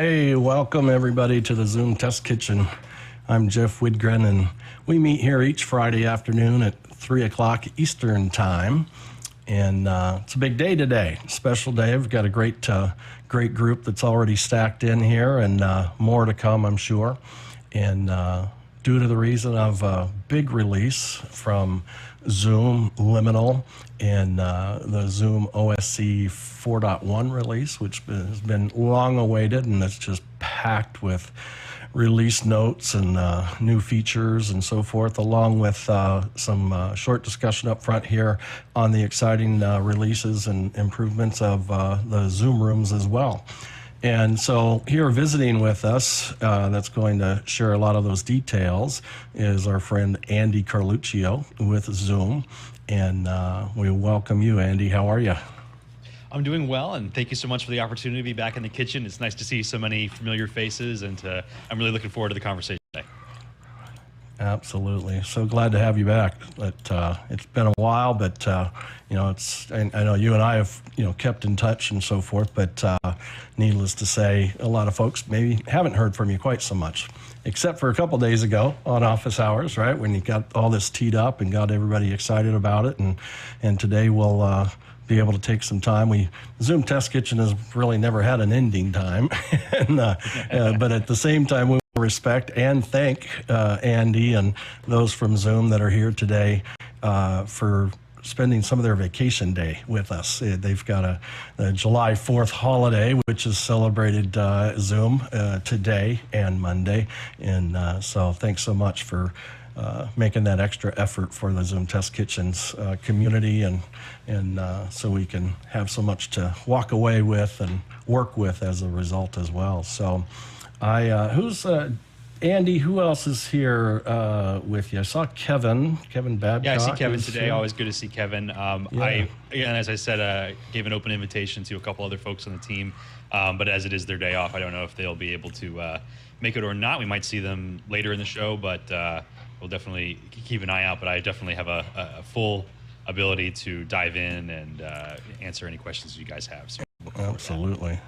Hey, welcome everybody to the Zoom Test Kitchen. I'm Jeff Widgren, and we meet here each Friday afternoon at 3 o'clock Eastern Time. And it's a big day today, special day. We've got a great group that's already stacked in here, and more to come, I'm sure. And due to the reason of a big release from Zoom Liminal and the ZoomOSC 4.1 release, which has been long awaited, and it's just packed with release notes and new features and so forth, along with some short discussion up front here on the exciting releases and improvements of the Zoom rooms as well. And so here visiting with us, that's going to share a lot of those details, is our friend Andy Carluccio with Zoom. And we welcome you, Andy. How are you? I'm doing well, and thank you so much for the opportunity to be back in the kitchen. It's nice to see so many familiar faces, and I'm really looking forward to the conversation today. Absolutely. So glad to have you back. It's been a while, but you know, I know you and I have kept in touch and so forth. But needless to say, a lot of folks maybe haven't heard from you quite so much, except for a couple days ago on office hours, right, when you got all this teed up and got everybody excited about it. And today we'll be able to take some time. Zoom Test Kitchen has really never had an ending time, but at the same time, we respect and thank Andy and those from Zoom that are here today for spending some of their vacation day with us. They've got a July 4th holiday, which is celebrated Zoom today and Monday. And so thanks so much for making that extra effort for the Zoom Test Kitchen's community, and so we can have so much to walk away with and work with as a result as well. So who's Andy, who else is here with you? I saw Kevin Babcock. Yeah, I see Kevin today. Always good to see Kevin. Again, as I said, gave an open invitation to a couple other folks on the team, but as it is their day off, I don't know if they'll be able to make it or not. We might see them later in the show, but we'll definitely keep an eye out. But I definitely have a full ability to dive in and answer any questions you guys have. So absolutely.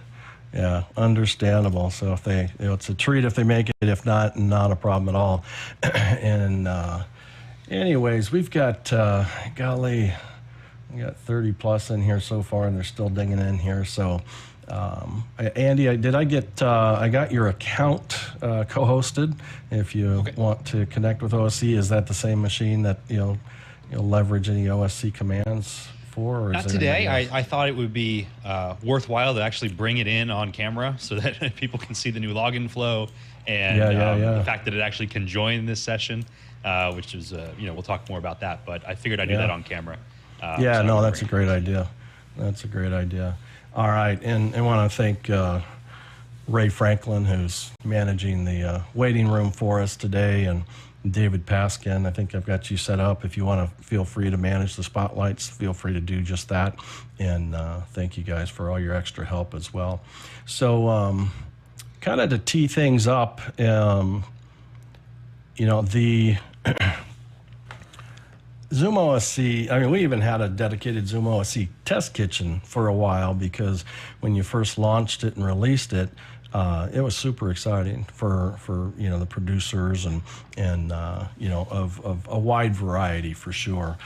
Yeah, understandable. So if they, it's a treat if they make it. If not, not a problem at all. And anyways, we've got, golly, we got 30 plus in here so far, and they're still digging in here. So, Andy, I got your account co-hosted. If you want to connect with OSC, is that the same machine that you'll leverage any OSC commands for? Or not today. I thought it would be worthwhile to actually bring it in on camera so that people can see the new login flow and the fact that it actually can join this session, which is, we'll talk more about that, but I figured I'd do that on camera. No, that's a great idea. That's a great idea. All right, and I want to thank Ray Franklin, who's managing the waiting room for us today, and David Paskin. I think I've got you set up. If you want to feel free to manage the spotlights, feel free to do just that. And thank you guys for all your extra help as well. So kind of to tee things up, the ZoomOSC, I mean, we even had a dedicated ZoomOSC test kitchen for a while, because when you first launched it and released it, it was super exciting for the producers and of a wide variety for sure,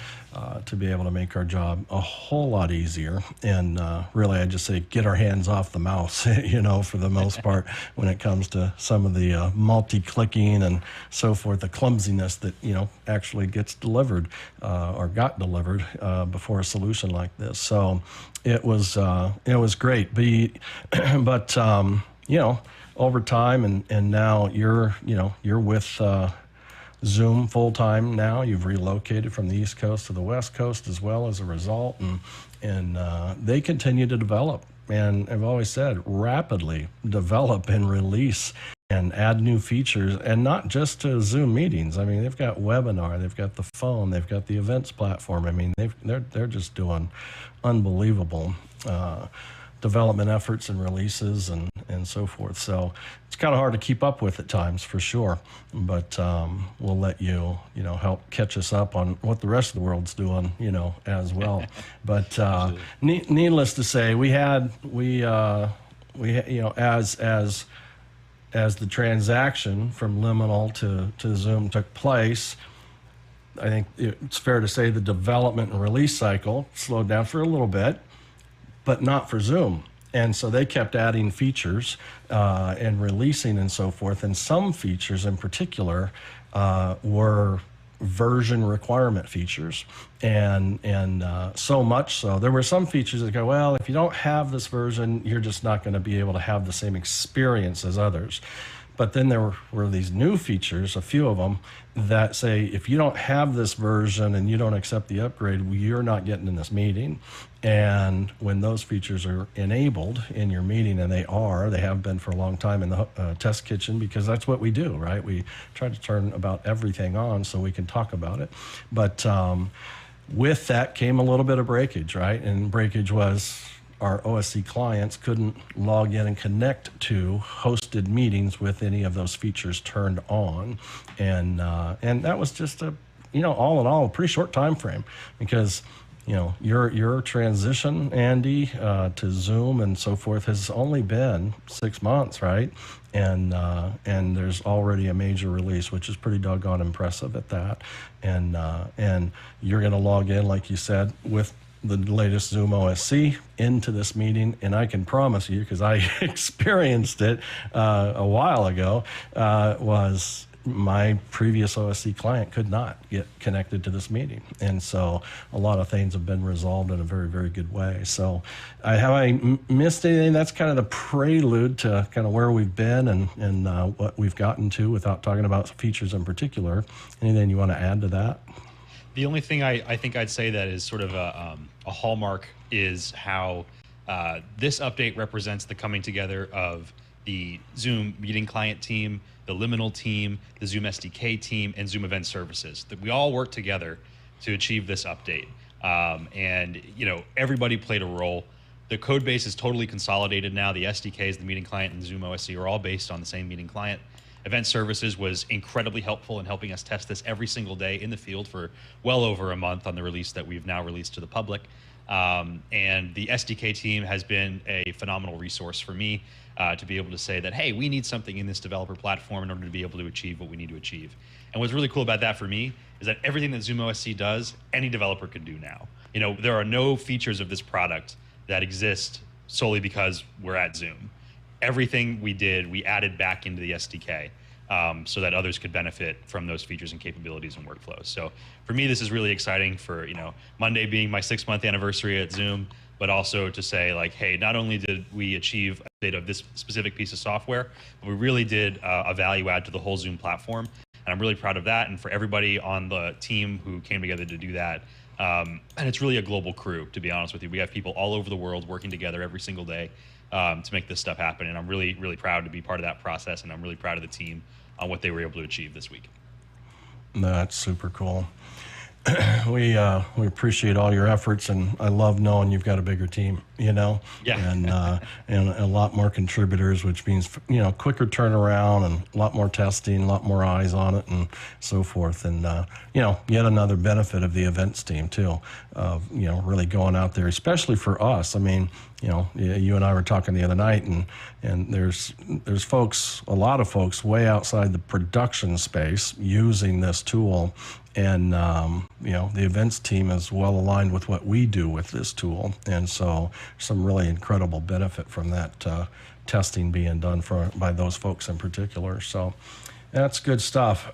to be able to make our job a whole lot easier. And really, I just say get our hands off the mouse, for the most part, when it comes to some of the multi-clicking and so forth, the clumsiness that actually gets delivered or got delivered before a solution like this. So it was great. But over time, and now you're with Zoom full time now. You've relocated from the East Coast to the West Coast as well as a result, and they continue to develop. And I've always said, rapidly develop and release and add new features, and not just to Zoom meetings. I mean, they've got webinar, they've got the phone, they've got the events platform. I mean, they're just doing unbelievable development efforts and releases and so forth. So it's kind of hard to keep up with at times, for sure. But we'll let you, help catch us up on what the rest of the world's doing, as well. But needless to say, we as the transaction from liminal to Zoom took place, I think it's fair to say the development and release cycle slowed down for a little bit, but not for Zoom. And so they kept adding features and releasing and so forth. And some features in particular were version requirement features. And so much so, there were some features that go, well, if you don't have this version, you're just not going to be able to have the same experience as others. But then there were these new features, a few of them, that say, if you don't have this version and you don't accept the upgrade, you're not getting in this meeting. And when those features are enabled in your meeting, and they have been for a long time in the test kitchen, because that's what we do, right? We try to turn about everything on so we can talk about it. But with that came a little bit of breakage, right? And breakage was our OSC clients couldn't log in and connect to hosted meetings with any of those features turned on, and that was just all in all, a pretty short time frame, because your transition, Andy, to Zoom and so forth has only been 6 months, right? And there's already a major release, which is pretty doggone impressive at that, and you're going to log in, like you said, with the latest ZoomOSC into this meeting, and I can promise you, because I experienced it a while ago, was my previous OSC client could not get connected to this meeting. And so a lot of things have been resolved in a very, very good way. So have I missed anything? That's kind of the prelude to kind of where we've been and what we've gotten to, without talking about features in particular. Anything you want to add to that? The only thing I think I'd say that is sort of a hallmark is how this update represents the coming together of the Zoom meeting client team, the liminal team, the Zoom SDK team, and Zoom Event Services. That we all work together to achieve this update. And everybody played a role. The code base is totally consolidated now. The SDKs, the meeting client, and ZoomOSC are all based on the same meeting client. Event Services was incredibly helpful in helping us test this every single day in the field for well over a month on the release that we've now released to the public. And the SDK team has been a phenomenal resource for me to be able to say that, hey, we need something in this developer platform in order to be able to achieve what we need to achieve. And what's really cool about that for me is that everything that ZoomOSC does, any developer can do now. There are no features of this product that exist solely because we're at Zoom. Everything we did, we added back into the SDK so that others could benefit from those features and capabilities and workflows. So for me, this is really exciting for, Monday being my 6-month anniversary at Zoom, but also to say, like, hey, not only did we achieve a bit of this specific piece of software, but we really did a value add to the whole Zoom platform. And I'm really proud of that. And for everybody on the team who came together to do that, and it's really a global crew, to be honest with you. We have people all over the world working together every single day to make this stuff happen. And I'm really, really proud to be part of that process. And I'm really proud of the team on what they were able to achieve this week. That's super cool. We appreciate all your efforts, and I love knowing you've got a bigger team, Yeah. and a lot more contributors, which means, quicker turnaround and a lot more testing, a lot more eyes on it and so forth. And, yet another benefit of the events team too, of, really going out there, especially for us. I mean, you and I were talking the other night, and there's folks, a lot of folks way outside the production space using this tool. And, the events team is well aligned with what we do with this tool. And so some really incredible benefit from that testing being done by those folks in particular. So that's good stuff.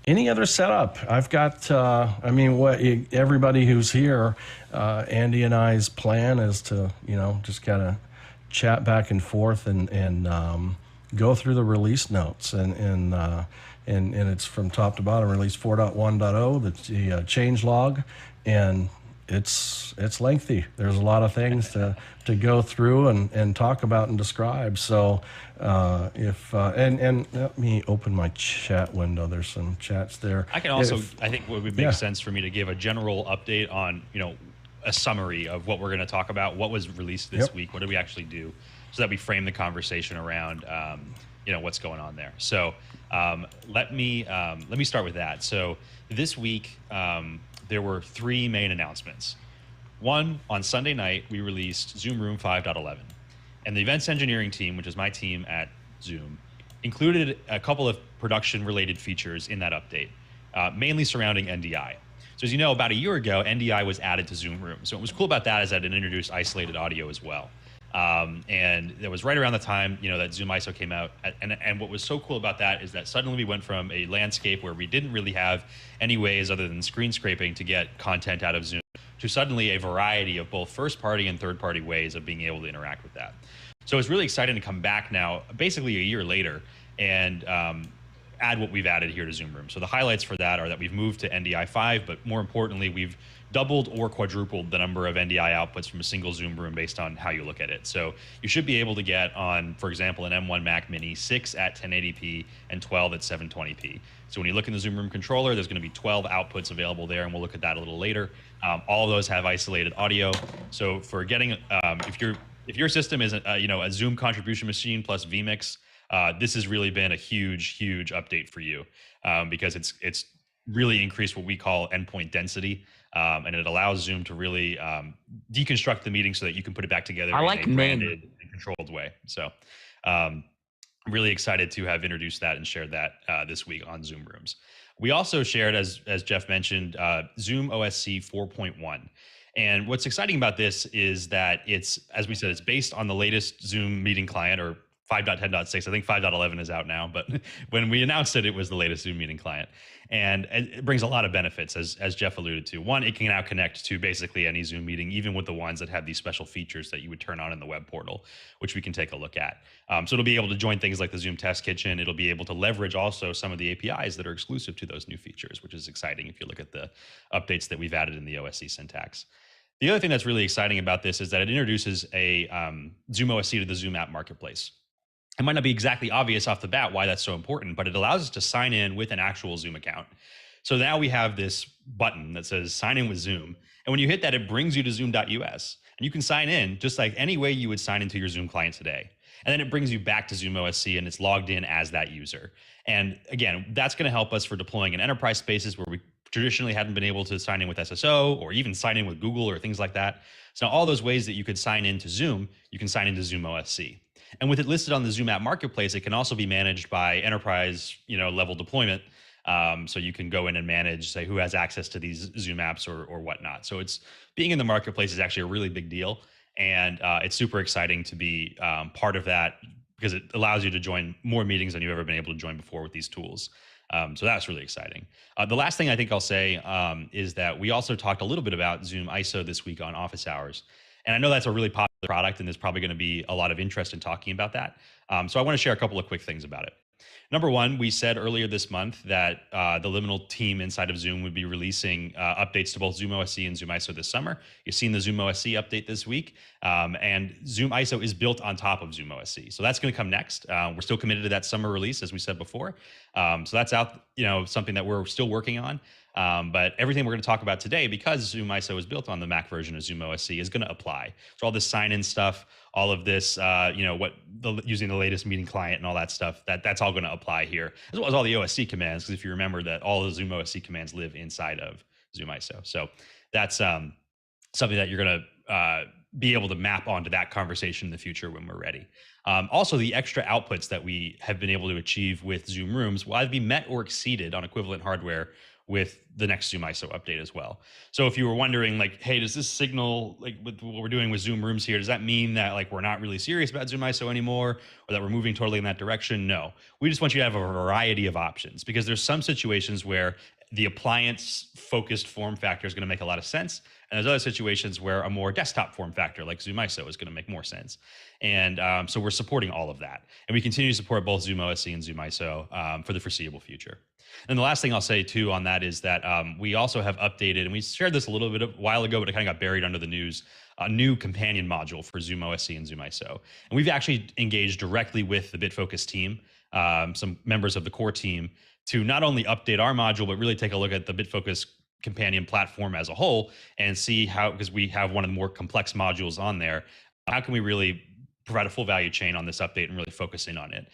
Any other setup? I've got, everybody who's here, Andy and I's plan is to, just kind of chat back and forth and go through the release notes and it's from top to bottom. Release 4.1.0, that's the change log, and it's lengthy. There's a lot of things to go through and talk about and describe. So and let me open my chat window. There's some chats there. I can also, I think what would make sense for me to give a general update on, a summary of what we're going to talk about, what was released this week, what did we actually do, so that we frame the conversation around what's going on there. So let me start with that. So this week there were 3 main announcements. One, on Sunday night we released Zoom Room 5.11. And the events engineering team, which is my team at Zoom, included a couple of production-related features in that update, mainly surrounding NDI. So as you know, about a year ago, NDI was added to Zoom Rooms. So what was cool about that is that it introduced isolated audio as well. And it was right around the time, that ZoomISO came out. And what was so cool about that is that suddenly we went from a landscape where we didn't really have any ways other than screen scraping to get content out of Zoom to suddenly a variety of both first-party and third-party ways of being able to interact with that. So it's really exciting to come back now, basically a year later, and add what we've added here to Zoom Room. So the highlights for that are that we've moved to NDI 5, but more importantly, we've doubled or quadrupled the number of NDI outputs from a single Zoom Room based on how you look at it. So you should be able to get on, for example, an M1 Mac Mini, 6 at 1080p and 12 at 720p. So when you look in the Zoom Room controller, there's going to be 12 outputs available there, and we'll look at that a little later. All of those have isolated audio. So for getting, if your system is a Zoom contribution machine plus vMix, this has really been a huge update for you, because it's really increased what we call endpoint density, and it allows Zoom to really deconstruct the meeting so that you can put it back together in a branded and controlled way. So I'm really excited to have introduced that and shared that this week on Zoom Rooms. We also shared, as Jeff mentioned, ZoomOSC 4.1. And what's exciting about this is that it's, as we said, it's based on the latest Zoom meeting client, or 5.10.6. I think 5.11 is out now, but when we announced it, it was the latest Zoom meeting client. And it brings a lot of benefits, as Jeff alluded to. One, it can now connect to basically any Zoom meeting, even with the ones that have these special features that you would turn on in the web portal, which we can take a look at. So it'll be able to join things like the Zoom Test Kitchen. It'll be able to leverage also some of the APIs that are exclusive to those new features, which is exciting if you look at the updates that we've added in the OSC syntax. The other thing that's really exciting about this is that it introduces a ZoomOSC to the Zoom app marketplace. It might not be exactly obvious off the bat why that's so important, but it allows us to sign in with an actual Zoom account. So now we have this button that says sign in with Zoom. And when you hit that, it brings you to zoom.us. And you can sign in just like any way you would sign into your Zoom client today. And then it brings you back to ZoomOSC, and it's logged in as that user. And again, that's going to help us for deploying in enterprise spaces where we traditionally hadn't been able to sign in with SSO or even sign in with Google or things like that. So now all those ways that you could sign into Zoom, you can sign into ZoomOSC. And with it listed on the Zoom app marketplace, it can also be managed by enterprise, level deployment. So you can go in and manage, say, who has access to these Zoom apps or whatnot. So it's being in the marketplace is actually a really big deal. And it's super exciting to be part of that, because it allows you to join more meetings than you've ever been able to join before with these tools. So that's really exciting. The last thing I think I'll say is that we also talked a little bit about ZoomISO this week on Office Hours. And I know that's a really popular product, and there's probably going to be a lot of interest in talking about that. So I want to share a couple of quick things about it. Number one, we said earlier this month that the Liminal team inside of Zoom would be releasing updates to both ZoomOSC and ZoomISO this summer. You've seen the ZoomOSC update this week, and ZoomISO is built on top of ZoomOSC. So that's going to come next. We're still committed to that summer release, as we said before. So that's out, something that we're still working on. But everything we're going to talk about today, because ZoomISO is built on the Mac version of ZoomOSC, is going to apply. So all this sign-in stuff, all of this, using the latest meeting client and all that stuff, that's all going to apply here, as well as all the OSC commands. Because if you remember that all the ZoomOSC commands live inside of ZoomISO, so that's something that you're going to be able to map onto that conversation in the future when we're ready. Also, the extra outputs that we have been able to achieve with Zoom Rooms will either be met or exceeded on equivalent hardware with the next ZoomISO update as well. So if you were wondering, like, hey, does this signal, like with what we're doing with Zoom Rooms here, does that mean that like we're not really serious about ZoomISO anymore, or that we're moving totally in that direction? No, we just want you to have a variety of options, because there's some situations where the appliance focused form factor is going to make a lot of sense. And there's other situations where a more desktop form factor like ZoomISO is going to make more sense. And so we're supporting all of that. And we continue to support both ZoomOSC and ZoomISO for the foreseeable future. And the last thing I'll say too on that is that we also have updated, and we shared this a little bit a while ago, but it kind of got buried under the news, a new companion module for ZoomOSC and ZoomISO. And we've actually engaged directly with the BitFocus team, some members of the core team, to not only update our module, but really take a look at the BitFocus companion platform as a whole and see how, because we have one of the more complex modules on there, how can we really provide a full value chain on this update and really focus in on it.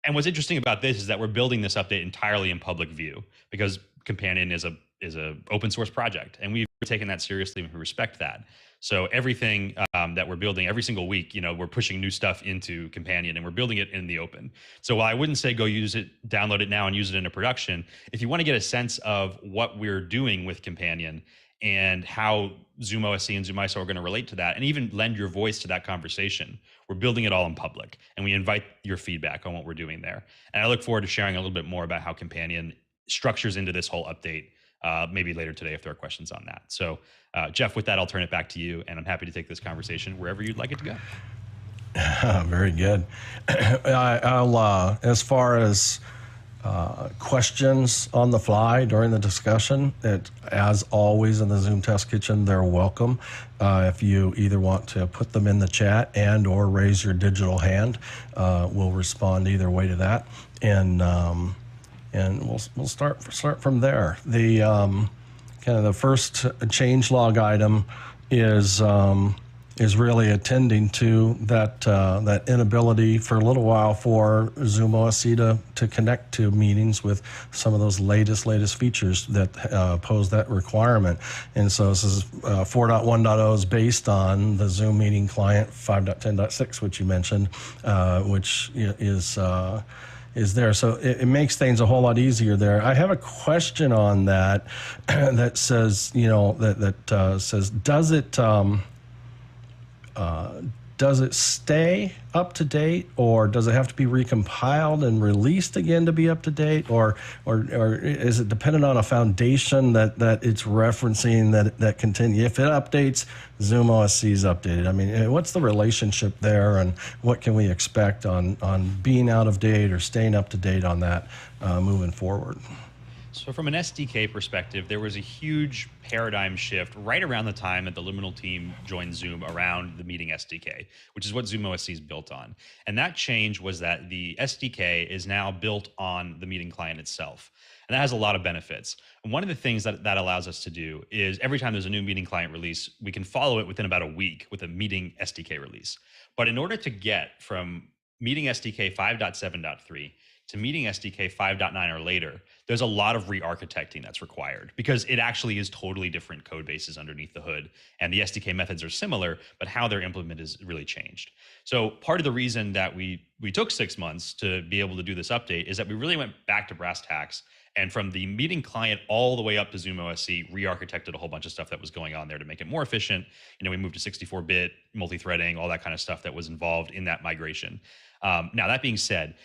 And what's interesting about this is that we're building this update entirely in public view, because Companion is a open source project, and we've taking that seriously and we respect that. So everything that we're building every single week, we're pushing new stuff into Companion and we're building it in the open. So while I wouldn't say go use it, download it now and use it into production, if you want to get a sense of what we're doing with Companion and how ZoomOSC and ZoomISO are going to relate to that, and even lend your voice to that conversation, we're building it all in public, and we invite your feedback on what we're doing there. And I look forward to sharing a little bit more about how Companion structures into this whole update maybe later today if there are questions on that. So Jeff, with that, I'll turn it back to you, and I'm happy to take this conversation wherever you'd like it to go. Very good. I'll as far as questions on the fly during the discussion, as always in the Zoom Test Kitchen, they're welcome. If you either want to put them in the chat and or raise your digital hand, we'll respond either way to that. And we'll start from there. The kind of the first changelog item is really attending to that inability for a little while for ZoomOSC to connect to meetings with some of those latest features that pose that requirement. And so this is 4.1.0 is based on the Zoom meeting client 5.10.6, which you mentioned, which is there. So it makes things a whole lot easier there. I have a question on that that says, says, does it stay up to date, or does it have to be recompiled and released again to be up to date, or is it dependent on a foundation that it's referencing that continue? If it updates, ZoomOSC is updated. I mean, what's the relationship there, and what can we expect on being out of date or staying up to date on that moving forward? So from an SDK perspective, there was a huge paradigm shift right around the time that the Liminal team joined Zoom around the meeting SDK, which is what ZoomOSC is built on. And that change was that the SDK is now built on the meeting client itself. And that has a lot of benefits. And one of the things that allows us to do is every time there's a new meeting client release, we can follow it within about a week with a meeting SDK release. But in order to get from meeting SDK 5.7.3 to meeting SDK 5.9 or later, there's a lot of re-architecting that's required because it actually is totally different code bases underneath the hood. And the SDK methods are similar, but how they're implemented is really changed. So part of the reason that we took 6 months to be able to do this update is that we really went back to brass tacks, and from the meeting client all the way up to ZoomOSC, re-architected a whole bunch of stuff that was going on there to make it more efficient. We moved to 64-bit, multi-threading, all that kind of stuff that was involved in that migration. Now, that being said,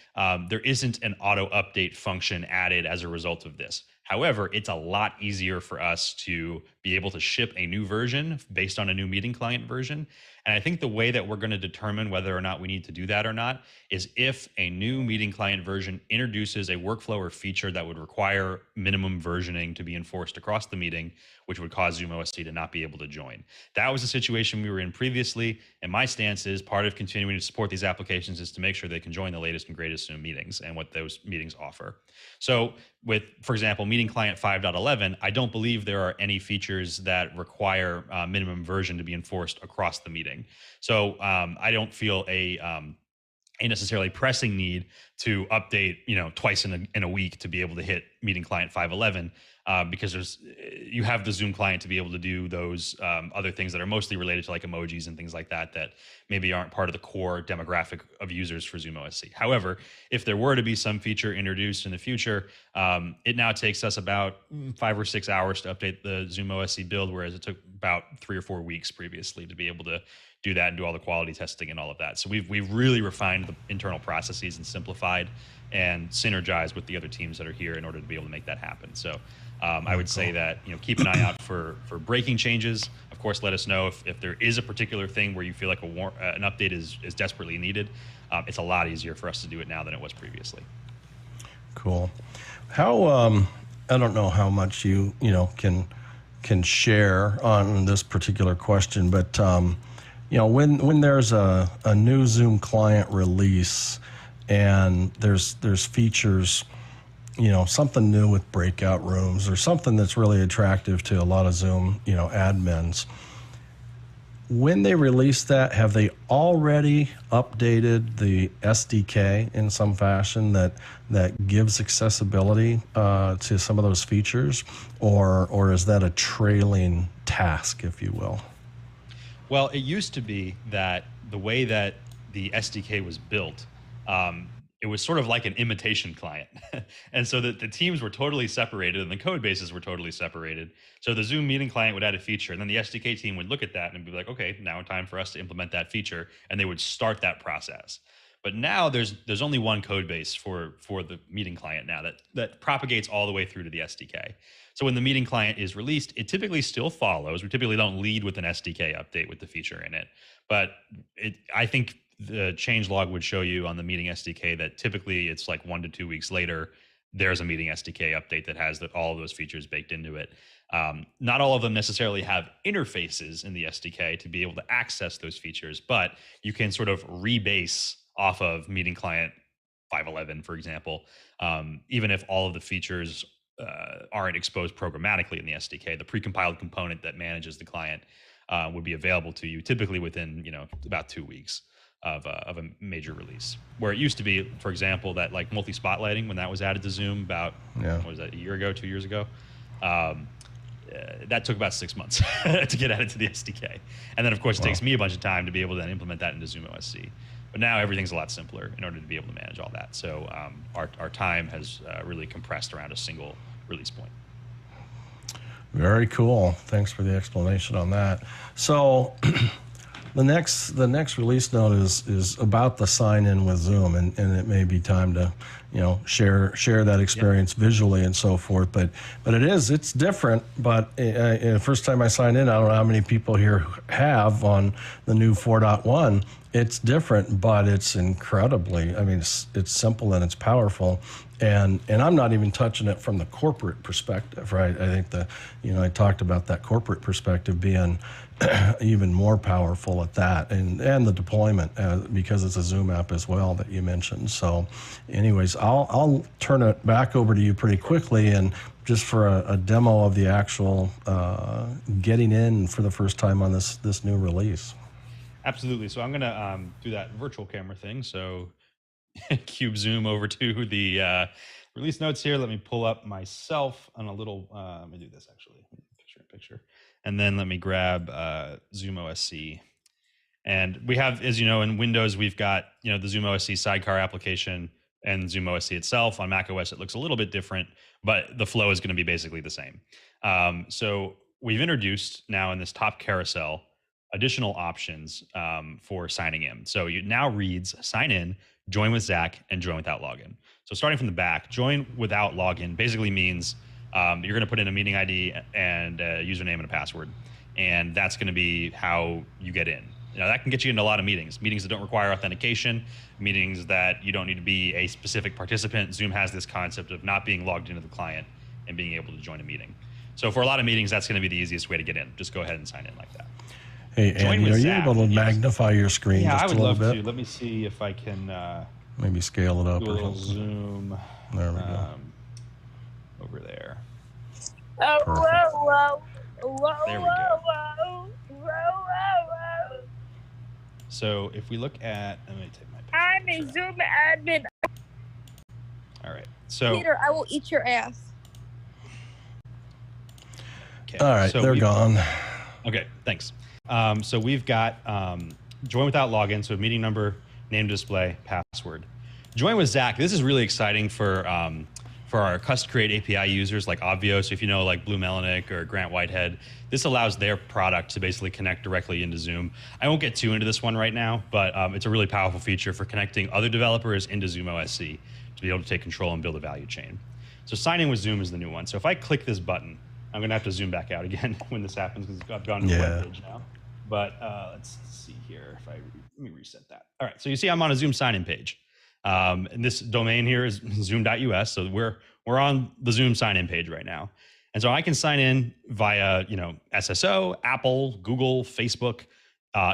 there isn't an auto update function added as a result of this. However, it's a lot easier for us to be able to ship a new version based on a new meeting client version. And I think the way that we're going to determine whether or not we need to do that or not is if a new meeting client version introduces a workflow or feature that would require minimum versioning to be enforced across the meeting, which would cause ZoomOSC to not be able to join. That was the situation we were in previously, and my stance is part of continuing to support these applications is to make sure they can join the latest and greatest Zoom meetings and what those meetings offer. So with, for example, meeting client 5.11, I don't believe there are any features that require minimum version to be enforced across the meeting. So I don't feel a necessarily pressing need to update, twice in a week to be able to hit meeting client 5.11 because you have the Zoom client to be able to do those other things that are mostly related to like emojis and things like that maybe aren't part of the core demographic of users for ZoomOSC. However, if there were to be some feature introduced in the future, it now takes us about 5 or 6 hours to update the ZoomOSC build, whereas it took about 3 or 4 weeks previously to be able to do that and do all the quality testing and all of that. So we've really refined the internal processes and simplified and synergized with the other teams that are here in order to be able to make that happen. So I would say that keep an eye out for breaking changes. Of course, let us know if there is a particular thing where you feel like an update is desperately needed. It's a lot easier for us to do it now than it was previously. Cool. How I don't know how much you can share on this particular question, but when there's a new Zoom client release and there's features, something new with breakout rooms or something that's really attractive to a lot of Zoom, admins. When they release that, have they already updated the SDK in some fashion that gives accessibility to some of those features, or is that a trailing task, if you will? Well, it used to be that the way that the SDK was built, it was sort of like an imitation client. And so the teams were totally separated and the code bases were totally separated. So the Zoom meeting client would add a feature and then the SDK team would look at that and be like, okay, now time for us to implement that feature. And they would start that process. But now there's only one code base for the meeting client now that propagates all the way through to the SDK. So when the meeting client is released, it typically still follows. We typically don't lead with an SDK update with the feature in it. But I think the changelog would show you on the meeting SDK that typically it's like 1 to 2 weeks later, there's a meeting SDK update that has all of those features baked into it. Not all of them necessarily have interfaces in the SDK to be able to access those features, but you can sort of rebase off of meeting client 5.11, for example. Even if all of the features aren't exposed programmatically in the SDK, the precompiled component that manages the client would be available to you typically within about 2 weeks of a major release. Where it used to be, for example, that like multi-spotlighting, when that was added to Zoom about, what was that, a year ago, 2 years ago? That took about 6 months to get added to the SDK. And then, of course, it takes me a bunch of time to be able to then implement that into ZoomOSC. But now everything's a lot simpler in order to be able to manage all that. So our time has really compressed around a single release point. Very cool. Thanks for the explanation on that. So the next release note is about the sign in with Zoom, and it may be time to share that experience visually and so forth. But it's different. But the first time I signed in, I don't know how many people here have on the new 4.1. It's different, but it's incredibly, I mean, it's simple and it's powerful. And I'm not even touching it from the corporate perspective, right? I think I talked about that corporate perspective being even more powerful at that, and the deployment because it's a Zoom app as well that you mentioned. So anyways, I'll turn it back over to you pretty quickly, and just for a demo of the actual getting in for the first time on this new release. Absolutely. So I'm going to do that virtual camera thing. So cube zoom over to the release notes here. Let me pull up myself on a little, let me do this actually, picture in picture. And then let me grab ZoomOSC. And we have, as you know, in Windows, we've got, the ZoomOSC sidecar application and ZoomOSC itself. On macOS, it looks a little bit different, but the flow is going to be basically the same. So we've introduced now in this top carousel additional options for signing in. So it now reads sign in, join with Zach, and join without login. So starting from the back, join without login basically means you're going to put in a meeting ID and a username and a password. And that's going to be how you get in. That can get you into a lot of meetings that don't require authentication, meetings that you don't need to be a specific participant. Zoom has this concept of not being logged into the client and being able to join a meeting. So for a lot of meetings, that's going to be the easiest way to get in. Just go ahead and sign in like that. Hey, Andy, are you able to magnify your screen just a little bit? Yeah, I would love to. Let me see if I can maybe scale it up do a little zoom. There we go. Over there. Oh, whoa, whoa. There we go. Whoa. So if we look at, let me take my picture. I'm a Zoom admin. All right. So Peter, I will eat your ass. Okay. All right, so they're gone. Okay, thanks. So we've got join without login, so meeting number, name display, password. Join with Zach. This is really exciting for our Cust Create API users like Obvio. So if you know like Blue Melanic or Grant Whitehead, this allows their product to basically connect directly into Zoom. I won't get too into this one right now, but it's a really powerful feature for connecting other developers into ZoomOSC to be able to take control and build a value chain. So signing with Zoom is the new one. So if I click this button, I'm going to have to zoom back out again when this happens because I've gone to the web page now. But let's see here. Let me reset that. All right. So you see I'm on a Zoom sign-in page. And this domain here is zoom.us. So we're on the Zoom sign-in page right now. And so I can sign in via, SSO, Apple, Google, Facebook,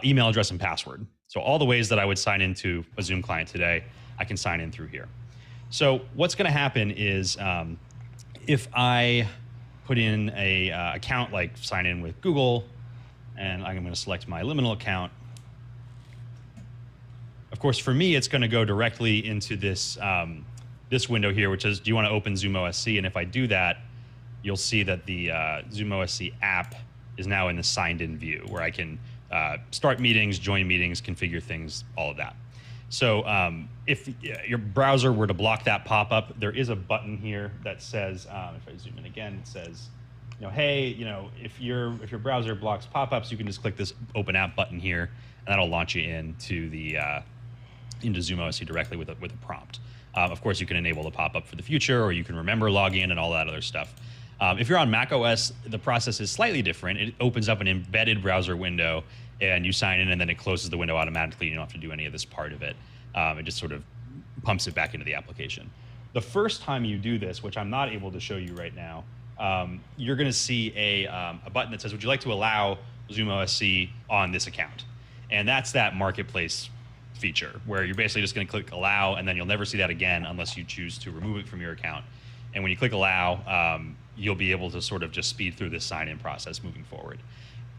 email address, and password. So all the ways that I would sign into a Zoom client today, I can sign in through here. So what's going to happen is if I put in a account like sign in with Google, and I'm going to select my liminal account. Of course, for me, it's going to go directly into this this window here, which is, do you want to open ZoomOSC? And if I do that, you'll see that the ZoomOSC app is now in the signed in view where I can start meetings, join meetings, configure things, all of that. So if your browser were to block that pop-up, there is a button here that says, if I zoom in again, it says, hey, if your browser blocks pop-ups, you can just click this open app button here, and that'll launch you into ZoomOSC directly with a prompt. Of course, you can enable the pop-up for the future, or you can remember login and all that other stuff. If you're on Mac OS, the process is slightly different. It opens up an embedded browser window, and you sign in, and then it closes the window automatically. You don't have to do any of this part of it. It just sort of pumps it back into the application. The first time you do this, which I'm not able to show you right now, you're going to see a button that says, would you like to allow ZoomOSC on this account? And that's that marketplace feature where you're basically just going to click allow, and then you'll never see that again unless you choose to remove it from your account. And when you click allow, you'll be able to sort of just speed through this sign-in process moving forward.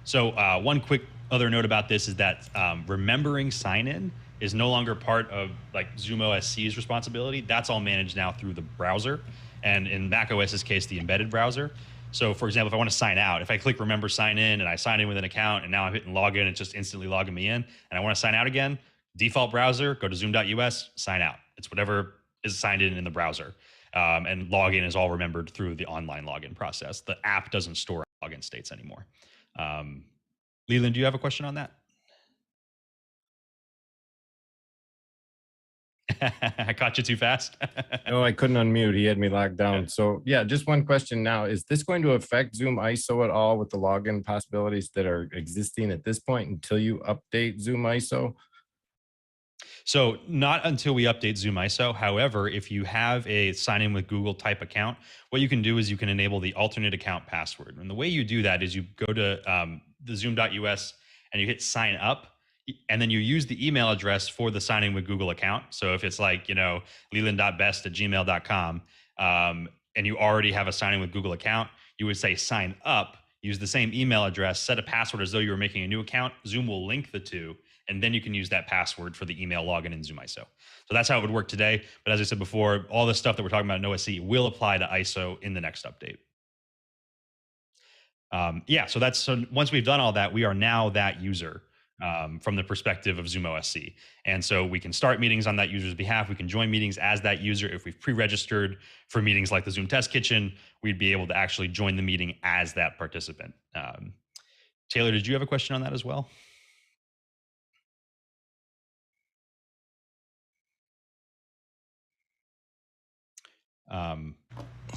So one quick other note about this is that remembering sign-in is no longer part of like ZoomOSC's responsibility. That's all managed now through the browser, and in Mac OS's case, the embedded browser. So for example, if I want to sign out, if I click remember sign in and I sign in with an account and now I'm hitting login, it's just instantly logging me in, and I want to sign out again, default browser, go to zoom.us, sign out. It's whatever is signed in the browser. And login is all remembered through the online login process. The app doesn't store login states anymore. Leland, do you have a question on that? I caught you too fast. No, I couldn't unmute. He had me locked down. So yeah, just one question now. Is this going to affect Zoom ISO at all with the login possibilities that are existing at this point until you update Zoom ISO? So not until we update Zoom ISO. However, if you have a sign in with Google type account, what you can do is you can enable the alternate account password. And the way you do that is you go to the zoom.us and you hit sign up, and then you use the email address for the sign in with Google account. So if it's like, leland.best@gmail.com, and you already have a sign in with Google account, you would say sign up, use the same email address, set a password as though you were making a new account. Zoom will link the two, and then you can use that password for the email login in Zoom ISO. So that's how it would work today. But as I said before, all the stuff that we're talking about in OSC will apply to ISO in the next update. So once we've done all that, we are now that user from the perspective of ZoomOSC. And so we can start meetings on that user's behalf. We can join meetings as that user. If we've pre-registered for meetings like the Zoom Test Kitchen, we'd be able to actually join the meeting as that participant. Taylor, did you have a question on that as well?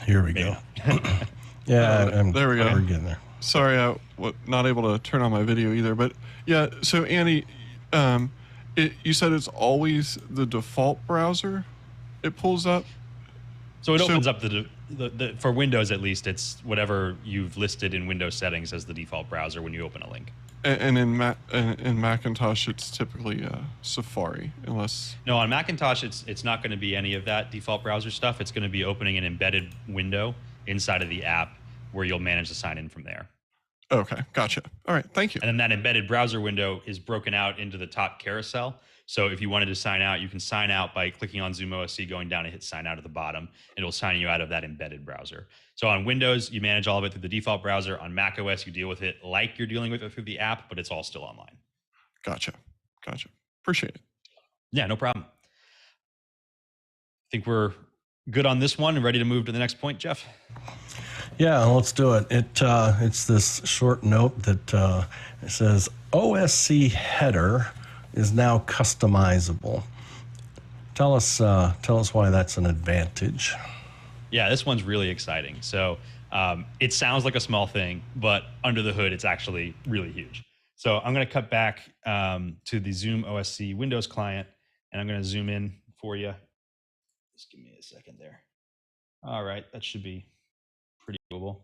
Here we go. Yeah, there we go. We're getting there. Sorry, I was not able to turn on my video either. But yeah, so Andy, you said it's always the default browser it pulls up? So it opens up for Windows at least, it's whatever you've listed in Windows settings as the default browser when you open a link. And in Macintosh, it's typically Safari, unless... No, on Macintosh, it's not going to be any of that default browser stuff. It's going to be opening an embedded window inside of the app where you'll manage the sign in from there. Okay, gotcha. All right, thank you. And then that embedded browser window is broken out into the top carousel. So if you wanted to sign out, you can sign out by clicking on ZoomOSC, going down and hit sign out at the bottom. It'll sign you out of that embedded browser. So on Windows, you manage all of it through the default browser. On Mac OS, you deal with it like you're dealing with it through the app, but it's all still online. Gotcha. Appreciate it. Yeah, no problem. I think we're good on this one and ready to move to the next point, Jeff. Yeah, let's do it. It's this short note that it says OSC header is now customizable. Tell us why that's an advantage. Yeah, this one's really exciting. So it sounds like a small thing, but under the hood, it's actually really huge. So I'm going to cut back to the ZoomOSC Windows client, and I'm going to zoom in for you. Just give me a second there. All right, that should be pretty doable.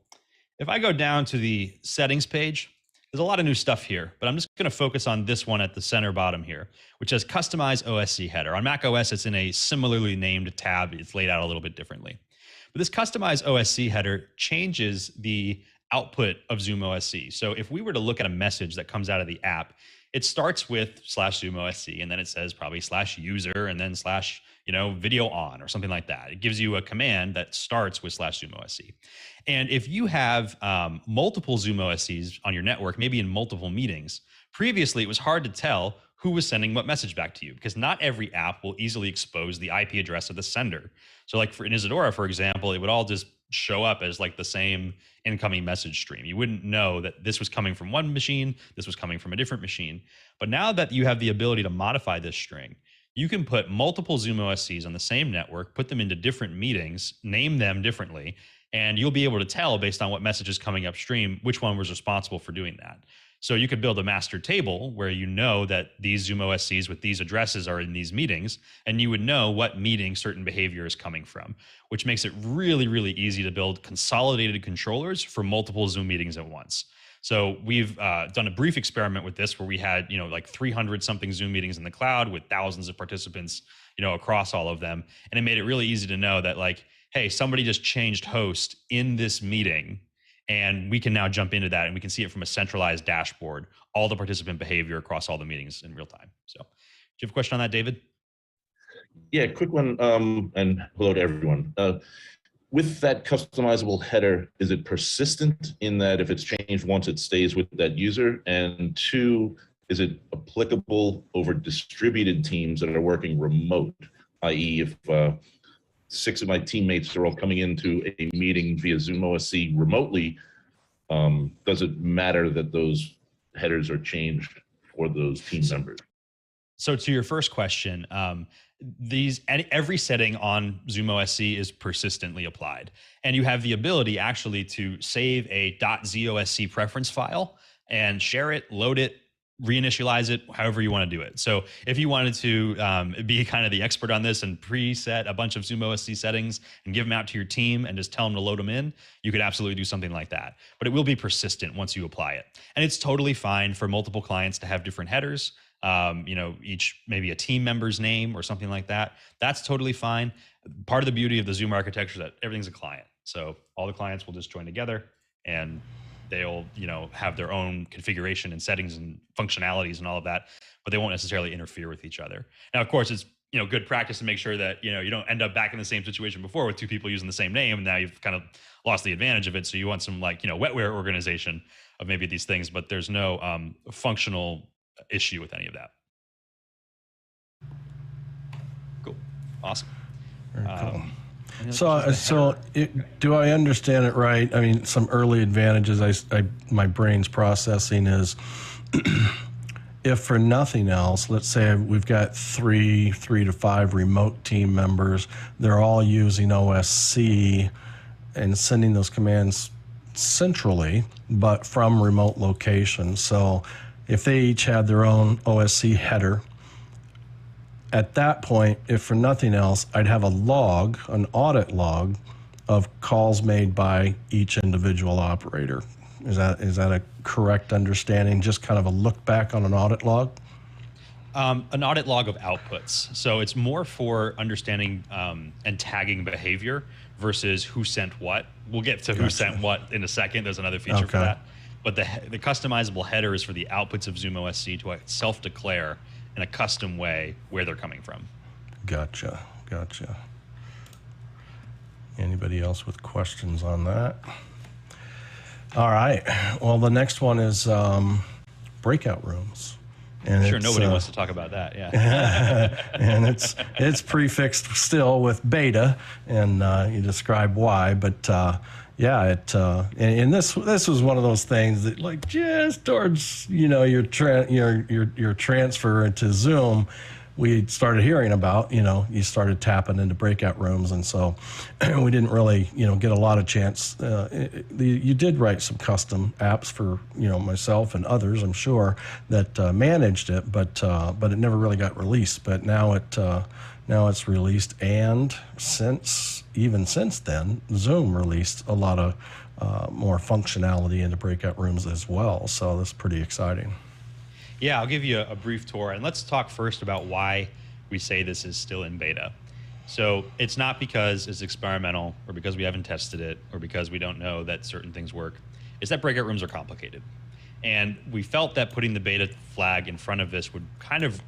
If I go down to the settings page, there's a lot of new stuff here, but I'm just going to focus on this one at the center bottom here, which says Customize OSC Header. On Mac OS, it's in a similarly named tab. It's laid out a little bit differently. But this Customize OSC Header changes the output of ZoomOSC. So if we were to look at a message that comes out of the app, it starts with /ZoomOSC, and then it says probably /user, and then video on or something like that. It gives you a command that starts with /ZoomOSC. And if you have multiple ZoomOSCs on your network, maybe in multiple meetings, previously it was hard to tell who was sending what message back to you, because not every app will easily expose the IP address of the sender. So like in Isadora, for example, it would all just show up as like the same incoming message stream. You wouldn't know that this was coming from one machine, this was coming from a different machine. But now that you have the ability to modify this string, you can put multiple ZoomOSCs on the same network, put them into different meetings, name them differently, and you'll be able to tell based on what message is coming upstream which one was responsible for doing that. So you could build a master table where you know that these ZoomOSCs with these addresses are in these meetings, and you would know what meeting certain behavior is coming from, which makes it really, really easy to build consolidated controllers for multiple Zoom meetings at once. So we've done a brief experiment with this where we had, like 300 something Zoom meetings in the cloud with thousands of participants, across all of them. And it made it really easy to know that, like, hey, somebody just changed host in this meeting, and we can now jump into that and we can see it from a centralized dashboard, all the participant behavior across all the meetings in real time. So do you have a question on that, David? Yeah, quick one, and hello to everyone. With that customizable header, is it persistent in that if it's changed once, it stays with that user? And two, is it applicable over distributed teams that are working remote? I.e., if 6 of my teammates are all coming into a meeting via ZoomOSC remotely, does it matter that those headers are changed for those team members? So to your first question, every setting on ZoomOSC is persistently applied, and you have the ability actually to save a .zosc preference file and share it, load it, reinitialize it, however you want to do it. So if you wanted to be kind of the expert on this and preset a bunch of ZoomOSC settings and give them out to your team and just tell them to load them in, you could absolutely do something like that. But it will be persistent once you apply it. And it's totally fine for multiple clients to have different headers, each maybe a team member's name or something like that. That's totally fine. Part of the beauty of the Zoom architecture is that everything's a client. So all the clients will just join together, and they'll, have their own configuration and settings and functionalities and all of that, but they won't necessarily interfere with each other. Now, of course, it's, good practice to make sure that, you don't end up back in the same situation before with two people using the same name, and now you've kind of lost the advantage of it. So you want some wetware organization of maybe these things, but there's no functional issue with any of that. Cool. Awesome. Very cool. Do I understand it right? I mean, some early advantages my brain's processing is, if for nothing else, let's say we've got three to five remote team members, they're all using OSC and sending those commands centrally, but from remote locations. So if they each had their own OSC header, at that point, if for nothing else, I'd have a log, an audit log of calls made by each individual operator. Is that a correct understanding? Just kind of a look back on an audit log? An audit log of outputs. So it's more for understanding and tagging behavior versus who sent what. We'll get to who sent what in a second. There's another feature for that. But the customizable header is for the outputs of ZoomOSC to self-declare in a custom way where they're coming from. Gotcha. Anybody else with questions on that? All right. Well, the next one is breakout rooms. And sure, nobody wants to talk about that. Yeah. And it's prefixed still with beta, and you describe why. But and this was one of those things that, like, just towards your transfer into Zoom, we started hearing about. You started tapping into breakout rooms, and so we didn't really get a lot of chance. You did write some custom apps for myself and others, I'm sure, that managed it, but it never really got released. But now it's released, and since then, Zoom released a lot of more functionality into breakout rooms as well. So that's pretty exciting. Yeah, I'll give you a brief tour, and let's talk first about why we say this is still in beta. So it's not because it's experimental, or because we haven't tested it, or because we don't know that certain things work. It's that breakout rooms are complicated. And we felt that putting the beta flag in front of this would kind of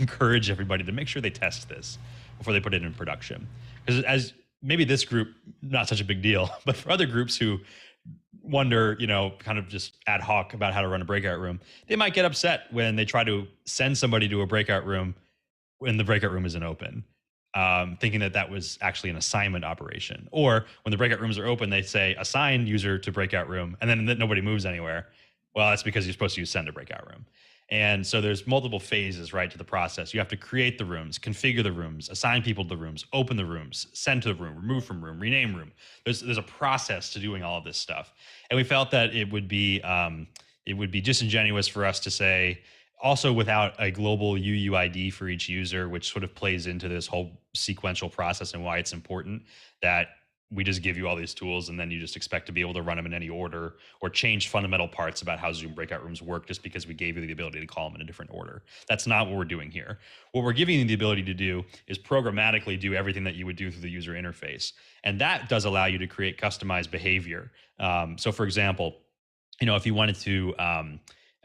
encourage everybody to make sure they test this. before they put it in production. Because as maybe this group, not such a big deal, but for other groups who wonder, kind of just ad hoc about how to run a breakout room, they might get upset when they try to send somebody to a breakout room when the breakout room isn't open, thinking that was actually an assignment operation. Or when the breakout rooms are open, they say assign user to breakout room, and then nobody moves anywhere. Well, that's because you're supposed to use send to breakout room. And so there's multiple phases, right, to the process. You have to create the rooms, configure the rooms, assign people to the rooms, open the rooms, send to the room, remove from room, rename room. There's a process to doing all of this stuff. And we felt that it would be disingenuous for us to say, also without a global UUID for each user, which sort of plays into this whole sequential process and why it's important, that we just give you all these tools and then you just expect to be able to run them in any order or change fundamental parts about how Zoom breakout rooms work just because we gave you the ability to call them in a different order. That's not what we're doing here. What we're giving you the ability to do is programmatically do everything that you would do through the user interface. And that does allow you to create customized behavior. So for example, if you wanted to,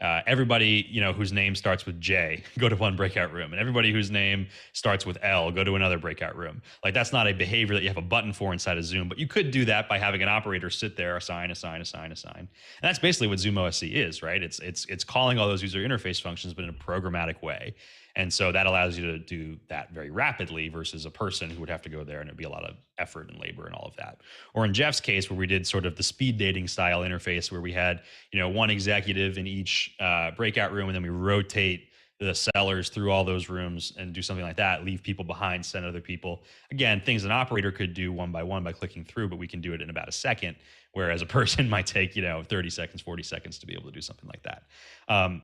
everybody, whose name starts with J, go to one breakout room, and everybody whose name starts with L, go to another breakout room. Like, that's not a behavior that you have a button for inside of Zoom, but you could do that by having an operator sit there, assign. And that's basically what ZoomOSC is, right? It's calling all those user interface functions, but in a programmatic way. And so that allows you to do that very rapidly versus a person who would have to go there and it'd be a lot of effort and labor and all of that. Or in Jeff's case, where we did sort of the speed dating style interface where we had, one executive in each breakout room, and then we rotate the sellers through all those rooms and do something like that, leave people behind, send other people. Again, things an operator could do one by one by clicking through, but we can do it in about a second, whereas a person might take, 30 seconds, 40 seconds to be able to do something like that.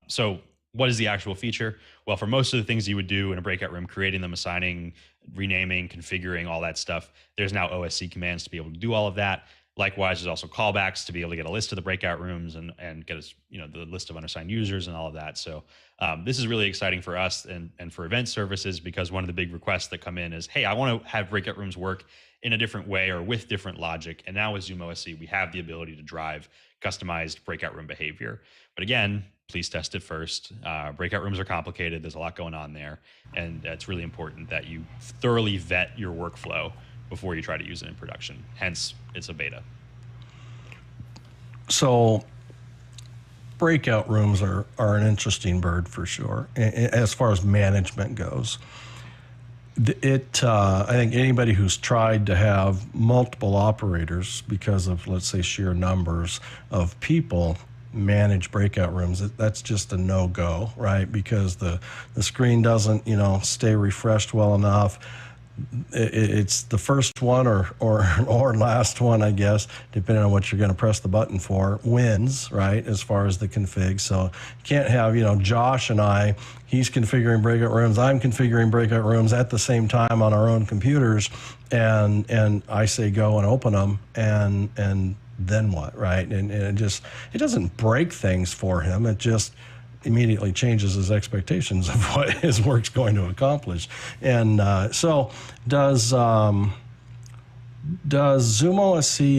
So what is the actual feature? Well, for most of the things you would do in a breakout room, creating them, assigning, renaming, configuring, all that stuff, there's now OSC commands to be able to do all of that. Likewise, there's also callbacks to be able to get a list of the breakout rooms and get us, the list of unassigned users and all of that. So this is really exciting for us and for event services, because one of the big requests that come in is, hey, I want to have breakout rooms work in a different way or with different logic. And now with ZoomOSC, we have the ability to drive customized breakout room behavior. But again, please test it first. Breakout rooms are complicated. There's a lot going on there. And it's really important that you thoroughly vet your workflow before you try to use it in production. Hence, it's a beta. So breakout rooms are an interesting bird for sure, as far as management goes. I think anybody who's tried to have multiple operators because of, let's say, sheer numbers of people manage breakout rooms, that's just a no-go, right? Because the screen doesn't, stay refreshed well enough. It's the first one or last one, I guess, depending on what you're going to press the button for, wins, right, as far as the config. So you can't have, Josh and I, he's configuring breakout rooms, I'm configuring breakout rooms at the same time on our own computers, and I say go and open them, and then what, right? And it doesn't break things for him. It just immediately changes his expectations of what his work's going to accomplish. And so does ZoomOSC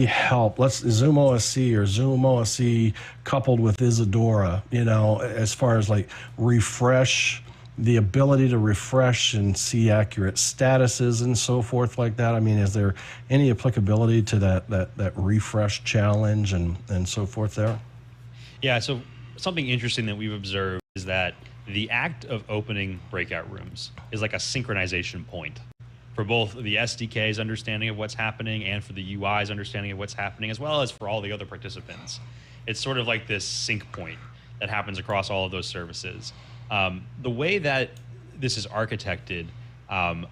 help? ZoomOSC or ZoomOSC coupled with Isadora, as far as like the ability to refresh and see accurate statuses and so forth like that. I mean, is there any applicability to that refresh challenge and so forth there? Yeah, so something interesting that we've observed is that the act of opening breakout rooms is like a synchronization point for both the SDK's understanding of what's happening and for the UI's understanding of what's happening, as well as for all the other participants. It's sort of like this sync point that happens across all of those services. The way that this is architected,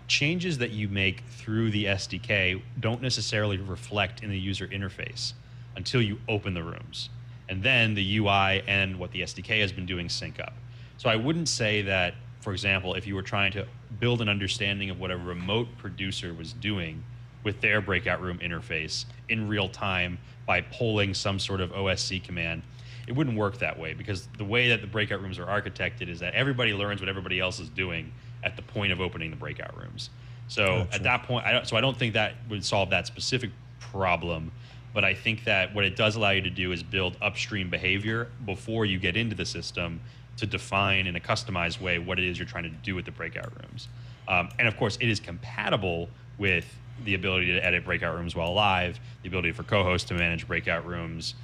changes that you make through the SDK don't necessarily reflect in the user interface until you open the rooms. And then the UI and what the SDK has been doing sync up. So I wouldn't say that, for example, if you were trying to build an understanding of what a remote producer was doing with their breakout room interface in real time by polling some sort of OSC command, it wouldn't work that way, because the way that the breakout rooms are architected is that everybody learns what everybody else is doing at the point of opening the breakout rooms. So At that point, I don't think that would solve that specific problem. But I think that what it does allow you to do is build upstream behavior before you get into the system to define in a customized way what it is you're trying to do with the breakout rooms. And of course, it is compatible with the ability to edit breakout rooms while live, the ability for co-hosts to manage breakout rooms.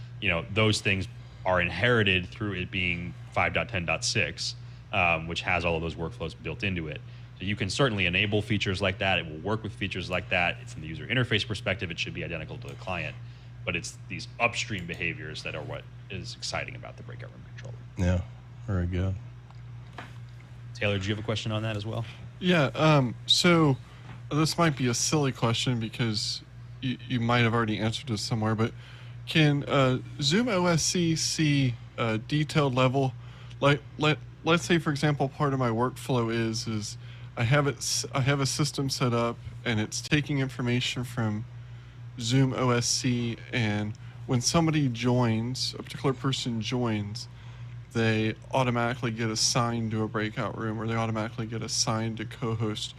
Those things are inherited through it being 5.10.6, which has all of those workflows built into it. So you can certainly enable features like that. It will work with features like that. From the user interface perspective, it should be identical to the client, but it's these upstream behaviors that are what is exciting about the breakout room controller. Yeah, very good. Taylor, do you have a question on that as well? Yeah, so this might be a silly question because you might have already answered this somewhere, but can ZoomOSC see a detailed level? Let's say, for example, part of my workflow is I have a system set up and it's taking information from ZoomOSC, and when somebody joins, a particular person joins, they automatically get assigned to a breakout room, or they automatically get assigned to co-host.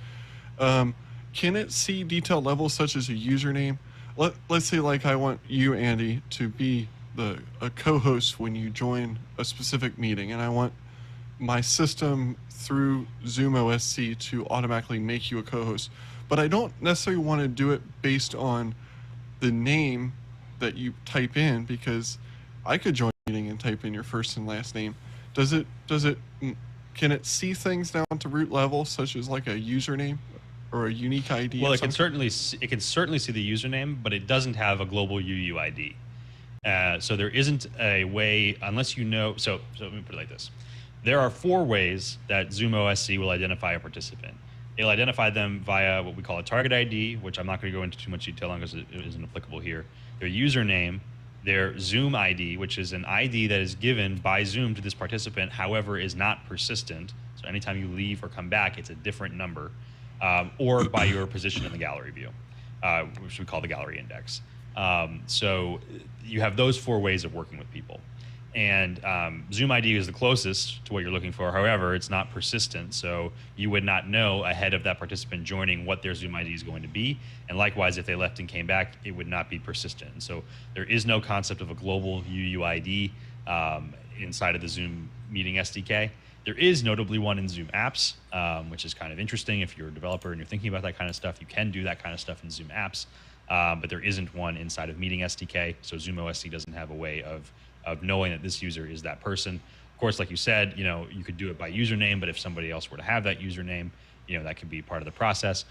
Can it see detailed levels such as a username? Let's say like I want you, Andy, to be a co-host when you join a specific meeting, and I want my system through ZoomOSC to automatically make you a co-host. But I don't necessarily want to do it based on the name that you type in, because I could join a meeting and type in your first and last name. Can it see things down to root level, such as like a username or a unique ID? Well, it can certainly see the username, but it doesn't have a global UUID. So there isn't a way, unless you know. So let me put it like this: there are 4 ways that ZoomOSC will identify a participant. It'll identify them via what we call a target ID, which I'm not going to go into too much detail on because it isn't applicable here. Their username, their Zoom ID, which is an ID that is given by Zoom to this participant, however, is not persistent. So anytime you leave or come back, it's a different number, or by your position in the gallery view, which we call the gallery index. So you have those 4 ways of working with people. And Zoom ID is the closest to what you're looking for. However, it's not persistent, so you would not know ahead of that participant joining what their Zoom ID is going to be. And likewise, if they left and came back, it would not be persistent. And so there is no concept of a global UUID inside of the Zoom Meeting SDK. There is notably one in Zoom Apps, which is kind of interesting. If you're a developer and you're thinking about that kind of stuff, you can do that kind of stuff in Zoom Apps, but there isn't one inside of Meeting SDK. So ZoomOSC doesn't have a way of knowing that this user is that person. Of course, like you said, you could do it by username, but if somebody else were to have that username, that could be part of the process.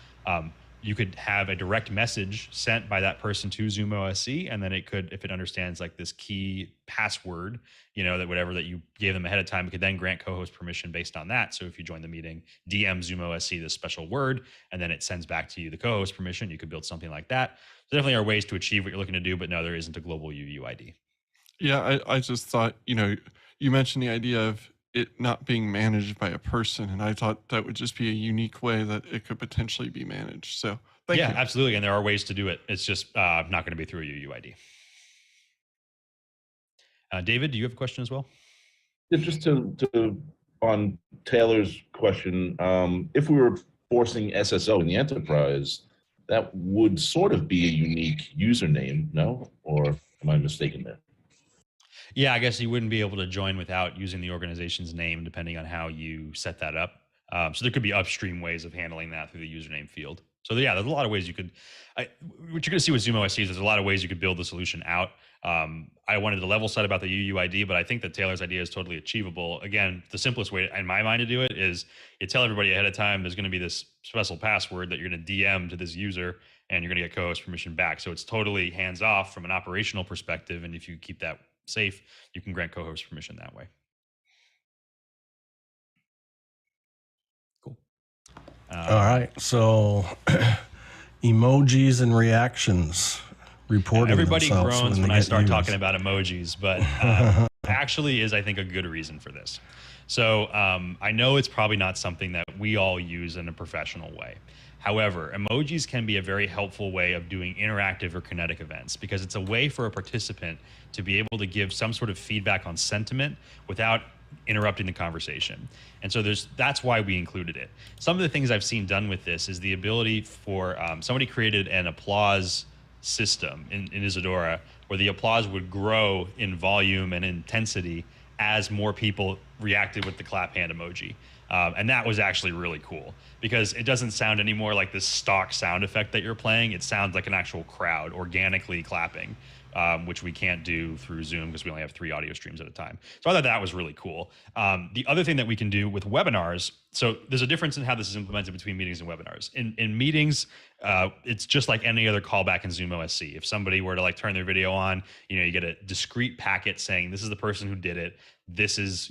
You could have a direct message sent by that person to ZoomOSC, and then it could, if it understands like this key password, that whatever that you gave them ahead of time, it could then grant co-host permission based on that. So if you join the meeting, DM ZoomOSC this special word, and then it sends back to you the co-host permission. You could build something like that. So definitely are ways to achieve what you're looking to do, but no, there isn't a global UUID. Yeah, I just thought, you mentioned the idea of it not being managed by a person, and I thought that would just be a unique way that it could potentially be managed. So thank you. Yeah, absolutely. And there are ways to do it. It's just not going to be through a UUID. David, do you have a question as well? Yeah, just to on Taylor's question, if we were forcing SSO in the enterprise, that would sort of be a unique username, no? Or am I mistaken there? Yeah, I guess you wouldn't be able to join without using the organization's name, depending on how you set that up. So there could be upstream ways of handling that through the username field. So yeah, there's a lot of ways you could. What you're going to see with ZoomOSC is there's a lot of ways you could build the solution out. I wanted to level set about the UUID, but I think that Taylor's idea is totally achievable. Again, the simplest way in my mind to do it is you tell everybody ahead of time there's going to be this special password that you're going to DM to this user, and you're going to get co-host permission back. So it's totally hands off from an operational perspective, and if you keep that safe, you can grant co-host permission that way. Cool. All right. So emojis and reactions reporting everybody themselves groans when I start talking about emojis, but actually is, I think, a good reason for this. So I know it's probably not something that we all use in a professional way. However, emojis can be a very helpful way of doing interactive or kinetic events, because it's a way for a participant to be able to give some sort of feedback on sentiment without interrupting the conversation. And so that's why we included it. Some of the things I've seen done with this is the ability for somebody created an applause system in Isadora, where the applause would grow in volume and intensity as more people reacted with the clap hand emoji. And that was actually really cool because it doesn't sound anymore like this stock sound effect that you're playing. It sounds like an actual crowd organically clapping, which we can't do through Zoom because we only have 3 audio streams at a time. So I thought that was really cool. The other thing that we can do with webinars, so there's a difference in how this is implemented between meetings and webinars. In meetings, it's just like any other callback in ZoomOSC. If somebody were to like turn their video on, you get a discrete packet saying this is the person who did it. This is,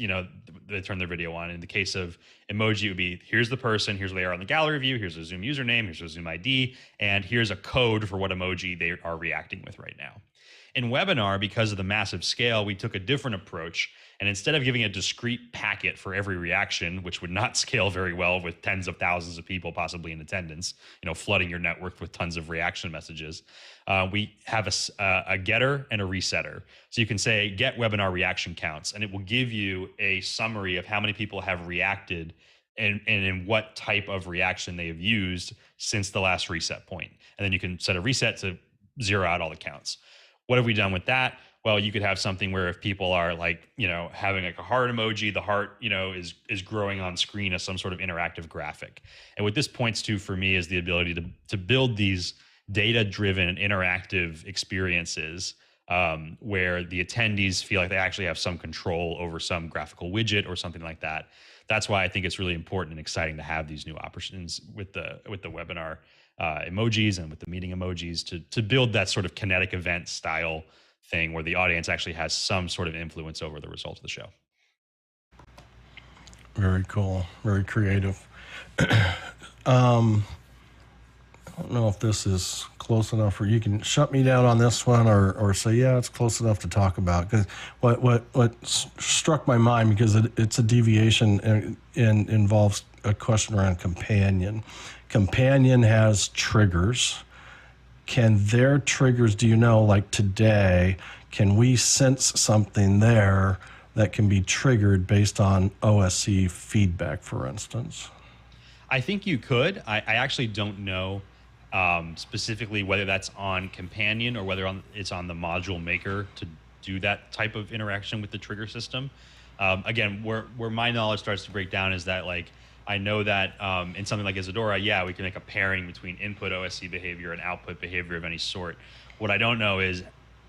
they turn their video on. In the case of emoji, it would be, here's the person, here's where they are on the gallery view, here's a Zoom username, here's a Zoom ID, and here's a code for what emoji they are reacting with right now. In webinar, because of the massive scale, we took a different approach. And instead of giving a discrete packet for every reaction, which would not scale very well with tens of thousands of people possibly in attendance, flooding your network with tons of reaction messages, we have a getter and a resetter. So you can say get webinar reaction counts, and it will give you a summary of how many people have reacted and in what type of reaction they have used since the last reset point. And then you can set a reset to zero out all the counts. What have we done with that? Well, you could have something where if people are like, having like a heart emoji, the heart, is growing on screen as some sort of interactive graphic. And what this points to for me is the ability to build these data-driven interactive experiences where the attendees feel like they actually have some control over some graphical widget or something like that. That's why I think it's really important and exciting to have these new options with the webinar emojis and with the meeting emojis to build that sort of kinetic event style thing where the audience actually has some sort of influence over the result of the show. Very cool. Very creative. I don't know if this is close enough, or you can shut me down on this one, or say, yeah, it's close enough to talk about. Because what struck my mind, because it's a deviation and involves a question around companion. Companion has triggers. Can their triggers, do you know, like today, can we sense something there that can be triggered based on OSC feedback, for instance? I think you could. I actually don't know specifically whether that's on Companion or whether it's on the module maker to do that type of interaction with the trigger system. Again, where my knowledge starts to break down is that, like, I know that in something like Isadora, yeah, we can make a pairing between input OSC behavior and output behavior of any sort. What I don't know is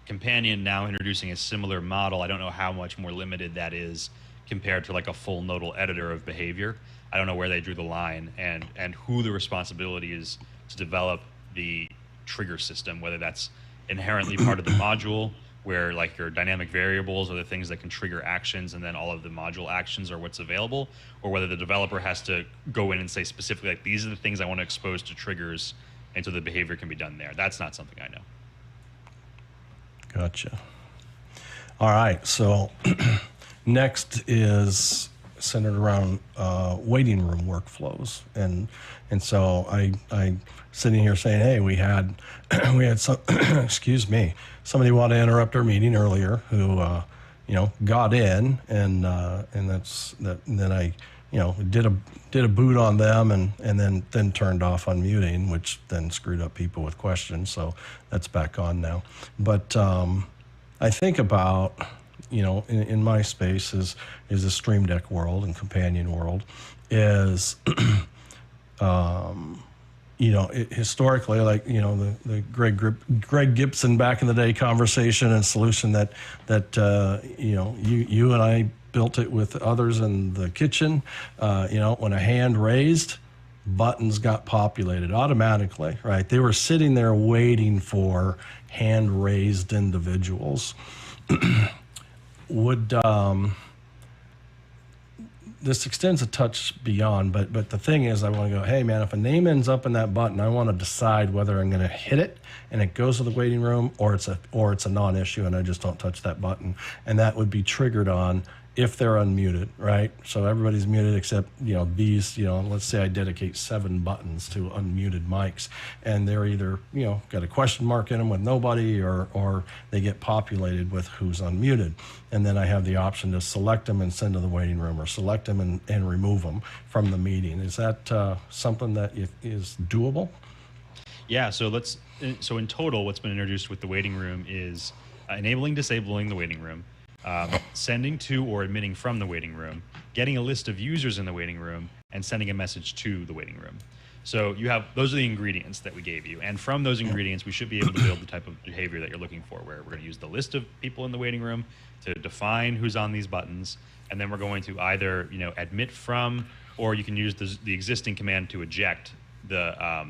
Companion now introducing a similar model. I don't know how much more limited that is compared to like a full nodal editor of behavior. I don't know where they drew the line and who the responsibility is to develop the trigger system, whether that's inherently part of the module, where like your dynamic variables are the things that can trigger actions and then all of the module actions are what's available, or whether the developer has to go in and say specifically, like, these are the things I want to expose to triggers and so the behavior can be done there. That's not something I know. Gotcha. All right, so next is centered around waiting room workflows, and so I sitting here saying, hey, we had some excuse me, somebody wanted to interrupt our meeting earlier who got in, and then I did a boot on them and then turned off unmuting, which then screwed up people with questions. So that's back on now. But I think about, in my space is the Stream Deck world and Companion world is, historically, like, the Greg Gibson back in the day conversation and solution that you and I built it with others in the kitchen. When a hand raised, buttons got populated automatically, right? They were sitting there waiting for hand raised individuals. This extends a touch beyond, but the thing is, I want to go, hey man, if a name ends up in that button, I want to decide whether I'm going to hit it and it goes to the waiting room, or it's a non-issue and I just don't touch that button. And that would be triggered on if they're unmuted, right? So everybody's muted except, these, let's say I dedicate 7 buttons to unmuted mics, and they're either, got a question mark in them with nobody, or they get populated with who's unmuted. And then I have the option to select them and send to the waiting room, or select them and remove them from the meeting. Is that something that is doable? Yeah, so in total, what's been introduced with the waiting room is enabling, disabling the waiting room, sending to or admitting from the waiting room, getting a list of users in the waiting room, and sending a message to the waiting room. So you have, those are the ingredients that we gave you. And from those ingredients, we should be able to build the type of behavior that you're looking for, where we're going to use the list of people in the waiting room to define who's on these buttons. And then we're going to either, admit from, or you can use the existing command to eject the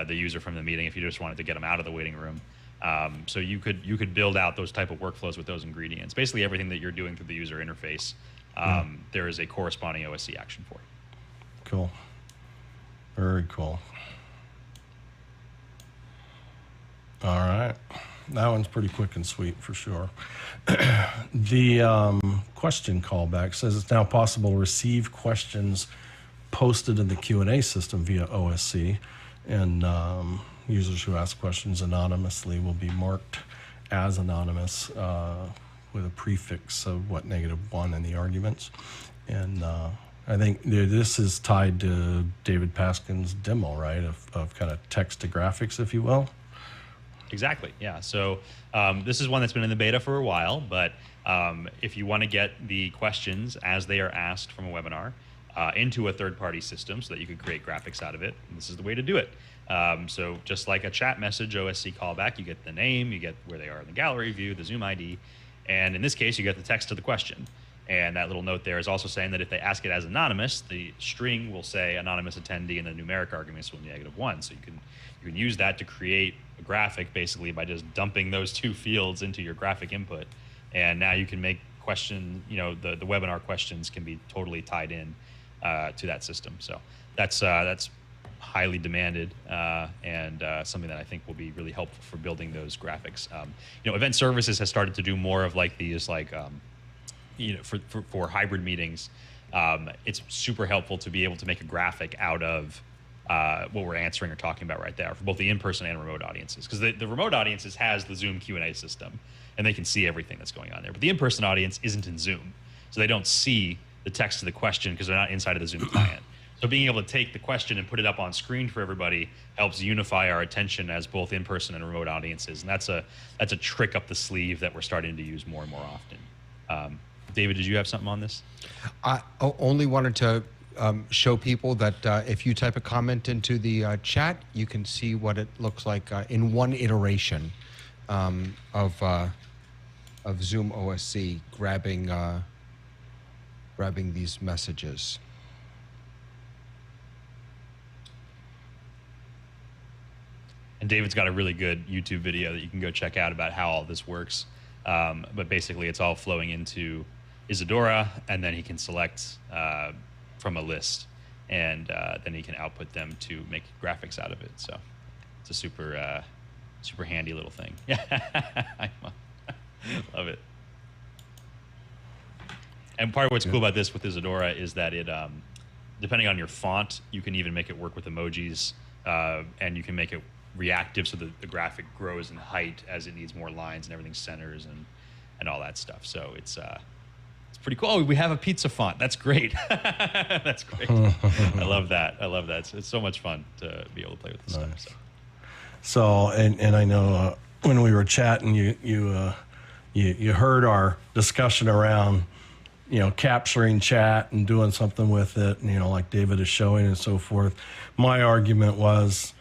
user from the meeting if you just wanted to get them out of the waiting room. So you could build out those type of workflows with those ingredients. Basically everything that you're doing through the user interface, there is a corresponding OSC action for. Cool. Very cool. All right. That one's pretty quick and sweet for sure. The question callback says it's now possible to receive questions posted in the Q&A system via OSC, and users who ask questions anonymously will be marked as anonymous with a prefix of -1 in the arguments. And I think this is tied to David Paskin's demo, right, of kind of text to graphics, if you will. Exactly, yeah. So this is one that's been in the beta for a while, but if you want to get the questions as they are asked from a webinar into a third-party system so that you could create graphics out of it, this is the way to do it. So just like a chat message OSC callback, you get the name, you get where they are in the gallery view, the Zoom ID, and in this case, you get the text of the question. And that little note there is also saying that if they ask it as anonymous, the string will say anonymous attendee, and the numeric arguments will be -1. So you can use that to create a graphic basically by just dumping those two fields into your graphic input. And now you can make the webinar questions can be totally tied in to that system. So that's highly demanded and something that I think will be really helpful for building those graphics. Event services has started to do more of like these for hybrid meetings, it's super helpful to be able to make a graphic out of what we're answering or talking about right there for both the in-person and remote audiences. Because the remote audiences has the Zoom Q&A system, and they can see everything that's going on there. But the in-person audience isn't in Zoom, so they don't see the text of the question because they're not inside of the Zoom client. So being able to take the question and put it up on screen for everybody helps unify our attention as both in-person and remote audiences. And that's a trick up the sleeve that we're starting to use more and more often. David, did you have something on this? I only wanted to show people that if you type a comment into the chat, you can see what it looks like in one iteration of ZoomOSC grabbing these messages. And David's got a really good YouTube video that you can go check out about how all this works. But basically, it's all flowing into Isadora, and then he can select from a list, and then he can output them to make graphics out of it. So it's a super handy little thing. Yeah, I love it. And part of what's cool about this with Isadora is that it, depending on your font, you can even make it work with emojis, and you can make it reactive so that the graphic grows in height as it needs more lines and everything centers and all that stuff. So it's pretty cool. Oh, we have a pizza font. That's great. That's great. I love that. I love that. It's so much fun to be able to play with this stuff. So and I know when we were chatting, you heard our discussion around capturing chat and doing something with it, like David is showing and so forth. My argument was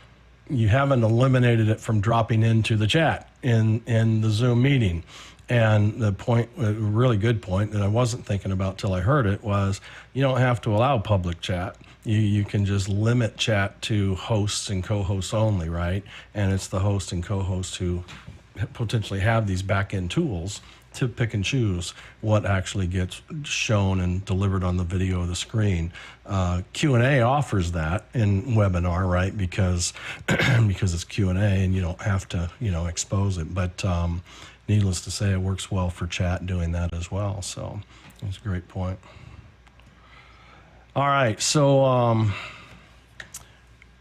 you haven't eliminated it from dropping into the chat in the Zoom meeting. And the point, a really good point that I wasn't thinking about till I heard it, was you don't have to allow public chat. You can just limit chat to hosts and co-hosts only, right? And it's the host and co-hosts who potentially have these back-end tools to pick and choose what actually gets shown and delivered on the video or the screen. Q&A offers that in webinar, right? Because it's Q&A and you don't have to, expose it. But needless to say, it works well for chat doing that as well. So it's a great point. All right, so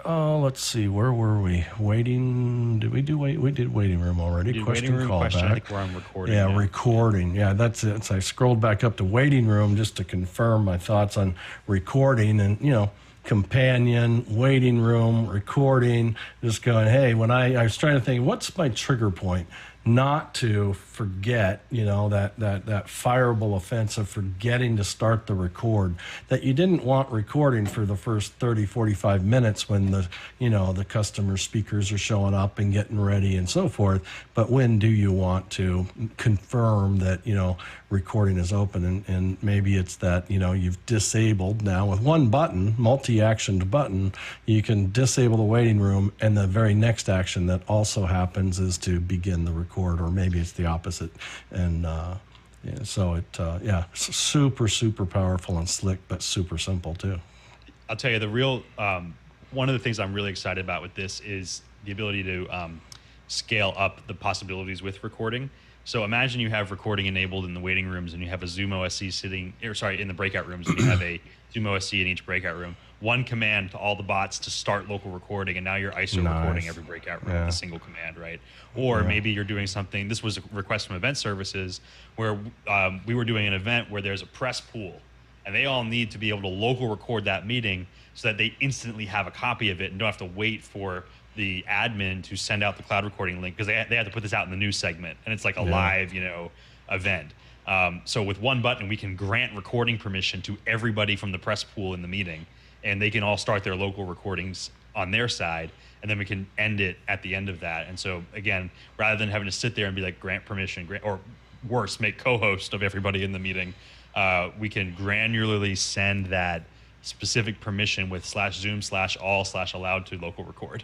let's see, where were we? Waiting, did we do wait? We did waiting room already. Question callback. I think we're on recording. Yeah, now. Recording. Yeah, that's it. So I scrolled back up to waiting room just to confirm my thoughts on recording and, companion, waiting room, recording, just going, hey, when I was trying to think, what's my trigger point not to forget, that fireable offense of forgetting to start the record, that you didn't want recording for the first 30, 45 minutes when the customer speakers are showing up and getting ready and so forth. But when do you want to confirm that, recording is open? And maybe it's that, you've disabled now with one button, multi-actioned button, you can disable the waiting room, and the very next action that also happens is to begin the record, or maybe it's the opposite. And so super, super powerful and slick, but super simple too. I'll tell you one of the things I'm really excited about with this is the ability to scale up the possibilities with recording. So imagine you have recording enabled in the waiting rooms, and you have a ZoomOSC in the breakout rooms, and you have a ZoomOSC in each breakout room. One command to all the bots to start local recording, and now you're ISO recording every breakout room with a single command, right? Or maybe you're doing something. This was a request from Event Services where we were doing an event where there's a press pool, and they all need to be able to local record that meeting so that they instantly have a copy of it and don't have to wait for the admin to send out the cloud recording link, because they have to put this out in the news segment, and it's like a live, event. So with one button, we can grant recording permission to everybody from the press pool in the meeting, and they can all start their local recordings on their side, and then we can end it at the end of that. And so again, rather than having to sit there and be like, grant permission, or worse, make co-host of everybody in the meeting, we can granularly send that specific permission with /zoom/all/allowed to local record.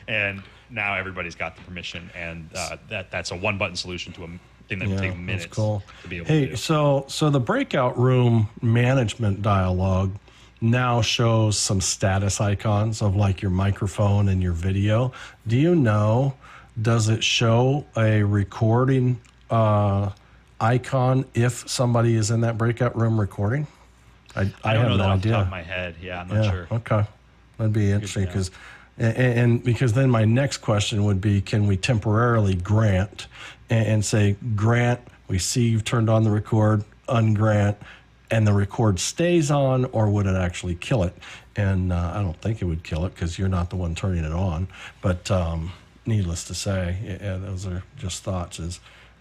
And now everybody's got the permission, and that's a one button solution to a thing that would take minutes to be able to do. So the breakout room management dialog now shows some status icons of like your microphone and your video. Do you know, does it show a recording icon if somebody is in that breakout room recording? I don't have know that no off the idea. top of my head. Yeah, I'm not sure. Okay. That'd be interesting, because then my next question would be, can we temporarily grant and say, grant, we see you've turned on the record, ungrant, and the record stays on, or would it actually kill it? And I don't think it would kill it, because you're not the one turning it on. But needless to say, those are just thoughts.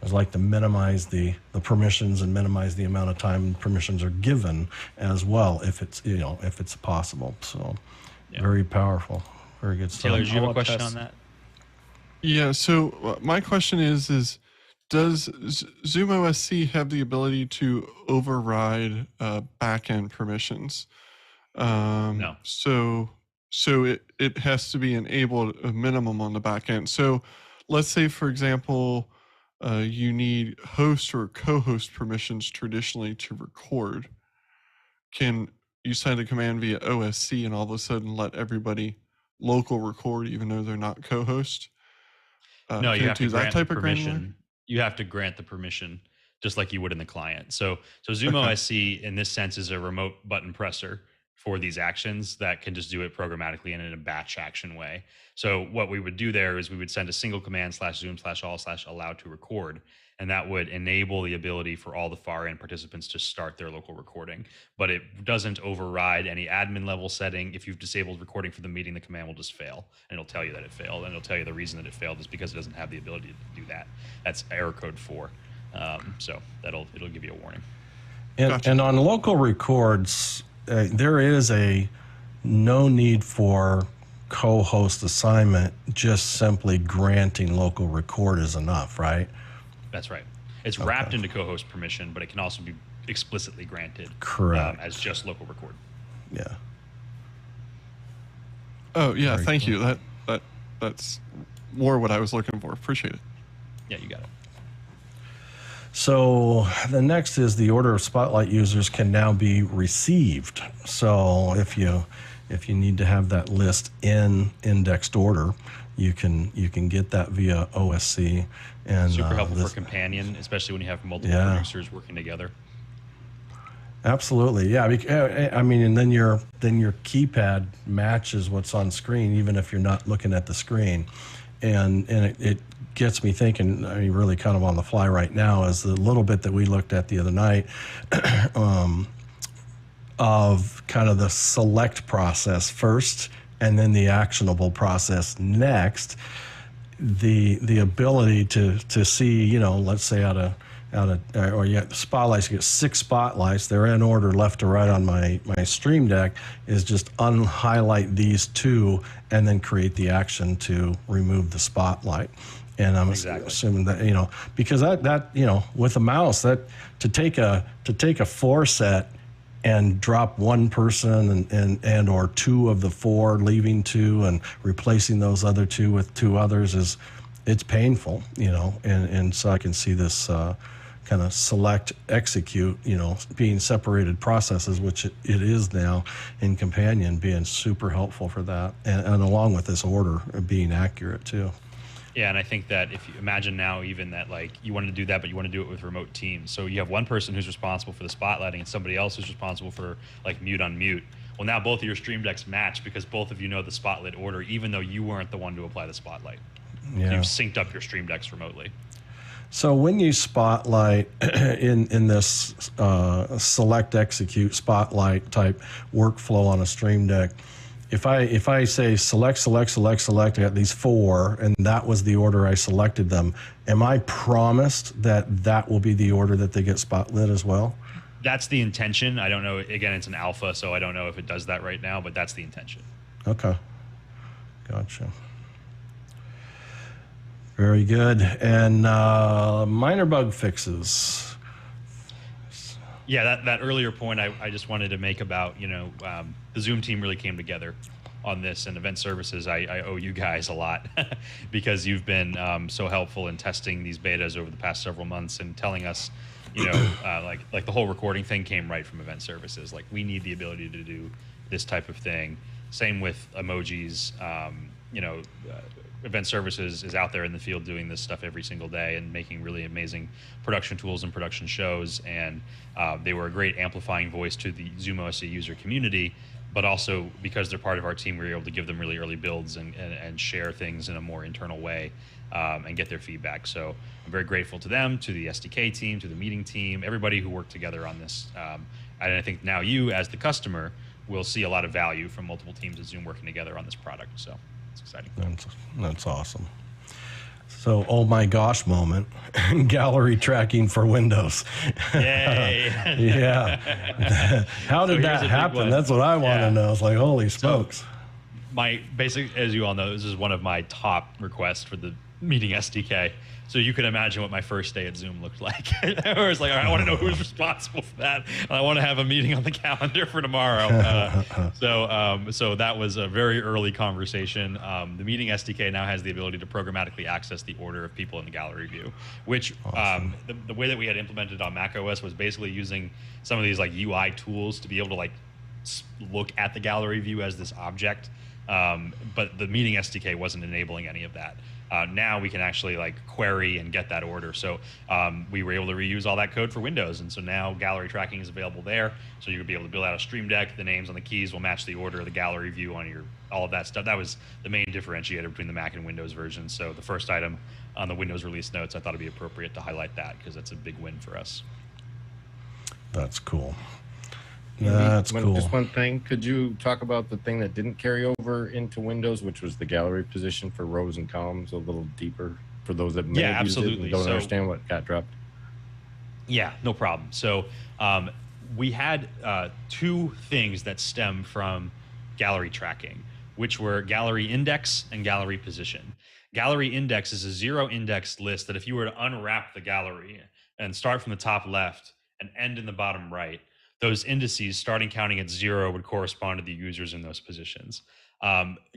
I'd like to minimize the permissions and minimize the amount of time permissions are given as well, if it's possible. So very powerful, very good stuff. Taylor, do you have a question on that? Yeah, so my question is does ZoomOSC have the ability to override backend permissions? No. So it has to be enabled a minimum on the backend. So let's say, for example, you need host or co-host permissions traditionally to record. Can you send a command via OSC and all of a sudden let everybody local record even though they're not co-host? No, you have to grant the permission. Granular? You have to grant the permission just like you would in the client. So ZoomOSC in this sense is a remote button presser for these actions that can just do it programmatically and in a batch action way. So what we would do there is we would send a single command /zoom/all/allowed to record, and that would enable the ability for all the far end participants to start their local recording. But it doesn't override any admin level setting. If you've disabled recording for the meeting, the command will just fail, and it'll tell you that it failed, and it'll tell you the reason that it failed is because it doesn't have the ability to do that. That's error code 4. So it'll give you a warning. And on local records, there is no need for co-host assignment. Just simply granting local record is enough, right? That's right. It's wrapped into co-host permission, but it can also be explicitly granted. Correct. As just local record. Yeah. Oh yeah, thank you. That's more what I was looking for. Appreciate it. Yeah, you got it. So the next is the order of Spotlight users can now be received. So if you need to have that list in indexed order, you can get that via OSC. And super helpful for companion, especially when you have multiple producers working together. Absolutely, yeah. I mean, and then your keypad matches what's on screen, even if you're not looking at the screen, and it gets me thinking. I mean, really, kind of on the fly right now, is the little bit that we looked at the other night of kind of the select process first, and then the actionable process next. the ability to see, you know, let's say or you have spotlights, you get 6 spotlights, they're in order left to right on my Stream Deck, is just unhighlight these 2 and then create the action to remove the spotlight. And I'm assuming that, you know, because that you know, with a mouse, that to take a 4 set and drop 1 person and or 2 of the 4, leaving 2 and replacing those other 2 with 2 others it's painful, you know, and so I can see this kind of select execute, you know, being separated processes, which it is now in Companion, being super helpful for that, and along with this order being accurate too. Yeah, and I think that if you imagine now even that, like, you want to do that, but you want to do it with remote teams. So you have one person who's responsible for the spotlighting and somebody else who's responsible for like mute on mute. Well, now both of your Stream Decks match because both of you know the spotlight order, even though you weren't the one to apply the spotlight. Yeah. You've synced up your Stream Decks remotely. So when you spotlight in this select execute spotlight type workflow on a Stream Deck, if I say select, I got these 4, and that was the order I selected them, am I promised that will be the order that they get spotlit as well? That's the intention. I don't know. Again, it's an alpha, so I don't know if it does that right now, but that's the intention. Okay. Gotcha. Very good. And minor bug fixes. Yeah, that earlier point I just wanted to make about, you know, the Zoom team really came together on this, and Event Services, I owe you guys a lot because you've been so helpful in testing these betas over the past several months and telling us, you know, like the whole recording thing came right from Event Services. Like, we need the ability to do this type of thing. Same with Emojis. You know, Event Services is out there in the field doing this stuff every single day and making really amazing production tools and production shows. And they were a great amplifying voice to the ZoomOSC user community, but also because they're part of our team, we were able to give them really early builds and share things in a more internal way and get their feedback. So I'm very grateful to them, to the SDK team, to the meeting team, everybody who worked together on this. And I think now you, as the customer, will see a lot of value from multiple teams at Zoom working together on this product. So it's exciting. That's awesome. So, oh my gosh moment, gallery tracking for Windows. Yay. Yeah. How did that happen? That's what I want to know. It's like, holy smokes. So my basic, as you all know, this is one of my top requests for the meeting SDK. So you can imagine what my first day at Zoom looked like. Where it's like, all right, I want to know who's responsible for that. And I want to have a meeting on the calendar for tomorrow. So that was a very early conversation. The meeting SDK now has the ability to programmatically access the order of people in the gallery view, which awesome. The way that we had implemented on macOS was basically using some of these like UI tools to be able to like look at the gallery view as this object. But the meeting SDK wasn't enabling any of that. Now we can actually like query and get that order. So we were able to reuse all that code for Windows. And so now gallery tracking is available there. So you'll be able to build out a Stream Deck. The names on the keys will match the order of the gallery view on all of that stuff. That was the main differentiator between the Mac and Windows versions. So the first item on the Windows release notes, I thought it'd be appropriate to highlight that because that's a big win for us. That's cool. That's cool. Just one thing. Could you talk about the thing that didn't carry over into Windows, which was the gallery position for rows and columns, a little deeper for those that may have used it and don't understand what got dropped? Yeah, no problem. So we had 2 things that stem from gallery tracking, which were gallery index and gallery position. Gallery index is a 0 index list that if you were to unwrap the gallery and start from the top left and end in the bottom right, those indices starting counting at 0 would correspond to the users in those positions.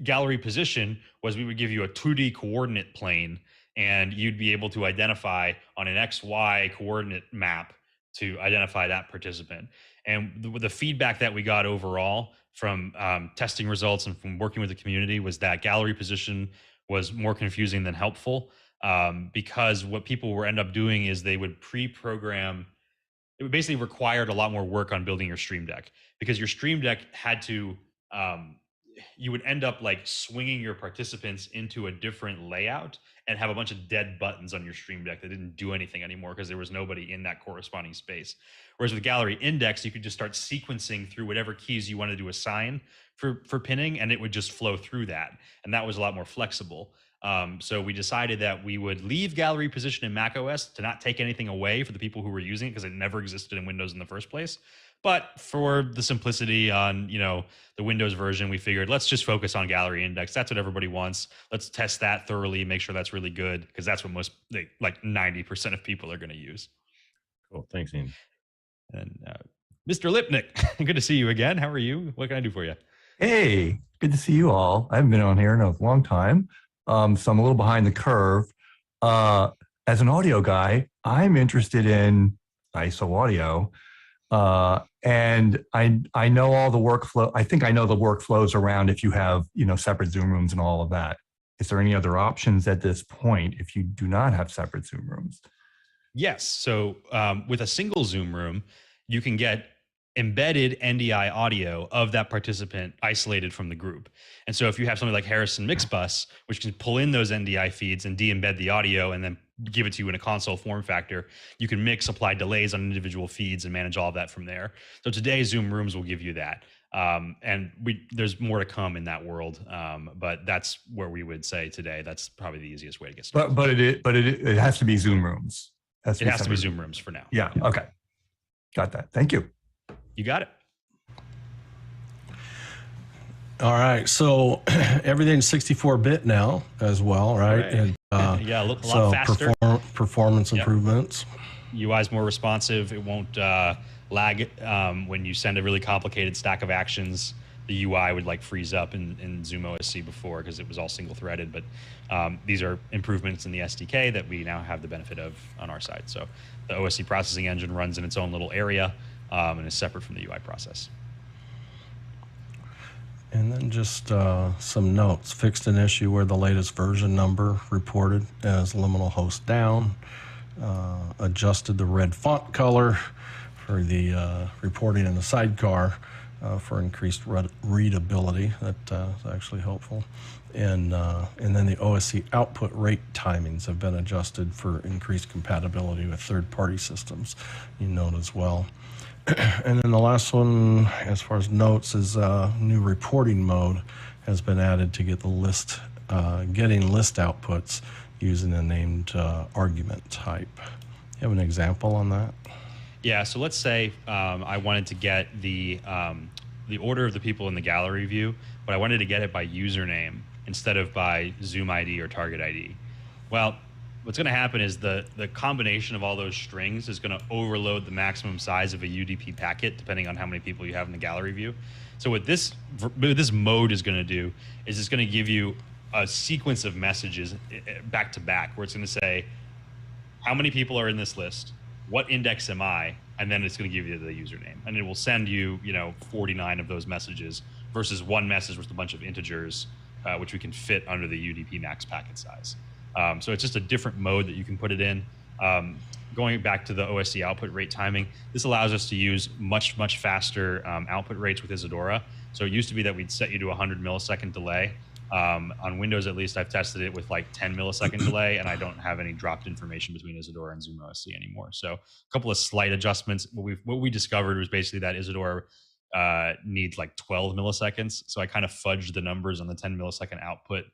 Gallery position was we would give you a 2D coordinate plane and you'd be able to identify on an XY coordinate map to identify that participant. And the feedback that we got overall from testing results and from working with the community was that gallery position was more confusing than helpful because what people would end up doing is they would pre-program. It basically required a lot more work on building your Stream Deck because your Stream Deck had to, you would end up like swinging your participants into a different layout and have a bunch of dead buttons on your Stream Deck that didn't do anything anymore because there was nobody in that corresponding space. Whereas with Gallery Index, you could just start sequencing through whatever keys you wanted to assign for pinning, and it would just flow through that. And that was a lot more flexible. So we decided that we would leave gallery position in macOS to not take anything away for the people who were using it, because it never existed in Windows in the first place. But for the simplicity on, the Windows version, we figured let's just focus on gallery index. That's what everybody wants. Let's test that thoroughly, make sure that's really good, because that's what like 90% of people are going to use. Cool. Thanks, Ian. And Mr. Lipnick, good to see you again. How are you? What can I do for you? Hey, good to see you all. I haven't been on here in a long time, so I'm a little behind the curve. As an audio guy, I'm interested in ISO audio, and I know all the workflow. I think I know the workflows around if you have separate Zoom rooms and all of that. Is there any other options at this point if you do not have separate Zoom rooms? Yes. So with a single Zoom room, you can get embedded NDI audio of that participant isolated from the group. And so if you have something like Harrison Mixbus, which can pull in those NDI feeds and de-embed the audio and then give it to you in a console form factor, you can mix, apply delays on individual feeds and manage all of that from there. So today Zoom Rooms will give you that. And there's more to come in that world. But that's where we would say today, that's probably the easiest way to get started. But it has to be Zoom Rooms. It has to be Zoom Rooms for now. Yeah. Okay. Got that. Thank you. You got it. All right, so everything's 64-bit now as well, right? And, yeah, a lot faster. Performance improvements. UI is more responsive. It won't lag when you send a really complicated stack of actions. The UI would freeze up in ZoomOSC before, because it was all single-threaded. But these are improvements in the SDK that we now have the benefit of on our side. So the OSC processing engine runs in its own little area and is separate from the UI process. And then just some notes. Fixed an issue where the latest version number reported as liminal host down. Adjusted the red font color for the reporting in the sidecar for increased readability. That's actually helpful. And then the OSC output rate timings have been adjusted for increased compatibility with third-party systems, you note as well. And then the last one, as far as notes, is new reporting mode has been added to get the list, getting list outputs using a named argument type. You have an example on that? Yeah. So let's say I wanted to get the order of the people in the gallery view, but I wanted to get it by username instead of by Zoom ID or target ID. Well, what's going to happen is the combination of all those strings is going to overload the maximum size of a UDP packet, depending on how many people you have in the gallery view. So what this mode is going to do is it's going to give you a sequence of messages back to back, where it's going to say, how many people are in this list? What index am I? And then it's going to give you the username. And it will send you, 49 of those messages versus one message with a bunch of integers, which we can fit under the UDP max packet size. So it's just a different mode that you can put it in. Going back to the OSC output rate timing, this allows us to use much, much faster output rates with Isadora. So it used to be that we'd set you to 100 millisecond delay. On Windows, at least, I've tested it with 10 millisecond delay, and I don't have any dropped information between Isadora and ZoomOSC anymore. So a couple of slight adjustments. What we discovered was basically that Isadora needs 12 milliseconds. So I kind of fudged the numbers on the 10 millisecond output,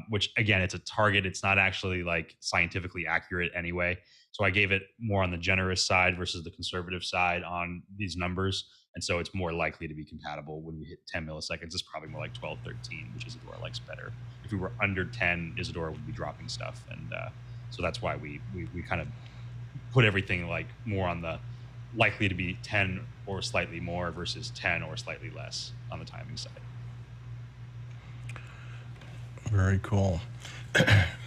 which again, it's a target. It's not actually scientifically accurate anyway. So I gave it more on the generous side versus the conservative side on these numbers. And so it's more likely to be compatible when we hit 10 milliseconds. It's probably more like 12, 13, which Isadora likes better. If we were under 10, Isadora would be dropping stuff. And so that's why we kind of put everything more on the likely to be 10 or slightly more versus 10 or slightly less on the timing side. Very cool.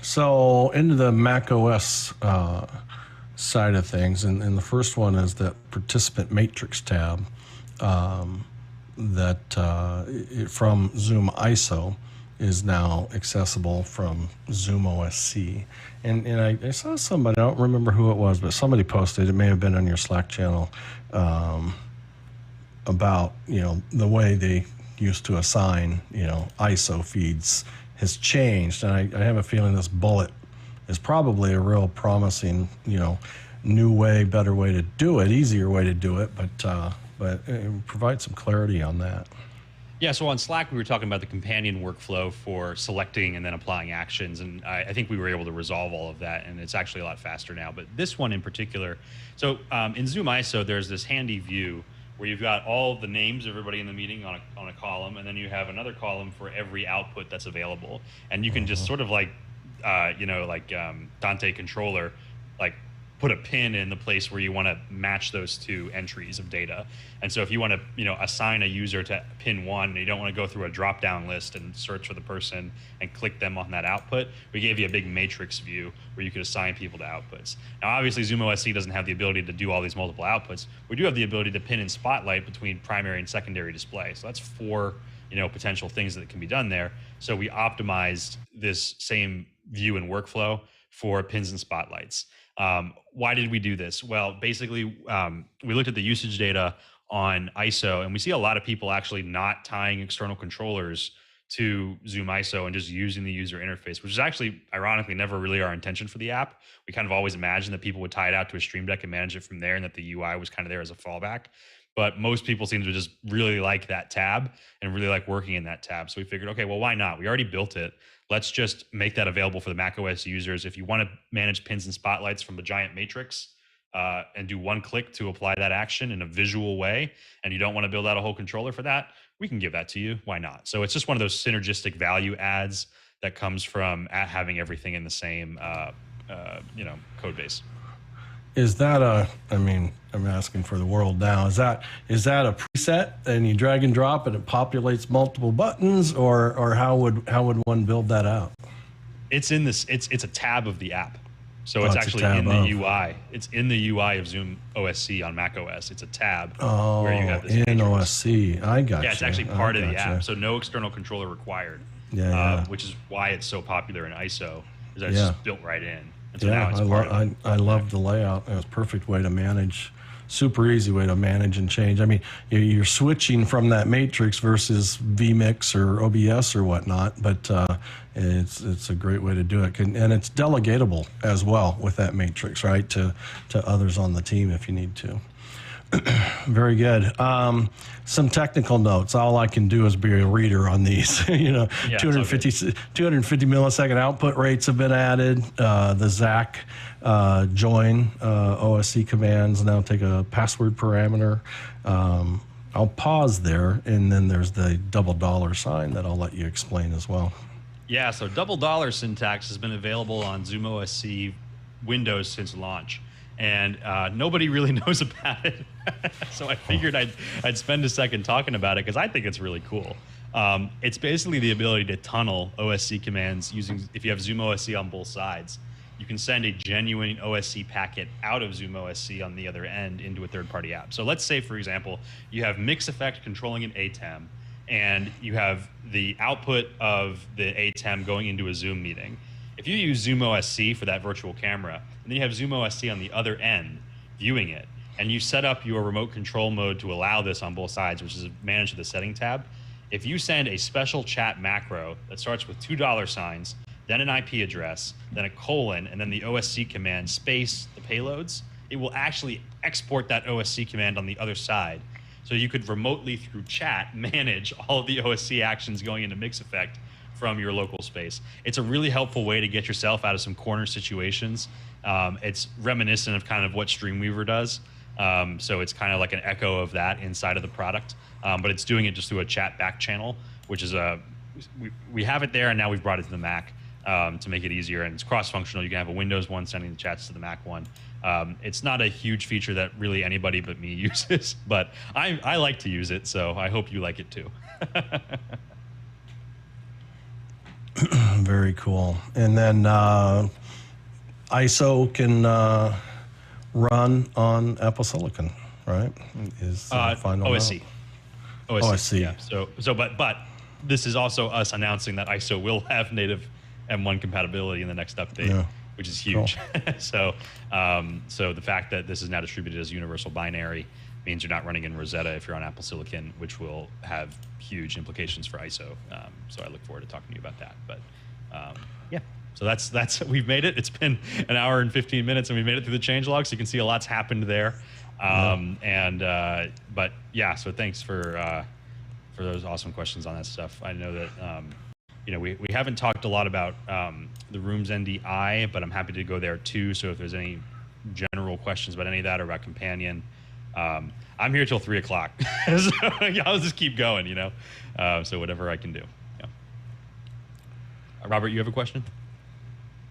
So into the Mac OS side of things, and the first one is that participant matrix tab that from Zoom ISO is now accessible from ZoomOSC. And I saw somebody, I don't remember who it was, but somebody posted, it may have been on your Slack channel, about, the way they used to assign, ISO feeds has changed. And I have a feeling this bullet is probably a real promising, new way, better way to do it, easier way to do it, but provide some clarity on that. Yeah, so on Slack, we were talking about the companion workflow for selecting and then applying actions. And I think we were able to resolve all of that. And it's actually a lot faster now. But this one in particular, so in ZoomISO, there's this handy view where you've got all the names of everybody in the meeting on a column. And then you have another column for every output that's available. And you can just sort of like, Dante controller, like put a pin in the place where you want to match those two entries of data. And so if you want to, assign a user to pin 1, and you don't want to go through a drop-down list and search for the person and click them on that output, we gave you a big matrix view where you could assign people to outputs. Now, obviously, ZoomOSC doesn't have the ability to do all these multiple outputs. We do have the ability to pin in spotlight between primary and secondary display. So that's 4, potential things that can be done there. So we optimized this same view and workflow for pins and spotlights. Why did we do this? Well, basically, we looked at the usage data on ISO, and we see a lot of people actually not tying external controllers to ZoomISO and just using the user interface, which is actually, ironically, never really our intention for the app. We kind of always imagined that people would tie it out to a Stream Deck and manage it from there, and that the UI was kind of there as a fallback. But most people seem to just really like that tab and really like working in that tab. So we figured, okay, well, why not? We already built it. Let's just make that available for the macOS users. If you want to manage pins and spotlights from the giant matrix and do one click to apply that action in a visual way, and you don't want to build out a whole controller for that, we can give that to you. Why not? So it's just one of those synergistic value adds that comes from having everything in the same code base. Is that I'm asking for the world now. Is that a preset and you drag and drop and it populates multiple buttons, or how would one build that out? It's in this. It's a tab of the app, so it's actually in the UI. It's in the UI of ZoomOSC on macOS. It's a tab where you have this in OSC. I got you. Yeah, it's actually part of the app, so no external controller required. Yeah. Which is why it's so popular in ISO, is that it's just built right in. And so yeah, now it's I love the layout. It was a perfect way to manage, super easy way to manage and change. I mean, you're switching from that matrix versus vMix or OBS or whatnot, but it's a great way to do it. And it's delegatable as well with that matrix, right, to others on the team if you need to. Very good. Some technical notes. All I can do is be a reader on these. 250 millisecond output rates have been added. The ZAC join OSC commands now take a password parameter. I'll pause there, and then there's the $sign that I'll let you explain as well. Yeah, so $$ syntax has been available on ZoomOSC Windows since launch. And nobody really knows about it. So I figured I'd spend a second talking about it because I think it's really cool. It's basically the ability to tunnel OSC commands using, if you have ZoomOSC on both sides, you can send a genuine OSC packet out of ZoomOSC on the other end into a third-party app. So let's say, for example, you have Mixeffect controlling an ATEM, and you have the output of the ATEM going into a Zoom meeting. If you use ZoomOSC for that virtual camera, and then you have ZoomOSC on the other end viewing it, and you set up your remote control mode to allow this on both sides, which is managed with the setting tab, if you send a special chat macro that starts with $, then an IP address, then a colon, and then the OSC command space the payloads, it will actually export that OSC command on the other side. So you could remotely, through chat, manage all of the OSC actions going into Mixeffect from your local space. It's a really helpful way to get yourself out of some corner situations. It's reminiscent of kind of what Streamweaver does. So it's kind of like an echo of that inside of the product, but it's doing it just through a chat back channel, which is we have it there, and now we've brought it to the Mac to make it easier, and it's cross-functional. You can have a Windows one sending the chats to the Mac one. It's not a huge feature that really anybody but me uses, but I like to use it, so I hope you like it too. Very cool. And then ISO can run on Apple Silicon, right? Is final OSC. note. OSC. Yeah. But this is also us announcing that ISO will have native M1 compatibility in the next update, which is huge. Cool. So the fact that this is now distributed as universal binary means you're not running in Rosetta if you're on Apple Silicon, which will have huge implications for ISO. So I look forward to talking to you about that. But yeah, so that's we've made it. It's been an hour and 15 minutes, and we made it through the changelog. So you can see a lot's happened there. But yeah, so thanks for for those awesome questions on that stuff. I know that you know, we haven't talked a lot about the Rooms NDI, but I'm happy to go there too. So if there's any general questions about any of that or about Companion, I'm here till 3 o'clock. So yeah, I'll just keep going, you know. So whatever I can do. Yeah. Robert, you have a question?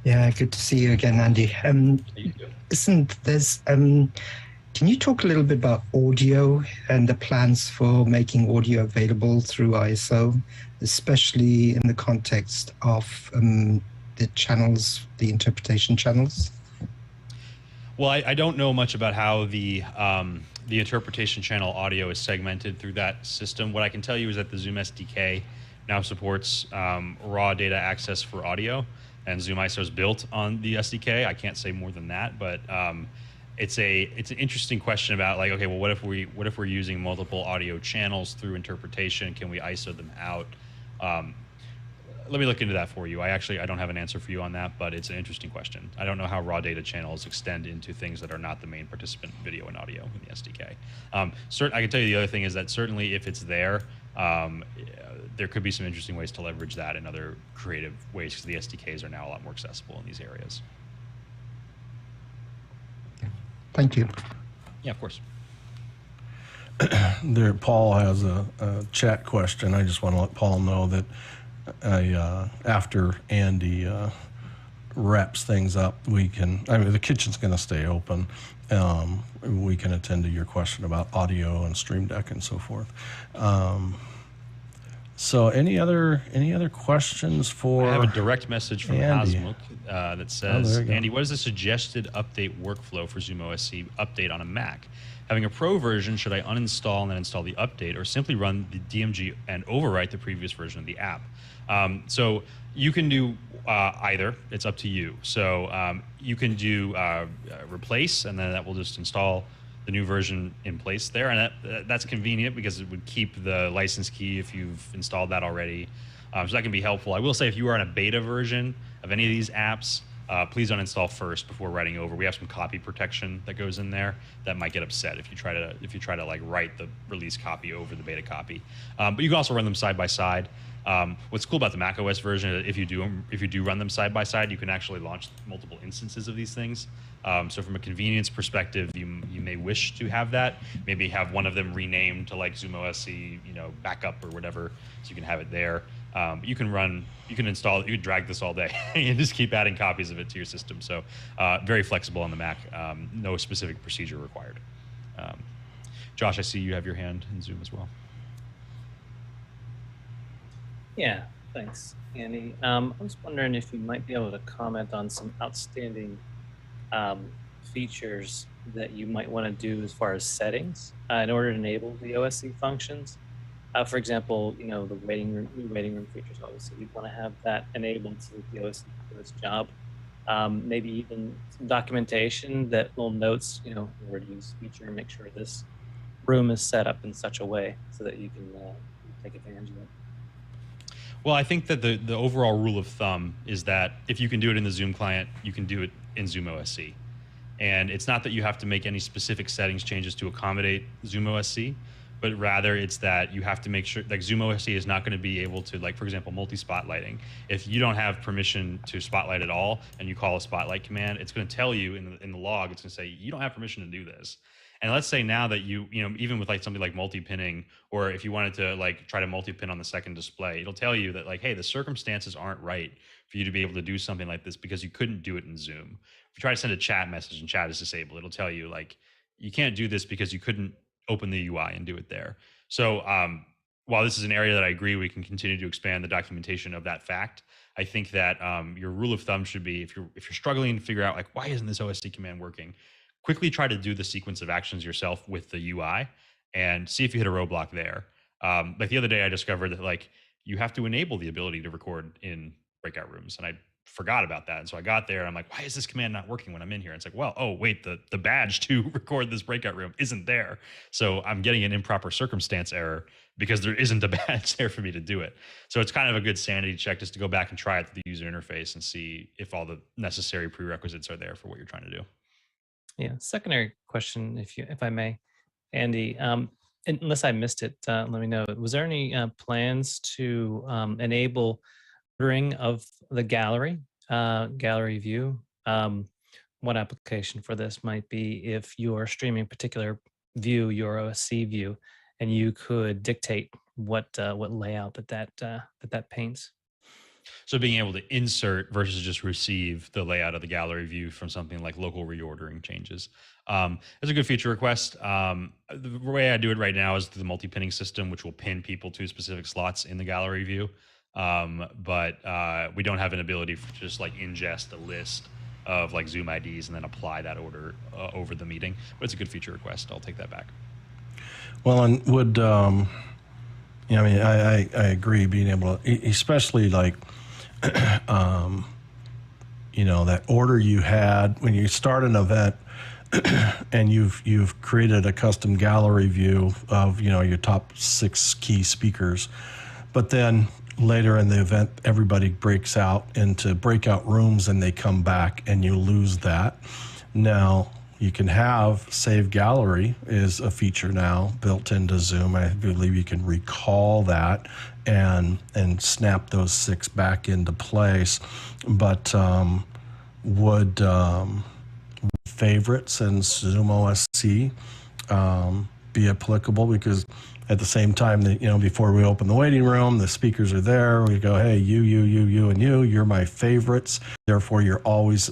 Yeah, good to see you again, Andy. Can you talk a little bit about audio and the plans for making audio available through ISO, especially in the context of the channels, the interpretation channels? Well, I don't know much about how the interpretation channel audio is segmented through that system. What I can tell you is that the Zoom SDK now supports raw data access for audio, and Zoom ISO is built on the SDK. I can't say more than that, but it's an interesting question about, like, okay, well, what if we're using multiple audio channels through interpretation? Can we ISO them out? Let me look into that for you. I don't have an answer for you on that, but it's an interesting question. I don't know how raw data channels extend into things that are not the main participant video and audio in the SDK. I can tell you the other thing is that certainly if it's there, there could be some interesting ways to leverage that in other creative ways, because the SDKs are now a lot more accessible in these areas. Thank you. Yeah, of course. There, Paul has a chat question. I just want to let Paul know that after Andy wraps things up, the kitchen's going to stay open. We can attend to your question about audio and Stream Deck and so forth. So any other questions for I have a direct message from Andy? Hasmukh that says, there you go. Andy, what is the suggested update workflow for ZoomOSC update on a Mac? Having a pro version, should I uninstall and then install the update, or simply run the DMG and overwrite the previous version of the app? So you can do either. It's up to you. So you can do replace, and then that will just install the new version in place there, and that's convenient because it would keep the license key if you've installed that already. So that can be helpful. I will say, if you are on a beta version of any of these apps, please uninstall first before writing over. We have some copy protection that goes in there that might get upset if you try to like write the release copy over the beta copy. But you can also run them side by side. What's cool about the macOS version is if you do run them side by side, you can actually launch multiple instances of these things. So from a convenience perspective, you may wish to have that. Maybe have one of them renamed to like ZoomOSC, backup or whatever, so you can have it there. You can install it, you can drag this all day and just keep adding copies of it to your system. So very flexible on the Mac, no specific procedure required. Josh, I see you have your hand in Zoom as well. Yeah, thanks, Andy. I was wondering if you might be able to comment on some outstanding features that you might want to do as far as settings in order to enable the OSC functions. For example, the new waiting room features. Obviously, we want to have that enabled so that the OSC can do its job. Maybe even some documentation that will notes, where to use the feature and make sure this room is set up in such a way so that you can take advantage of it. Well, I think that the overall rule of thumb is that if you can do it in the Zoom client, you can do it in ZoomOSC. And it's not that you have to make any specific settings changes to accommodate ZoomOSC, but rather it's that you have to make sure, like, ZoomOSC is not going to be able to, like, for example, multi-spotlighting. If you don't have permission to spotlight at all and you call a spotlight command, it's going to tell you in the log, it's going to say, you don't have permission to do this. And let's say now that even with like something like multi-pinning, or if you wanted to like try to multi-pin on the second display, it'll tell you that, like, hey, the circumstances aren't right for you to be able to do something like this because you couldn't do it in Zoom. If you try to send a chat message and chat is disabled, it'll tell you, like, you can't do this because you couldn't open the UI and do it there. So while this is an area that I agree we can continue to expand the documentation of that fact, I think that your rule of thumb should be, if you're struggling to figure out, like, why isn't this OSC command working, quickly try to do the sequence of actions yourself with the UI and see if you hit a roadblock there. Like the other day, I discovered that, like, you have to enable the ability to record in breakout rooms, and I forgot about that. And so I got there and I'm like, why is this command not working when I'm in here? And it's like, well, oh wait, the badge to record this breakout room isn't there. So I'm getting an improper circumstance error because there isn't a badge there for me to do it. So it's kind of a good sanity check just to go back and try it through the user interface and see if all the necessary prerequisites are there for what you're trying to do. Yeah, secondary question, if I may, Andy. unless I missed it, let me know. Was there any plans to enable ordering of the gallery view? One application for this might be if you're streaming a particular view, your OSC view, and you could dictate what layout that paints. So being able to insert versus just receive the layout of the gallery view from something like local reordering changes. It's a good feature request. The way I do it right now is through the multi-pinning system, which will pin people to specific slots in the gallery view. But we don't have an ability to just like ingest a list of like Zoom IDs and then apply that order over the meeting. But it's a good feature request. I'll take that back. Well, and would I mean, I agree. Being able to, especially like, that order you had when you start an event, and you've created a custom gallery view of your top 6 key speakers, but then later in the event everybody breaks out into breakout rooms and they come back and you lose that. Now you can have save gallery is a feature now built into Zoom. I believe you can recall that and snap those 6 back into place. But would favorites and ZoomOSC be applicable? Because at the same time that, before we open the waiting room, the speakers are there. We go, hey, you, and you're my favorites. Therefore, you're always,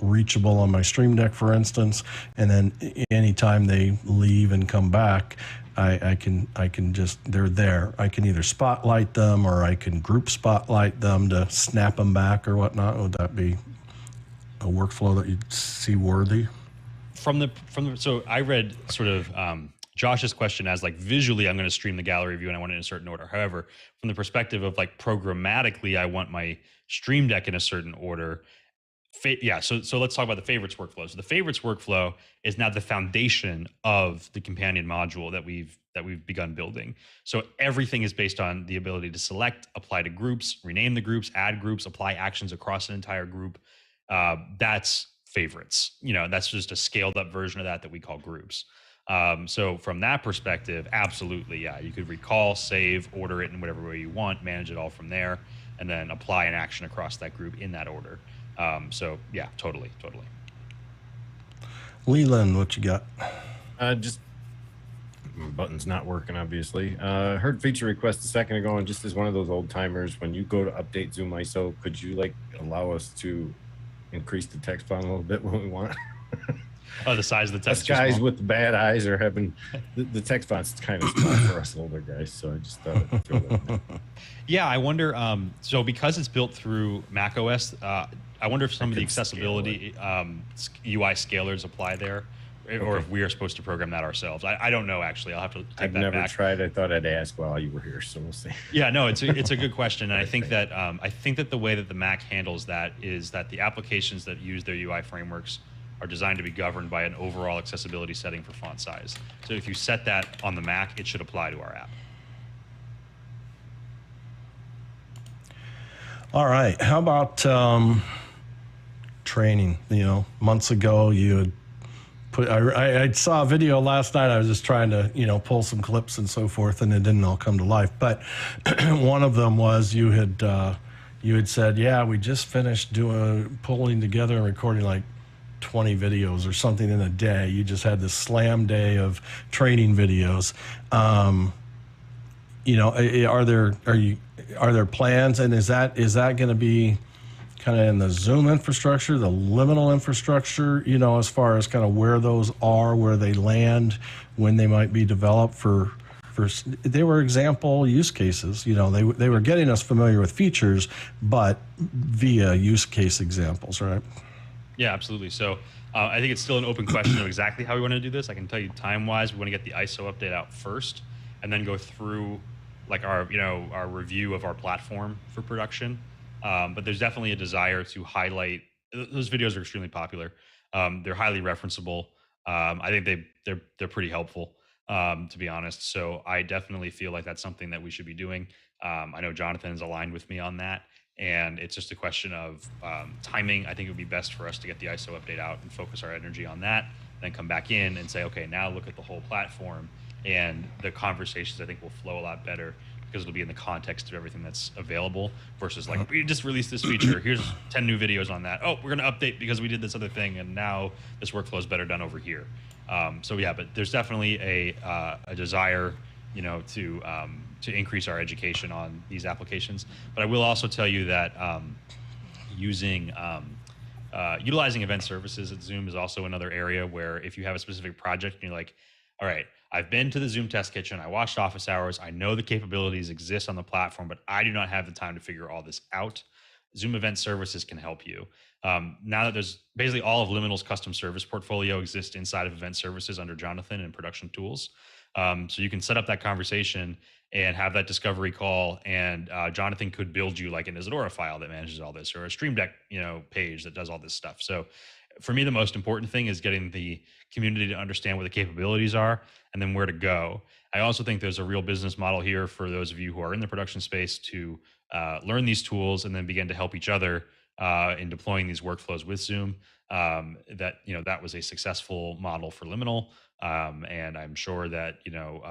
reachable on my Stream Deck, for instance. And then anytime they leave and come back, I can just, they're there. I can either spotlight them or I can group spotlight them to snap them back or whatnot. Would that be a workflow that you'd see worthy? So I read sort of Josh's question as like visually I'm going to stream the gallery view and I want it in a certain order. However, from the perspective of like programmatically, I want my Stream Deck in a certain order. So let's talk about the favorites workflow. So the favorites workflow is now the foundation of the companion module that we've begun building. So everything is based on the ability to select, apply to groups, rename the groups, add groups, apply actions across an entire group. That's favorites. That's just a scaled up version of that we call groups. So from that perspective, absolutely, yeah, you could recall, save, order it in whatever way you want, manage it all from there, and then apply an action across that group in that order. So yeah, totally. Leland, what you got? Just my button's not working, obviously. Heard feature request a second ago, and just as one of those old timers, when you go to update Zoom ISO, could you allow us to increase the text font a little bit when we want? Oh, the size of the text. Us guys with the bad eyes are having the text font's kind of small for us older guys, so I just thought I'd throw that in. Yeah, I wonder. So because it's built through Mac OS, I wonder if some of the accessibility UI scalers apply there, or if we are supposed to program that ourselves. I don't know actually. I'll have to take I've that never back. tried. I thought I'd ask while you were here, so we'll see. Yeah, no, it's a good question, and I think that the way that the Mac handles that is that the applications that use their UI frameworks are designed to be governed by an overall accessibility setting for font size. So if you set that on the Mac, it should apply to our app. All right. How about training? Months ago you had put. I saw a video last night. I was just trying to pull some clips and so forth, and it didn't all come to life. But one of them was you had said, yeah, we just finished pulling together and recording like 20 videos or something in a day. You just had this slam day of training videos. Are there plans, and is that going to be kind of in the Zoom infrastructure, the liminal infrastructure, as far as kind of where those are, where they land, when they might be developed for they were example use cases. They were getting us familiar with features, but via use case examples, right? Yeah, absolutely. So I think it's still an open question of exactly how we want to do this. I can tell you time-wise, we want to get the ISO update out first, and then go through like our review of our platform for production. But there's definitely a desire to highlight. Those videos are extremely popular. They're highly referenceable. I think they're pretty helpful, to be honest. So I definitely feel like that's something that we should be doing. I know Jonathan is aligned with me on that. And it's just a question of timing. I think it would be best for us to get the ISO update out and focus our energy on that, then come back in and say, okay, now look at the whole platform and the conversations I think will flow a lot better because it'll be in the context of everything that's available versus like, we just released this feature, here's 10 new videos on that. Oh, we're gonna update because we did this other thing and now this workflow is better done over here. So yeah, but there's definitely a desire, you know, to increase our education on these applications. But I will also tell you that utilizing event services at Zoom is also another area where if you have a specific project and you're like, all right, I've been to the Zoom test kitchen, I watched office hours, I know the capabilities exist on the platform, but I do not have the time to figure all this out. Zoom Event Services can help you. Now that there's basically all of Liminal's custom service portfolio exists inside of Event Services under Jonathan and Production Tools. So you can set up that conversation and have that discovery call, and Jonathan could build you like an Isadora file that manages all this, or a Stream Deck, you know, page that does all this stuff. So for me, the most important thing is getting the community to understand what the capabilities are and then where to go. I also think there's a real business model here for those of you who are in the production space to learn these tools and then begin to help each other in deploying these workflows with Zoom. That, you know, that was a successful model for Liminal, and I'm sure that, you know,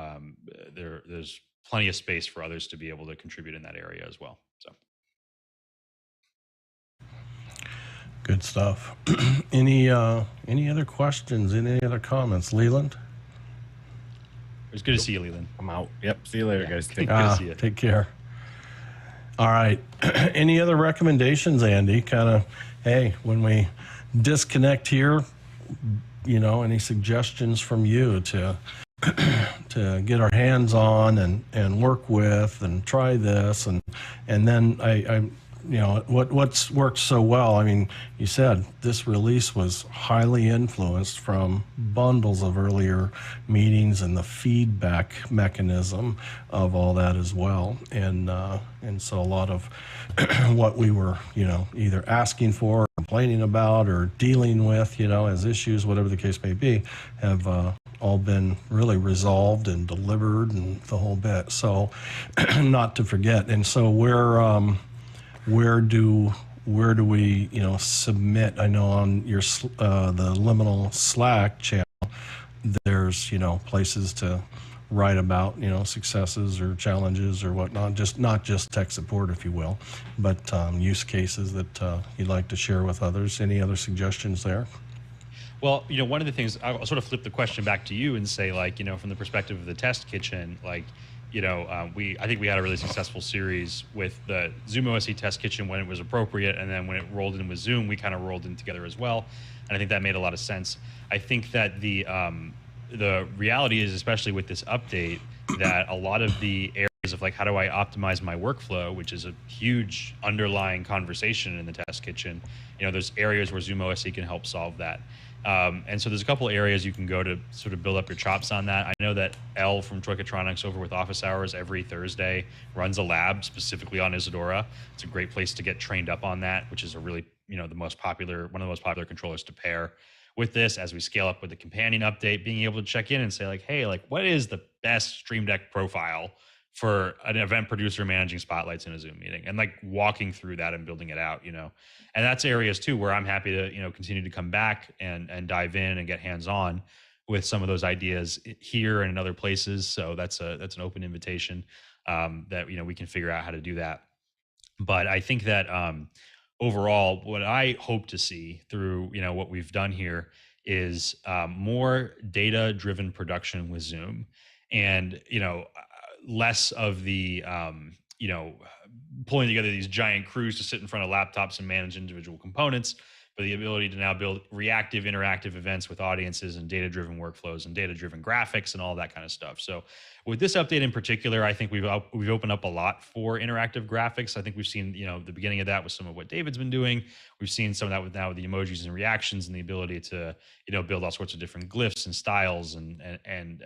there's plenty of space for others to be able to contribute in that area as well. So. Good stuff. Any other questions? Any other comments? Leland? It was good to see you, Leland. I'm out. Yep. See you later, guys. Good to see you. Take care. All right. Any other recommendations, Andy? Kind of, hey, when we disconnect here, you know, any suggestions from you to get our hands on and work with and try this and then I you know, what's worked so well. I mean, you said this release was highly influenced from bundles of earlier meetings and the feedback mechanism of all that as well. And so a lot of what we were, you know, either asking for, complaining about, or dealing with, you know, as issues, whatever the case may be, have all been really resolved and delivered and the whole bit. So not to forget. And so where do we, you know, submit? I know on your the Liminal Slack channel, there's, you know, places to write about, you know, successes or challenges or whatnot, not just tech support, if you will, but use cases that you'd like to share with others. Any other suggestions there? Well, you know, one of the things, I'll sort of flip the question back to you and say, like, you know, from the perspective of the test kitchen, like, you know, I think we had a really successful series with the ZoomOSC test kitchen when it was appropriate, and then when it rolled in with Zoom, we kind of rolled in together as well, and I think that made a lot of sense. I think that the reality is, especially with this update, that a lot of the areas of like, how do I optimize my workflow, which is a huge underlying conversation in the test kitchen, you know, there's areas where ZoomOSC can help solve that. And so there's a couple areas you can go to sort of build up your chops on that. I know that Elle from Troicatronics over with Office Hours every Thursday runs a lab specifically on Isadora. It's a great place to get trained up on that, which is a really, you know, one of the most popular controllers to pair with this as we scale up with the companion update, being able to check in and say like, hey, like, what is the best Stream Deck profile for an event producer managing spotlights in a Zoom meeting, and like walking through that and building it out, you know. And that's areas too where I'm happy to, you know, continue to come back and dive in and get hands-on with some of those ideas here and in other places. So that's an open invitation that, you know, we can figure out how to do that. But I think that overall, what I hope to see through, you know, what we've done here is more data-driven production with Zoom, and, you know, less of the, you know, pulling together these giant crews to sit in front of laptops and manage individual components, but the ability to now build reactive, interactive events with audiences and data-driven workflows and data-driven graphics and all that kind of stuff. So with this update in particular, I think we've opened up a lot for interactive graphics. I think we've seen, you know, the beginning of that with some of what David's been doing. We've seen some of that with the emojis and reactions and the ability to, you know, build all sorts of different glyphs and styles and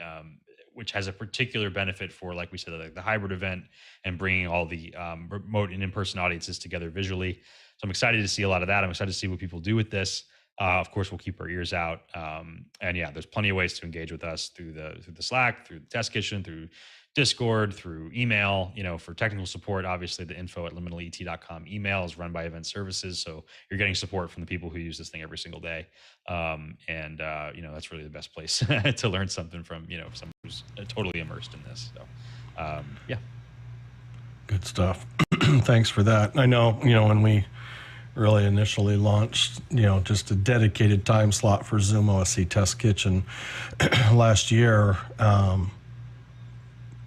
which has a particular benefit for, like we said, like the hybrid event and bringing all the remote and in-person audiences together visually. So I'm excited to see a lot of that. I'm excited to see what people do with this. Of course, we'll keep our ears out. And yeah, there's plenty of ways to engage with us through the Slack, through the test kitchen, through Discord, through email. You know, for technical support, obviously the info@liminalet.com email is run by Event Services. So you're getting support from the people who use this thing every single day. You know, that's really the best place to learn something from, you know, some who's totally immersed in this. So, yeah. Good stuff. Thanks for that. I know, when we really initially launched, just a dedicated time slot for ZoomOSC Test Kitchen last year,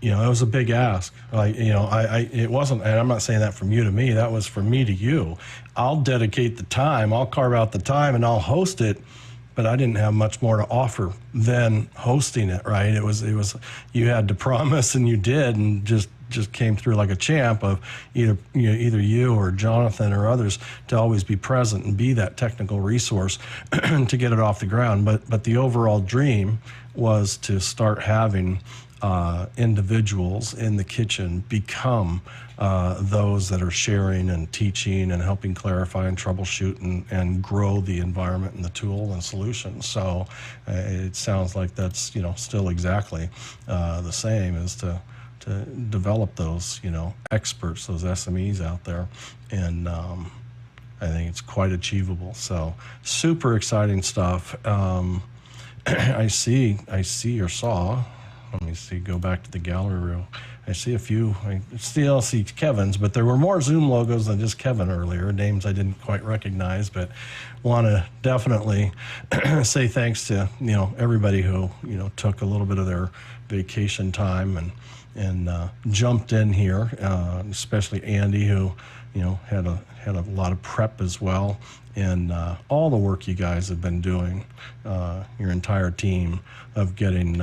it was a big ask. It wasn't, and I'm not saying that from you to me, that was from me to you. I'll dedicate the time, I'll carve out the time, and I'll host it, but I didn't have much more to offer than hosting it, right? It was you had to promise, and you did, and just came through like a champ of either you or Jonathan or others to always be present and be that technical resource to get it off the ground. But the overall dream was to start having individuals in the kitchen become those that are sharing and teaching and helping clarify and troubleshoot and grow the environment and the tool and solution. So it sounds like that's still exactly the same, as to develop those experts, those SMEs out there, and I think it's quite achievable. So super exciting stuff. I see or saw. Let me see. Go back to the gallery reel. I see a few. I still see Kevin's, but there were more Zoom logos than just Kevin earlier. Names I didn't quite recognize, but want to definitely say thanks to everybody who took a little bit of their vacation time and jumped in here, especially Andy, who had a lot of prep as well, and all the work you guys have been doing, your entire team, of getting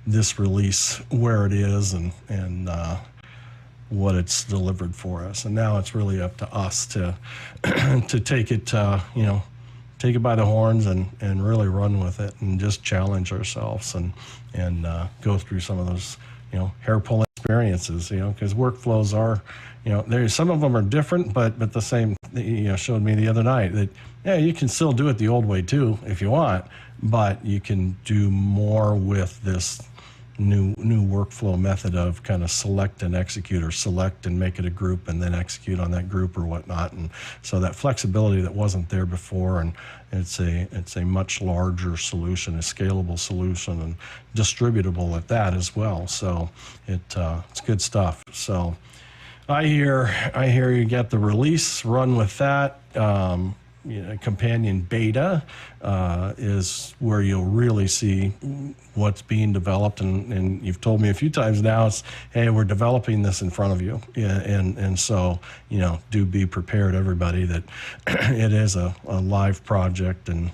this release where it is and what it's delivered for us. And now it's really up to us to to take it take it by the horns and really run with it and just challenge ourselves and go through some of those hair pulling experiences, because workflows are, there's some of them are different, but the same, showed me the other night that, you can still do it the old way too, if you want, but you can do more with this new workflow method of kind of select and execute, or select and make it a group and then execute on that group or whatnot. And so that flexibility that wasn't there before, and it's a much larger solution, a scalable solution, and distributable at that as well. So it's good stuff. So I hear you get the release, run with that. Companion beta is where you'll really see what's being developed, and you've told me a few times now, it's, hey, we're developing this in front of you, and so do be prepared, everybody, that it is a live project and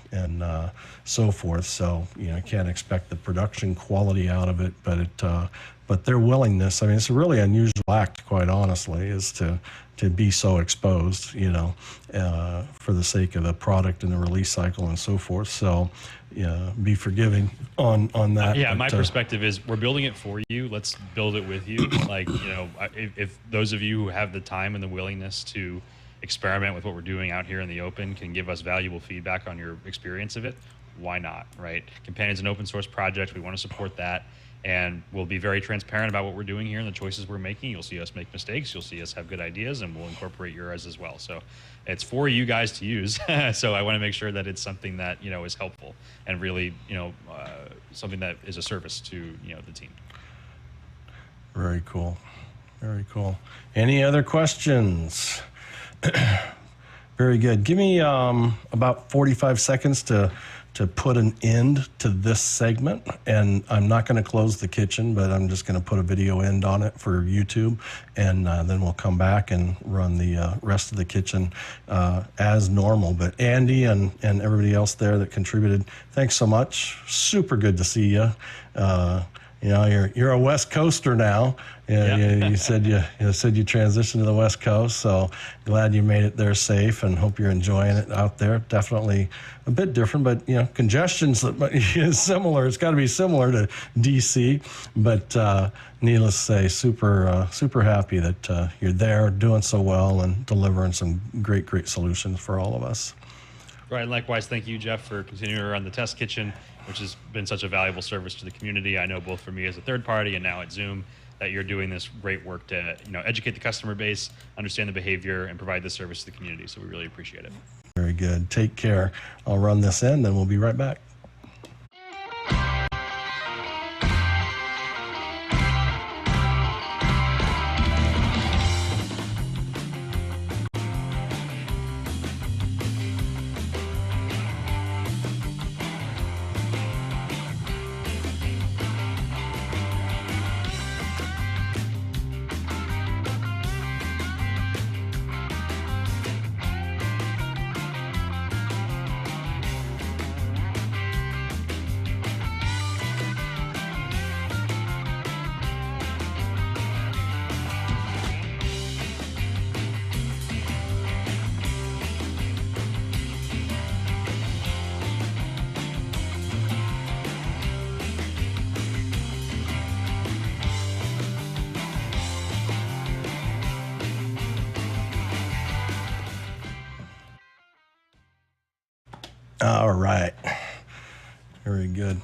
so forth. So can't expect the production quality out of it, but their willingness, it's a really unusual act, quite honestly, is to be so exposed, for the sake of the product and the release cycle and so forth. So, be forgiving on that. Yeah, my perspective is we're building it for you. Let's build it with you. If those of you who have the time and the willingness to experiment with what we're doing out here in the open can give us valuable feedback on your experience of it, why not, right? Companion's an open source project. We want to support that. And we'll be very transparent about what we're doing here and the choices we're making. You'll see us make mistakes. You'll see us have good ideas, and we'll incorporate yours as well. So it's for you guys to use. So I want to make sure that it's something that, is helpful and really, something that is a service to, the team. Very cool. Very cool. Any other questions? Very good. Give me about 45 seconds to put an end to this segment, and I'm not going to close the kitchen, but I'm just going to put a video end on it for YouTube, and then we'll come back and run the rest of the kitchen as normal. But Andy and everybody else there that contributed, thanks so much. Super good to see you. You're a West Coaster now. Yeah. You said you transitioned to the West Coast, so glad you made it there safe, and hope you're enjoying it out there. Definitely a bit different, but congestion's similar. It's got to be similar to DC, but needless to say, super happy that you're there, doing so well, and delivering some great solutions for all of us. Right, and likewise, thank you, Jeff, for continuing to run the test kitchen, which has been such a valuable service to the community. I know both for me as a third party and now at Zoom that you're doing this great work to educate the customer base, understand the behavior, and provide this service to the community. So we really appreciate it. Very good. Take care. I'll run this in, and we'll be right back. All right. Very good.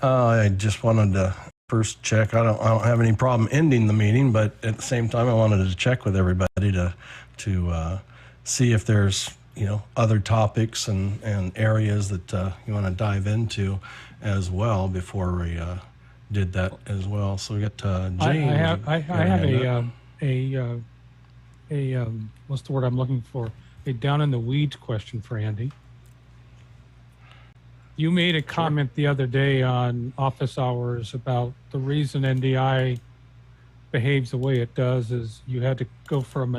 I just wanted to first check. I don't have any problem ending the meeting, but at the same time, I wanted to check with everybody to see if there's other topics and areas that you want to dive into as well before we did that as well. So we got James. I have a what's the word I'm looking for? A down in the weeds question for Andy. You made a comment the other day on office hours about the reason NDI behaves the way it does is you had to go from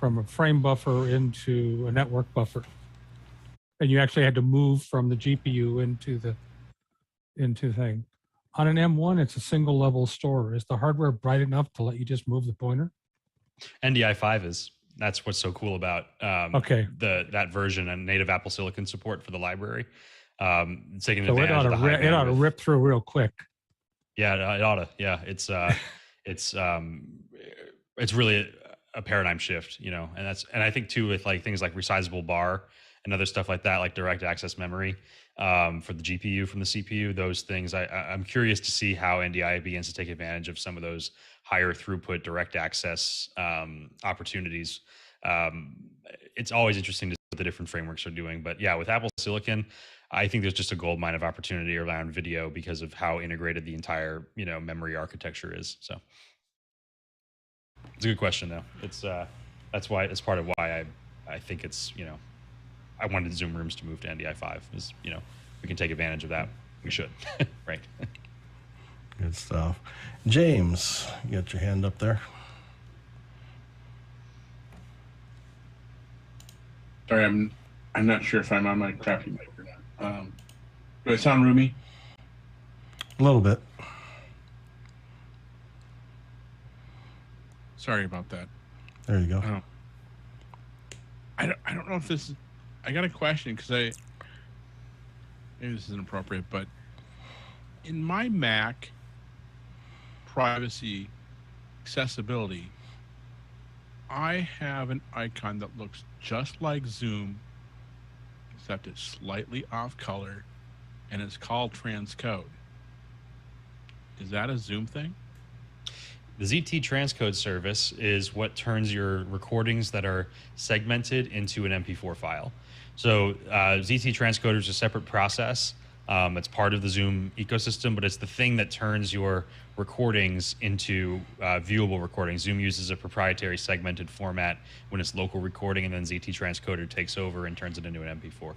a frame buffer into a network buffer, and you actually had to move from the GPU into thing. On an M1, it's a single level store. Is the hardware bright enough to let you just move the pointer? NDI 5 is. That's what's so cool about that version and native Apple Silicon support for the library. Taking So advantage of the it ought to rip through real quick. Yeah, it ought to. Yeah, it's really a paradigm shift, and I think too with like things like resizable bar and other stuff like that, like direct access memory for the GPU from the CPU. Those things, I'm curious to see how NDI begins to take advantage of some of those higher throughput direct access opportunities. It's always interesting to see what the different frameworks are doing, but yeah, with Apple Silicon, I think there's just a gold mine of opportunity around video because of how integrated the entire memory architecture is. So it's a good question though. It's that's why it's part of why I think it's I wanted Zoom Rooms to move to NDI 5 is we can take advantage of that. We should. Right. Good stuff. James, you got your hand up there. Sorry, I'm not sure if I'm on my crappy mic or not. Do I sound roomy? A little bit. Sorry about that. There you go. I don't know if this is. I got a question because maybe this isn't appropriate, but in my Mac privacy accessibility, I have an icon that looks just like Zoom, except it's slightly off color, and it's called transcode. Is that a Zoom thing? The ZT transcode service is what turns your recordings that are segmented into an MP4 file. So ZT transcoder is a separate process. It's part of the Zoom ecosystem, but it's the thing that turns your recordings into viewable recordings. Zoom uses a proprietary segmented format when it's local recording, and then ZT transcoder takes over and turns it into an MP4.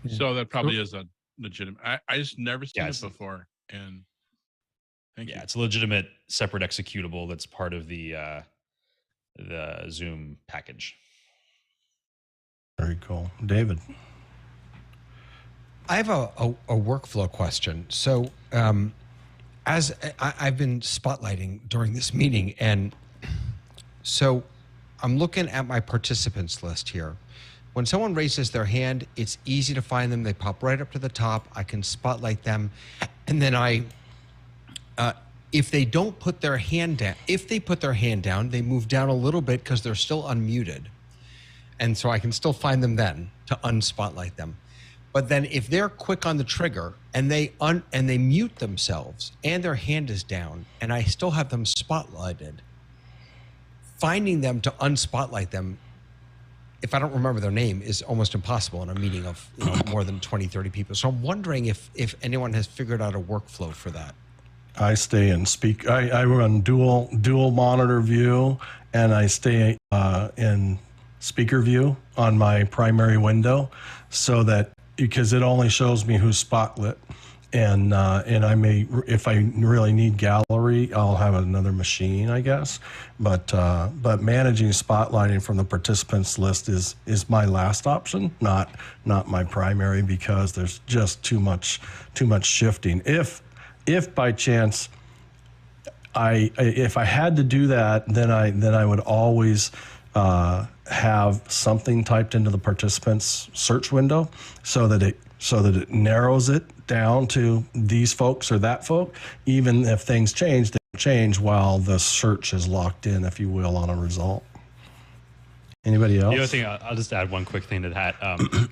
So that probably is a legitimate. I just never seen it before, and thank you. It's a legitimate separate executable that's part of the Zoom package. Very cool. David. I have a workflow question. So as I've been spotlighting during this meeting, and so I'm looking at my participants list here. When someone raises their hand, it's easy to find them. They pop right up to the top. I can spotlight them. And then if they don't put their hand down, if they put their hand down, they move down a little bit because they're still unmuted. And so I can still find them then to unspotlight them. But then if they're quick on the trigger and they mute themselves and their hand is down and I still have them spotlighted, finding them to unspotlight them, if I don't remember their name, is almost impossible in a meeting of more than 20, 30 people. So I'm wondering if anyone has figured out a workflow for that. I stay in I run dual monitor view, and I stay in speaker view on my primary window, so that because it only shows me who's spotlit, and I may, if I really need gallery, I'll have another machine, I guess. But managing spotlighting from the participants list is my last option, not my primary, because there's just too much shifting. If by chance if I had to do that, then I would always have something typed into the participants search window so that it narrows it down to these folks or that folk. Even if things change, they change while the search is locked in, if you will, on a result. Anybody else? The other thing, I'll just add one quick thing to that.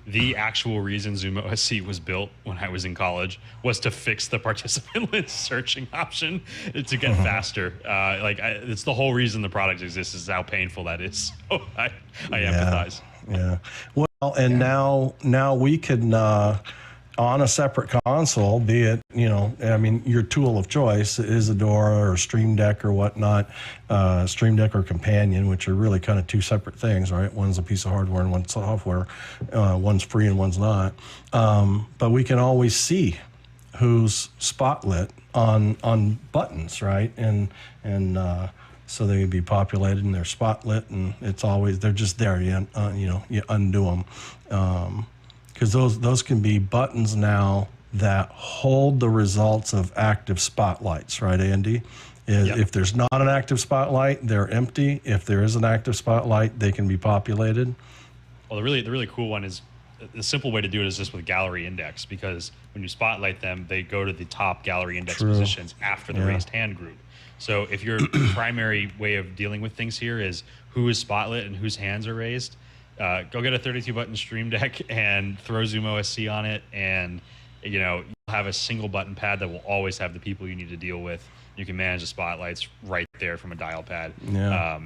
The actual reason ZoomOSC was built when I was in college was to fix the participant list searching option to get faster. It's the whole reason the product exists is how painful that is. So I empathize. Yeah. Well, and now we can, on a separate console, be it, your tool of choice, Isadora or Stream Deck or whatnot, Stream Deck or Companion, which are really kind of two separate things, right? One's a piece of hardware and one's software. One's free and one's not. But we can always see who's spotlit on buttons, right? And so they would be populated and they're spotlit, and it's always, they're just there. You undo them. Because those can be buttons now that hold the results of active spotlights, right, Andy? If there's not an active spotlight, they're empty. If there is an active spotlight, they can be populated. Well, the really cool one is, the simple way to do it is just with gallery index, because when you spotlight them, they go to the top gallery index positions after the raised hand group. So if your primary way of dealing with things here is who is spotlit and whose hands are raised, go get a 32-button Stream Deck and throw ZoomOSC on it, and you'll have a single button pad that will always have the people you need to deal with. You can manage the spotlights right there from a dial pad. Yeah.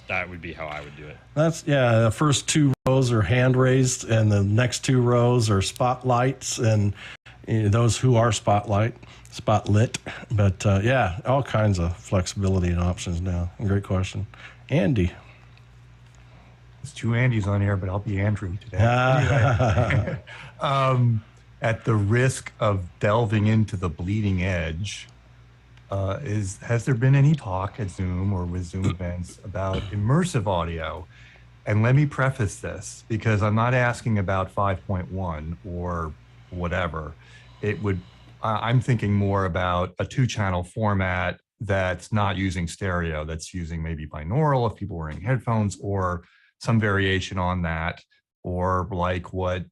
That would be how I would do it. The first 2 rows are hand raised, and the next 2 rows are spotlights, and those who are spotlit. But all kinds of flexibility and options now. Great question, Andy. There's 2 Andys on here, but I'll be Andrew today. Anyway, at the risk of delving into the bleeding edge, has there been any talk at Zoom or with Zoom events about immersive audio? And let me preface this, because I'm not asking about 5.1 or whatever. I'm thinking more about a 2-channel format that's not using stereo, that's using maybe binaural if people are wearing headphones, or some variation on that, or like what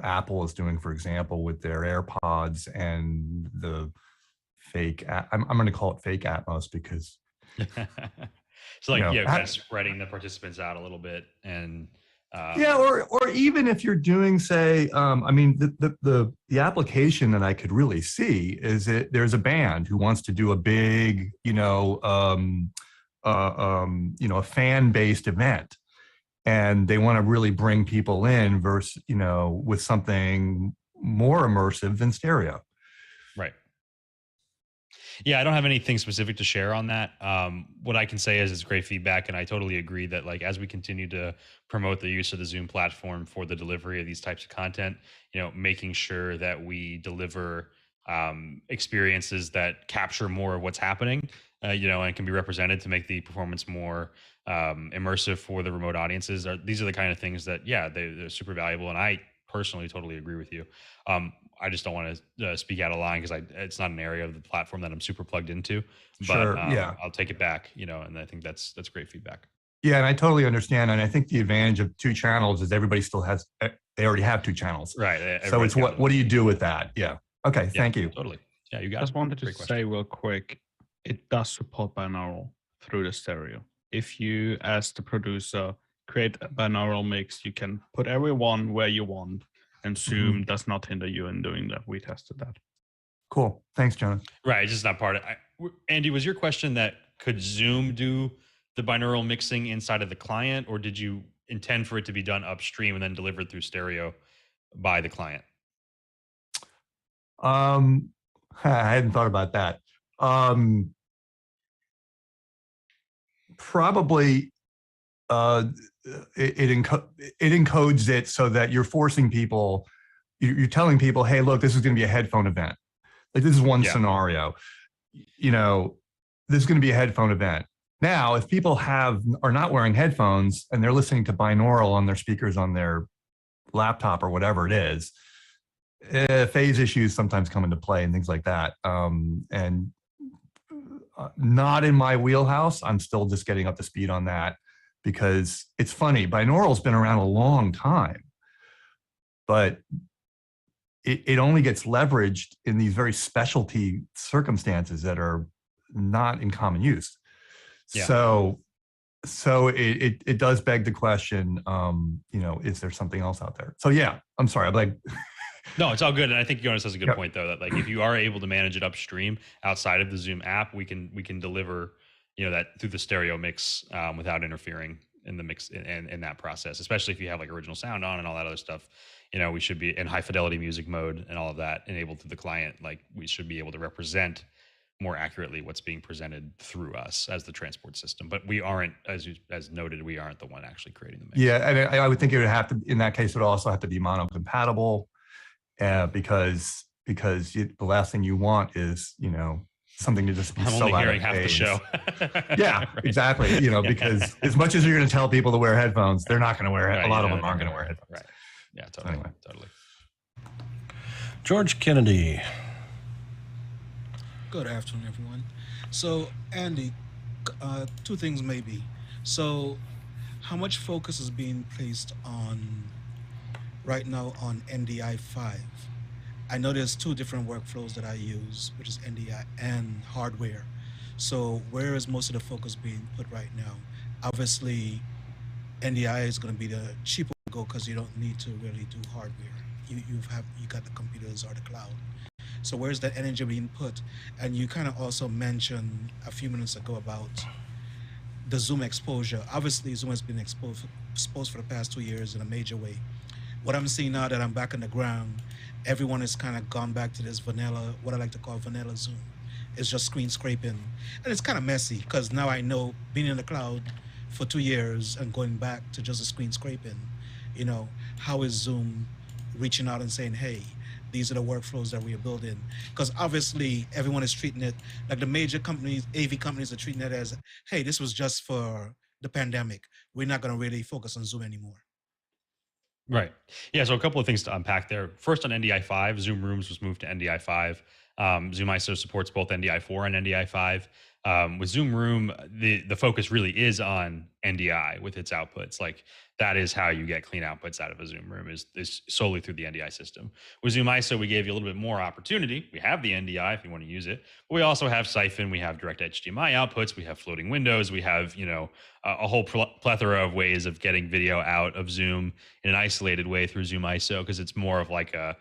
Apple is doing, for example, with their AirPods and the fake. I'm going to call it fake Atmos because. So kind of spreading the participants out a little bit, and or even if you're doing, say, the application that I could really see is there's a band who wants to do a big, a fan-based event, and they want to really bring people in versus, with something more immersive than stereo. Right. Yeah, I don't have anything specific to share on that. What I can say is it's great feedback, and I totally agree that as we continue to promote the use of the Zoom platform for the delivery of these types of content, making sure that we deliver experiences that capture more of what's happening, and can be represented to make the performance more immersive for the remote audiences. These are the kind of things that, they're super valuable, and I personally totally agree with you. I just don't want to speak out of line because it's not an area of the platform that I'm super plugged into. But I'll take it back, and I think that's great feedback. Yeah, and I totally understand. And I think the advantage of 2 channels is everybody still they already have 2 channels. Right. So it's what do you do with that? Yeah. Okay, thank you. Totally. Yeah, you got it. Just wanted to say real quick, it does support binaural through the stereo. If you, as the producer, create a binaural mix, you can put everyone where you want, and Zoom does not hinder you in doing that. We tested that. Cool. Thanks, John. Right. It's just not part of it. Andy, was your question that could Zoom do the binaural mixing inside of the client, or did you intend for it to be done upstream and then delivered through stereo by the client? I hadn't thought about that. Probably it encodes it so that you're forcing people, you're telling people, hey, look, this is going to be a headphone event. Like, this is one scenario. This is going to be a headphone event. Now, if people are not wearing headphones and they're listening to binaural on their speakers on their laptop or whatever it is, phase issues sometimes come into play and things like that. And not in my wheelhouse. I'm still just getting up to speed on that, because it's funny. Binaural's been around a long time, but it only gets leveraged in these very specialty circumstances that are not in common use. Yeah. So So it does beg the question, is there something else out there? So yeah, I'm sorry. I'm like, no, it's all good. And I think Jonas has a good Yep. point though, that like if you are able to manage it upstream outside of the Zoom app, we can deliver, that through the stereo mix without interfering in the mix in that process, especially if you have like original sound on and all that other stuff. We should be in high fidelity music mode and all of that enabled through the client. Like we should be able to represent more accurately what's being presented through us as the transport system. But we aren't, as noted, we aren't the one actually creating the mix. yeah, and I would think it would have to, in that case, it would also have to be mono compatible, because the last thing you want is, something to just be I'm so only out hearing of half the phase. show. Yeah, Right. exactly. Because as much as you're going to tell people to wear headphones, they're not going to wear it. Right, A lot of yeah, them aren't yeah, going to wear headphones. Right. Yeah, totally. Anyway. Totally. George Kennedy. Good afternoon, everyone. So, Andy, two things maybe. So, how much focus is being placed on right now on NDI 5? I know there's two different workflows that I use, which is NDI and hardware. So, where is most of the focus being put right now? Obviously, NDI is going to be the cheaper to go because you don't need to really do hardware. You got the computers or the cloud. So where's that energy being put? And you kind of also mentioned a few minutes ago about the Zoom exposure. Obviously, Zoom has been exposed for the past 2 years in a major way. What I'm seeing now that I'm back on the ground, everyone has kind of gone back to this vanilla, what I like to call vanilla Zoom. It's just screen scraping. And it's kind of messy because now I know being in the cloud for 2 years and going back to just a screen scraping, how is Zoom reaching out and saying, hey, these are the workflows that we are building? Because obviously everyone is treating it like the major companies, AV companies are treating it as, hey, this was just for the pandemic. We're not going to really focus on Zoom anymore. Right. Yeah. So a couple of things to unpack there. First, on NDI 5, Zoom Rooms was moved to NDI 5. Zoom ISO supports both NDI 4 and NDI 5. With Zoom Room, the focus really is on NDI with its outputs. Like that is how you get clean outputs out of a Zoom Room is solely through the NDI system. With Zoom ISO, we gave you a little bit more opportunity. We have the NDI if you want to use it, but we also have Siphon. We have direct HDMI outputs. We have floating windows. We have, a whole plethora of ways of getting video out of Zoom in an isolated way through Zoom ISO, because it's more of like a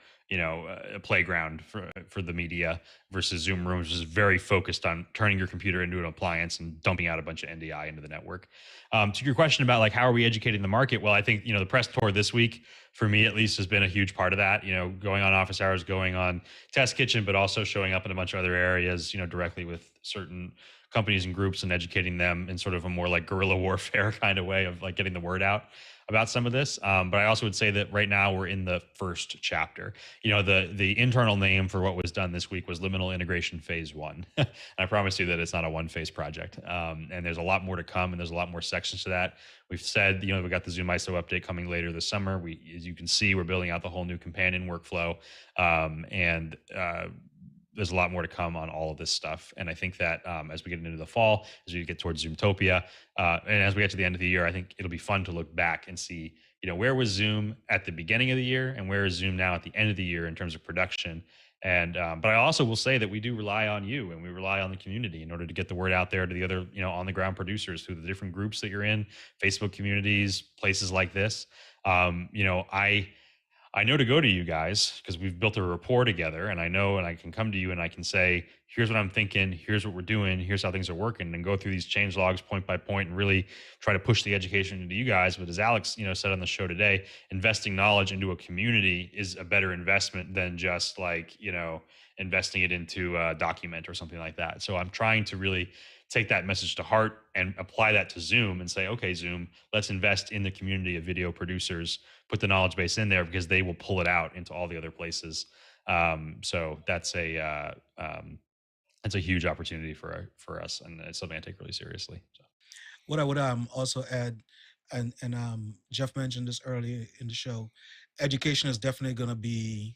playground for the media versus Zoom Rooms, which is very focused on turning your computer into an appliance and dumping out a bunch of NDI into the network. To your question about like, how are we educating the market? Well, I think, the press tour this week, for me at least, has been a huge part of that, going on office hours, going on Test Kitchen, but also showing up in a bunch of other areas, directly with certain companies and groups and educating them in sort of a more like guerrilla warfare kind of way of like getting the word out about some of this. But I also would say that right now we're in the first chapter. The internal name for what was done this week was Liminal Integration Phase 1. And I promise you that it's not a one-phase project. And there's a lot more to come, and there's a lot more sections to that. We've said, we got the Zoom ISO update coming later this summer. As you can see, we're building out the whole new companion workflow. There's a lot more to come on all of this stuff. And I think that as we get into the fall, as we get towards Zoomtopia, and as we get to the end of the year, I think it'll be fun to look back and see, where was Zoom at the beginning of the year and where is Zoom now at the end of the year in terms of production. And but I also will say that we do rely on you and we rely on the community in order to get the word out there to the other, on the ground producers through the different groups that you're in, Facebook communities, places like this. I know to go to you guys because we've built a rapport together, and I know, and I can come to you and I can say, here's what I'm thinking, here's what we're doing, here's how things are working, and go through these change logs point by point and really try to push the education into you guys. But as Alex, said on the show today, investing knowledge into a community is a better investment than just like, investing it into a document or something like that. So I'm trying to really take that message to heart and apply that to Zoom and say, okay, Zoom, let's invest in the community of video producers, put the knowledge base in there because they will pull it out into all the other places. So that's a huge opportunity for us, and it's something I take really seriously. So. What I would also add, and Jeff mentioned this earlier in the show, education is definitely going to be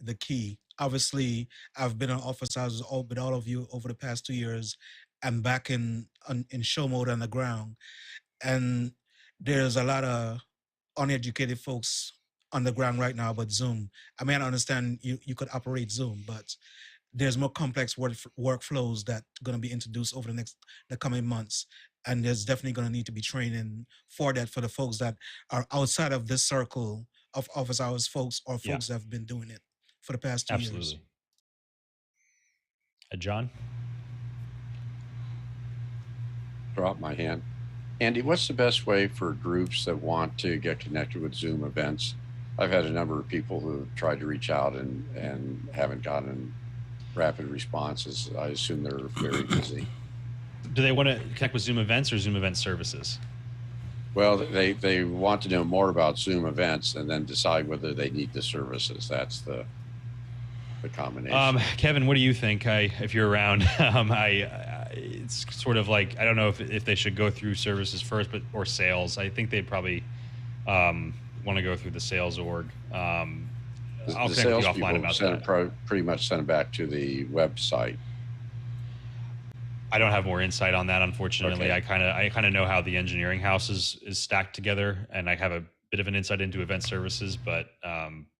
the key. Obviously, I've been in office hours with all of you over the past 2 years. I'm back in show mode on the ground, and there's a lot of uneducated folks on the ground right now about Zoom. I mean, I understand you could operate Zoom, but there's more complex workflows that are going to be introduced over the coming months, and there's definitely going to need to be training for that for the folks that are outside of this circle of office hours folks or folks that have been doing it for the past 2 years. Absolutely. John? Drop my hand. Andy, what's the best way for groups that want to get connected with Zoom events? I've had a number of people who have tried to reach out and haven't gotten rapid responses. I assume they're very busy. Do they want to connect with Zoom events or Zoom event services? Well, they want to know more about Zoom events and then decide whether they need the services. That's the combination. Kevin, what do you think? If you're around, it's sort of like, I don't know if they should go through services first, or sales. I think they'd probably want to go through the sales org. I'll connect with you offline about that. Pretty much send it back to the website. I don't have more insight on that, unfortunately. Okay. I kind of know how the engineering house is stacked together, and I have a bit of an insight into event services, but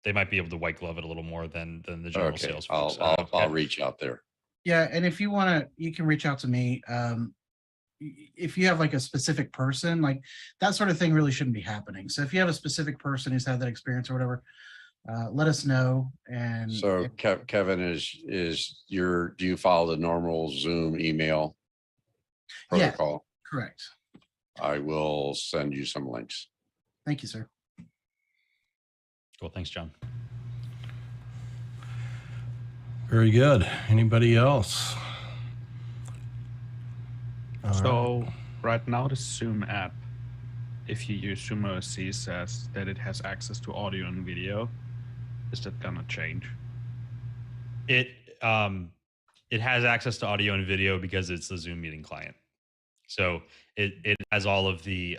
they might be able to white glove it a little more than the general sales folks. I'll reach out there. Yeah, and if you want to, you can reach out to me. If you have like a specific person, like that sort of thing really shouldn't be happening. So if you have a specific person who's had that experience or whatever, let us know. And so Kevin, do you follow the normal Zoom email protocol? Yeah, correct. I will send you some links. Thank you, sir. Cool. Thanks, John. Very good. Anybody else? So right now the Zoom app, if you use ZoomOSC, says that it has access to audio and video. Is that gonna change? It has access to audio and video because it's the Zoom meeting client. So it has all of the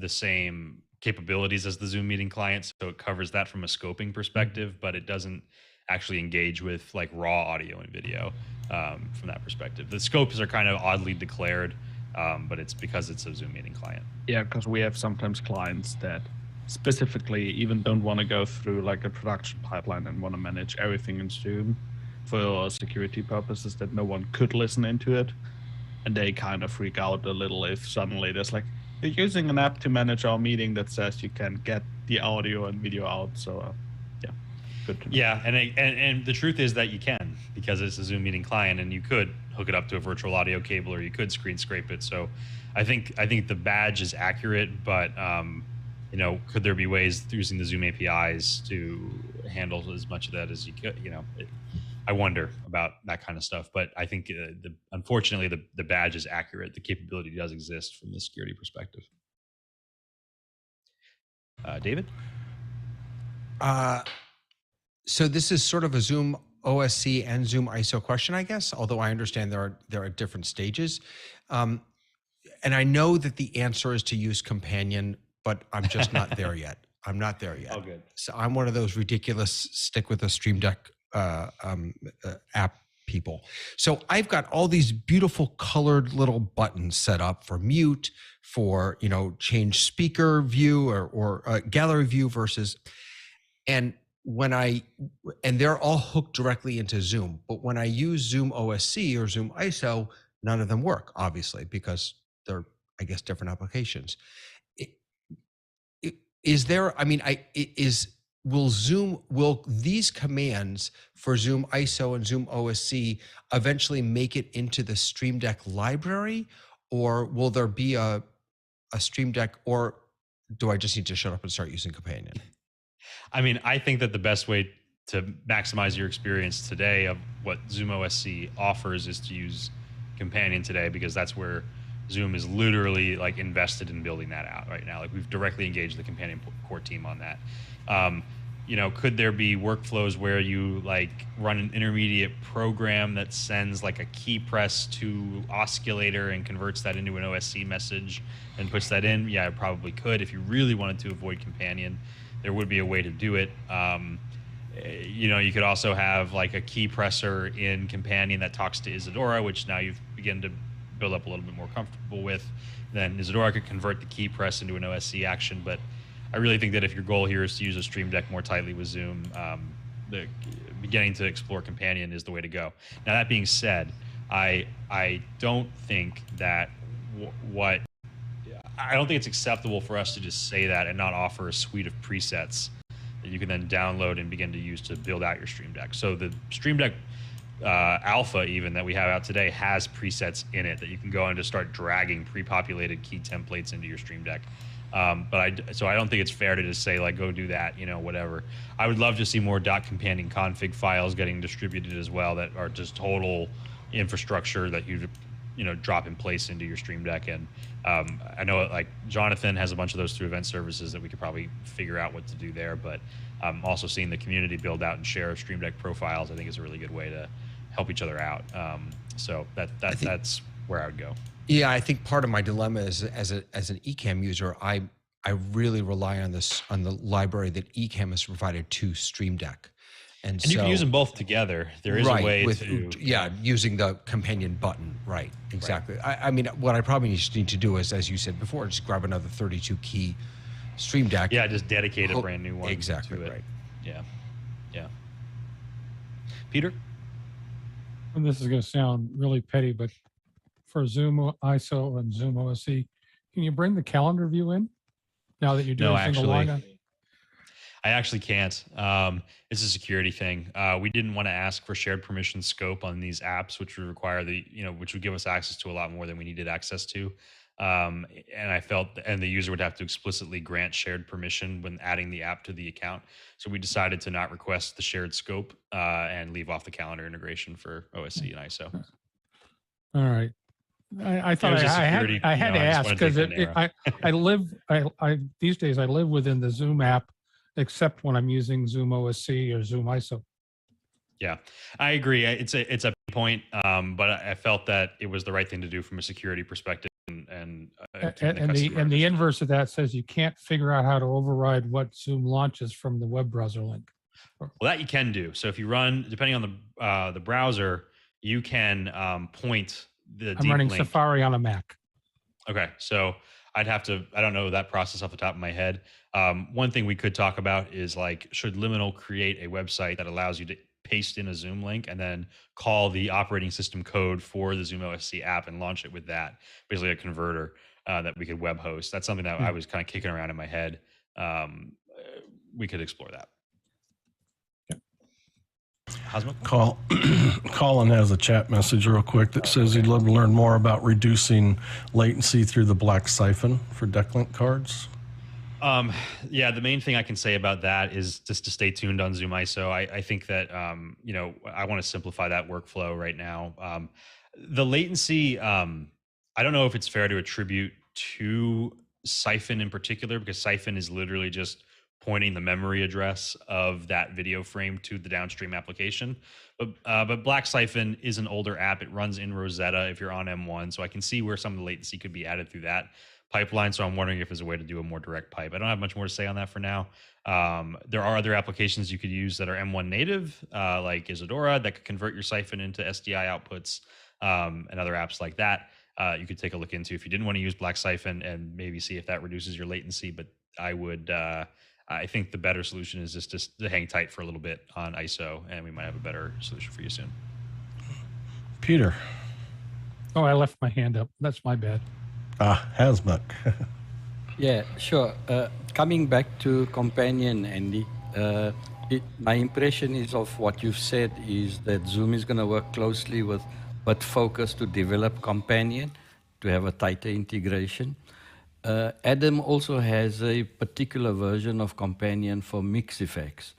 same capabilities as the Zoom meeting client. So it covers that from a scoping perspective, but it doesn't actually engage with like raw audio and video from that perspective. The scopes are kind of oddly declared, but it's because it's a Zoom meeting client. Yeah, because we have sometimes clients that specifically even don't want to go through like a production pipeline and want to manage everything in Zoom for security purposes, that no one could listen into it. And they kind of freak out a little if suddenly there's like, you're using an app to manage our meeting that says you can get the audio and video out. So yeah, good to know. Yeah, and the truth is that you can, because it's a Zoom meeting client, and you could hook it up to a virtual audio cable, or you could screen scrape it. So I think the badge is accurate, but you know, could there be ways using the Zoom APIs to handle as much of that as you could? You know, I wonder about that kind of stuff, but I think unfortunately the badge is accurate. The capability does exist from the security perspective. David? So this is sort of a Zoom OSC and Zoom ISO question, I guess, although I understand there are different stages. And I know that the answer is to use Companion, but I'm just not there yet. I'm not there yet. Oh, good. So I'm one of those ridiculous stick with a Stream Deck app people. So I've got all these beautiful colored little buttons set up for mute, for, you know, change speaker view or gallery view versus, and they're all hooked directly into Zoom. But when I use Zoom OSC or Zoom ISO, none of them work, obviously, because they're, I guess, different applications. Is there, I mean, will these commands for Zoom ISO and Zoom OSC eventually make it into the Stream Deck library, or will there be a Stream Deck, or do I just need to shut up and start using Companion? I mean, I think that the best way to maximize your experience today of what Zoom OSC offers is to use Companion today, because that's where Zoom is literally like invested in building that out right now. Like, we've directly engaged the Companion core team on that. You know, could there be workflows where you like run an intermediate program that sends like a key press to oscillator and converts that into an OSC message and puts that in? Yeah, it probably could. If you really wanted to avoid Companion, there would be a way to do it. You know, you could also have like a key presser in Companion that talks to Isadora, which now you've begun to build up a little bit more comfortable with. Then Isadora could convert the key press into an OSC action. But I really think that if your goal here is to use a Stream Deck more tightly with Zoom, the beginning to explore Companion is the way to go. Now that being said, I don't think that I don't think it's acceptable for us to just say that and not offer a suite of presets that you can then download and begin to use to build out your Stream Deck. So the Stream Deck Alpha even that we have out today has presets in it that you can go and just start dragging pre-populated key templates into your Stream Deck. So I don't think it's fair to just say like, go do that, you know, whatever. I would love to see more .companion config files getting distributed as well that are just total infrastructure that you know, drop in place into your Stream Deck. And I know like Jonathan has a bunch of those through event services that we could probably figure out what to do there, but also seeing the community build out and share Stream Deck profiles, I think is a really good way to help each other out. So that's where I would go. Yeah, I think part of my dilemma is as an Ecamm user, I really rely on the library that Ecamm has provided to Stream Deck. And you can use them both together. There is a way to using the companion button. Right, exactly. Right. I mean, what I probably need to do is, as you said before, just grab another 32 key Stream Deck. Yeah, just dedicate a brand new one. Exactly to it. Right. Yeah. Peter? And this is going to sound really petty, but for Zoom ISO and ZoomOSC, can you bring the calendar view in now that you're doing single login? I actually can't. It's a security thing. We didn't want to ask for shared permission scope on these apps, which would require which would give us access to a lot more than we needed access to. And I felt, and the user would have to explicitly grant shared permission when adding the app to the account. So we decided to not request the shared scope and leave off the calendar integration for OSC and ISO. All right. I thought I had to ask because these days I live within the Zoom app, except when I'm using ZoomOSC or Zoom ISO. Yeah, I agree. It's a point, but I felt that it was the right thing to do from a security perspective. And the inverse of that says you can't figure out how to override what Zoom launches from the web browser link. Well, that you can do. So if you run, depending on the browser, you can point the I'm running link. Safari on a Mac. Okay, so I don't know that process off the top of my head. One thing we could talk about is like, should Liminal create a website that allows you to paste in a Zoom link and then call the operating system code for the ZoomOSC app and launch it with that, basically a converter that we could web host. That's something that I was kind of kicking around in my head. We could explore that. Colin has a chat message real quick that says he'd love to learn more about reducing latency through the black siphon for decklink cards. Yeah, the main thing I can say about that is just to stay tuned on Zoom ISO. I think that, I want to simplify that workflow right now. The latency, I don't know if it's fair to attribute to Siphon in particular, because Siphon is literally just pointing the memory address of that video frame to the downstream application. But Black Siphon is an older app. It runs in Rosetta if you're on M1. So I can see where some of the latency could be added through that pipeline. So I'm wondering if there's a way to do a more direct pipe. I don't have much more to say on that for now. There are other applications you could use that are M1 native, like Isadora, that could convert your Siphon into SDI outputs, and other apps like that. You could take a look into if you didn't want to use Black Siphon and maybe see if that reduces your latency. But I think the better solution is just to hang tight for a little bit on ISO, and we might have a better solution for you soon. Peter. Oh, I left my hand up. That's my bad. Hasmuck. Yeah, sure. Coming back to Companion, Andy, my impression is of what you've said is that Zoom is going to work closely with BitFocus to develop Companion, to have a tighter integration. Adam also has a particular version of Companion for mix effects.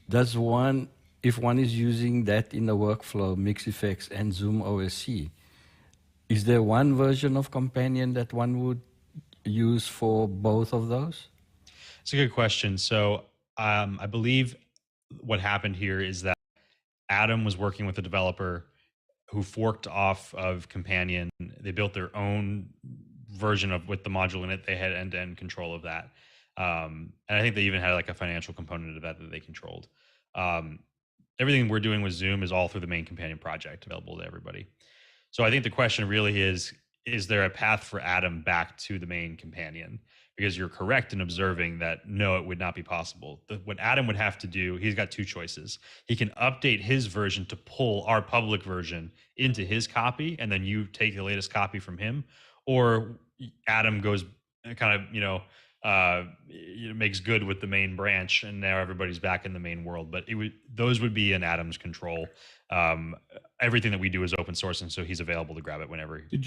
Does one, if one is using that in the workflow, mix effects and ZoomOSC, is there one version of Companion that one would use for both of those? It's a good question. So I believe what happened here is that Adam was working with a developer who forked off of Companion. They built their own version of with the module in it. They had end-to-end control of that. And I think they even had like a financial component of that they controlled. Everything we're doing with Zoom is all through the main Companion project, available to everybody. So I think the question really is there a path for Adam back to the main Companion? because you're correct in observing that no, it would not be possible. What Adam would have to do, he's got two choices. He can update his version to pull our public version into his copy, and then you take the latest copy from him, or Adam goes kind of, makes good with the main branch, and now everybody's back in the main world. But those would be in Adam's control. Everything that we do is open source, and so he's available to grab it whenever. Did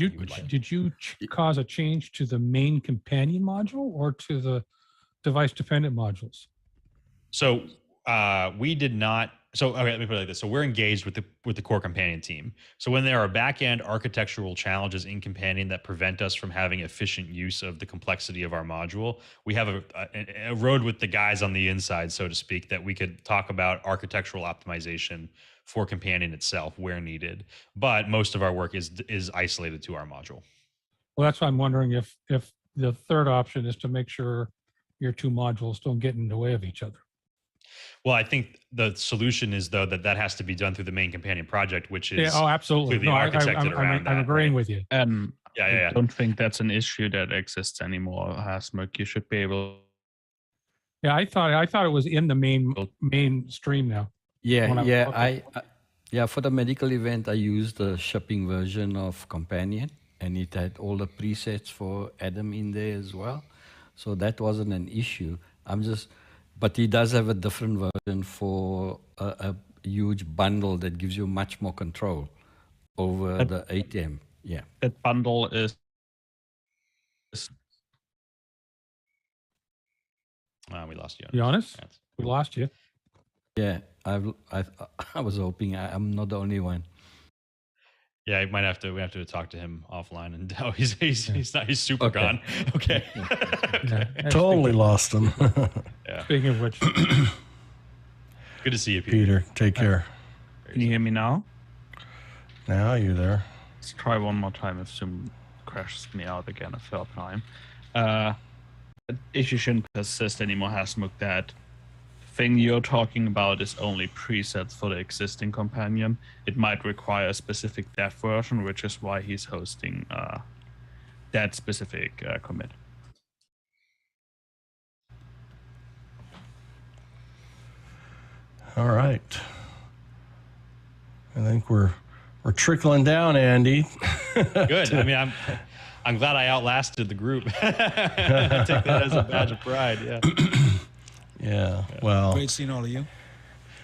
you cause a change to the main companion module or to the device dependent modules? So we did not. So okay, let me put it like this. So we're engaged with the core companion team. So when there are back-end architectural challenges in companion that prevent us from having efficient use of the complexity of our module, we have a road with the guys on the inside, so to speak, that we could talk about architectural optimization for companion itself where needed. But most of our work is isolated to our module. Well, that's why I'm wondering if the third option is to make sure your two modules don't get in the way of each other. Well, I think the solution is, though, that has to be done through the main companion project, which is absolutely. No, architected around that. I'm agreeing with you. I don't think that's an issue that exists anymore, Hasmuk. You should be able. Yeah, I thought it was in the mainstream now. For the medical event, I used the shipping version of Companion, and it had all the presets for Adam in there as well. So that wasn't an issue. But he does have a different version for a huge bundle that gives you much more control over the ATM. Yeah. That bundle is. We lost you. Be honest? We lost you. Yeah, I was hoping I'm not the only one. Yeah, we have to talk to him offline, and he's super gone. Okay. Totally lost him. Yeah. Speaking of which, good to see you, Peter. Take care. Can you hear me now? Now you're there. Let's try one more time if Zoom crashes me out again a third time. Issue shouldn't persist anymore, Hasmuk. That thing you're talking about is only presets for the existing companion. It might require a specific dev version, which is why he's hosting that specific commit. All right. I think we're trickling down, Andy. Good. I mean, I'm glad I outlasted the group. I take that as a badge of pride. Yeah. Yeah. Well. Great seeing all of you.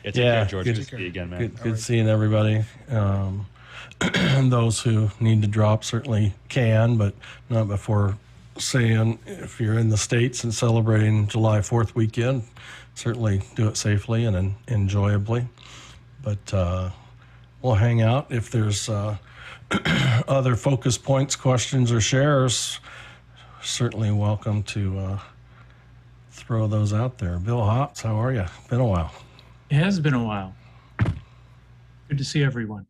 Yeah. Take care, George. Good to see you again, man. Good seeing everybody. Those who need to drop certainly can, but not before saying if you're in the States and celebrating July 4th weekend, certainly do it safely and enjoyably. But we'll hang out. If there's other focus points, questions, or shares, certainly welcome to throw those out there. Bill Hopps, how are you? Been a while. It has been a while. Good to see everyone.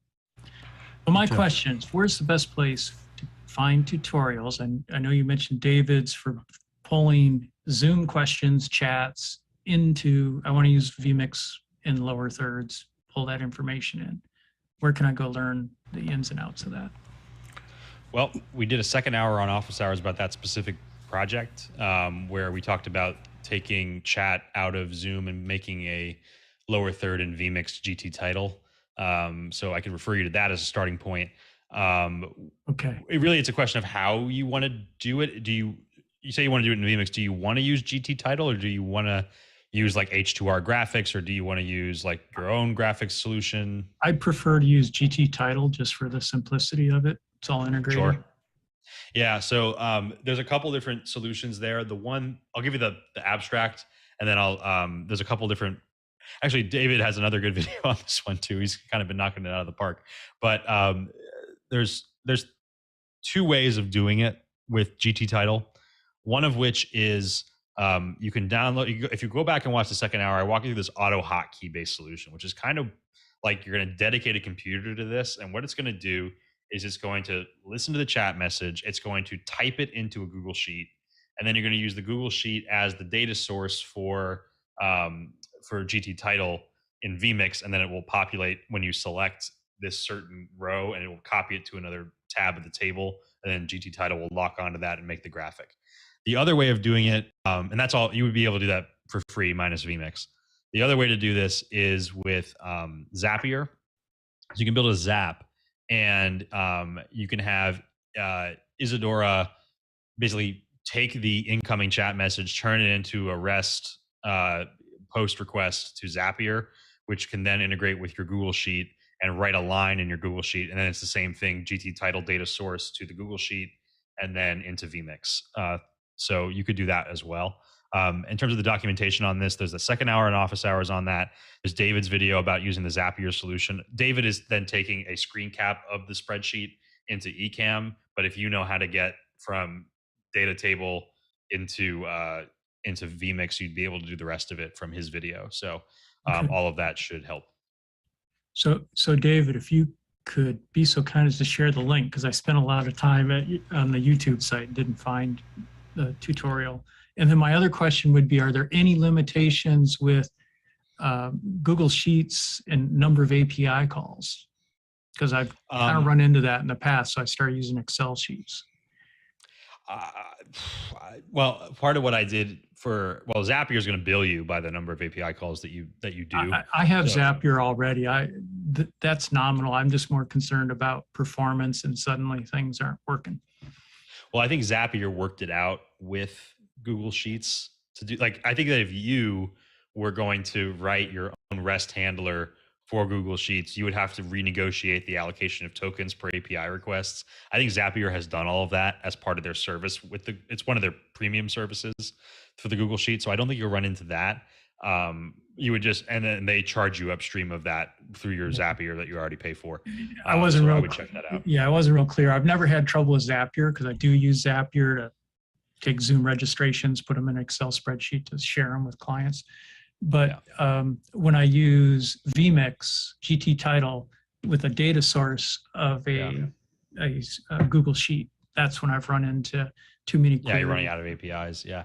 Well, my questions, where's the best place to find tutorials? I know you mentioned David's for pulling Zoom questions, chats into, I want to use vMix in lower thirds, pull that information in. Where can I go learn the ins and outs of that? Well, we did a second hour on office hours about that specific project, where we talked about taking chat out of Zoom and making a lower third in vMix GT title. So I could refer you to that as a starting point. Okay. It's a question of how you want to do it. Do you say you want to do it in vMix? Do you want to use GT title, or do you want to use like H2R graphics, or do you want to use like your own graphics solution? I prefer to use GT title just for the simplicity of it. It's all integrated. Sure. Yeah. So there's a couple different solutions there. The one, I'll give you the abstract, and then there's a couple different. Actually, David has another good video on this one too. He's kind of been knocking it out of the park. But there's two ways of doing it with GT title. One of which is you can download. If you go back and watch the second hour, I walk you through this auto hotkey based solution, which is kind of like you're going to dedicate a computer to this, and what it's going to do is it's going to listen to the chat message. It's going to type it into a Google Sheet, and then you're going to use the Google Sheet as the data source for GT title in vMix, and then it will populate when you select this certain row, and it will copy it to another tab of the table, and then GT title will lock onto that and make the graphic. The other way of doing it, and that's all, you would be able to do that for free minus vMix. The other way to do this is with Zapier. So you can build a Zap, and you can have Isadora basically take the incoming chat message, turn it into a REST post request to Zapier, which can then integrate with your Google Sheet and write a line in your Google Sheet. And then it's the same thing, GT title data source to the Google Sheet, and then into vMix. So you could do that as well. In terms of the documentation on this, there's a second hour and office hours on that. There's David's video about using the Zapier solution. David is then taking a screen cap of the spreadsheet into Ecamm, but if you know how to get from data table into vMix, you'd be able to do the rest of it from his video. So Okay. all of that should help. So David, if you could be so kind as to share the link, because I spent a lot of time on the YouTube site and didn't find the tutorial. And then my other question would be, are there any limitations with Google Sheets and number of API calls? Because I've kind of run into that in the past, so I started using Excel sheets. Well, part of what I did Zapier is going to bill you by the number of API calls that you do. I have Zapier already. That's nominal. I'm just more concerned about performance, and suddenly things aren't working. Well, I think Zapier worked it out with Google Sheets to do, like, I think that if you were going to write your own REST handler for Google Sheets, you would have to renegotiate the allocation of tokens per API requests. I think Zapier has done all of that as part of their service it's one of their premium services for the Google Sheet. So I don't think you'll run into that. You would just, and then they charge you upstream of that through your Zapier that you already pay for. I wasn't I would check that out. Yeah, I wasn't real clear. I've never had trouble with Zapier because I do use Zapier to take Zoom registrations, put them in an Excel spreadsheet to share them with clients. But when I use vMix GT title with a data source of a Google Sheet, that's when I've run into too many queries. Yeah, you're running out of APIs. Yeah.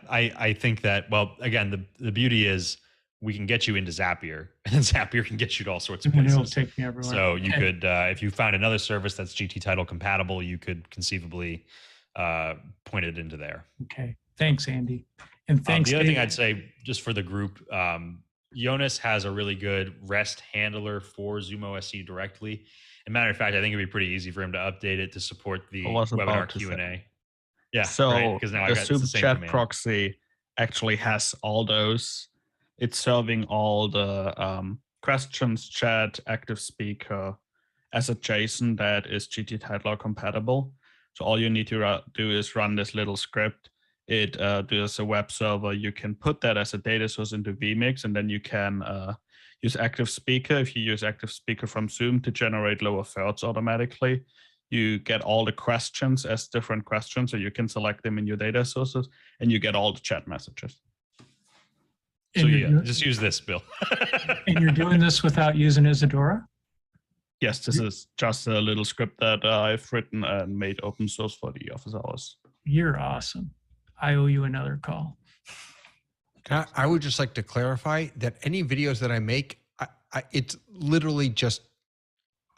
I think that, well, again, the beauty is we can get you into Zapier, and Zapier can get you to all sorts of places. It'll take me everywhere. So you could, if you found another service that's GT title compatible, you could conceivably point it into there. Okay. Thanks, Andy. And thanks. The other thing I'd say, just for the group, Jonas has a really good REST handler for ZoomOSC directly. As a matter of fact, I think it'd be pretty easy for him to update it to support the webinar Q&A. Yeah. So right, now the Zoom the same chat command. proxy actually has all those. It's serving all the questions, chat, active speaker as a JSON that is GT title compatible. So all you need to do is run this little script. It does a web server. You can put that as a data source into vMix, and then you can use active speaker. If you use active speaker from Zoom to generate lower thirds automatically, you get all the questions as different questions, so you can select them in your data sources, and you get all the chat messages. So yeah, just use this, Bill. And you're doing this without using Isadora? Yes, this is just a little script that I've written and made open source for the office hours. You're awesome. I owe you another call. I would just like to clarify that any videos that I make, it's literally just,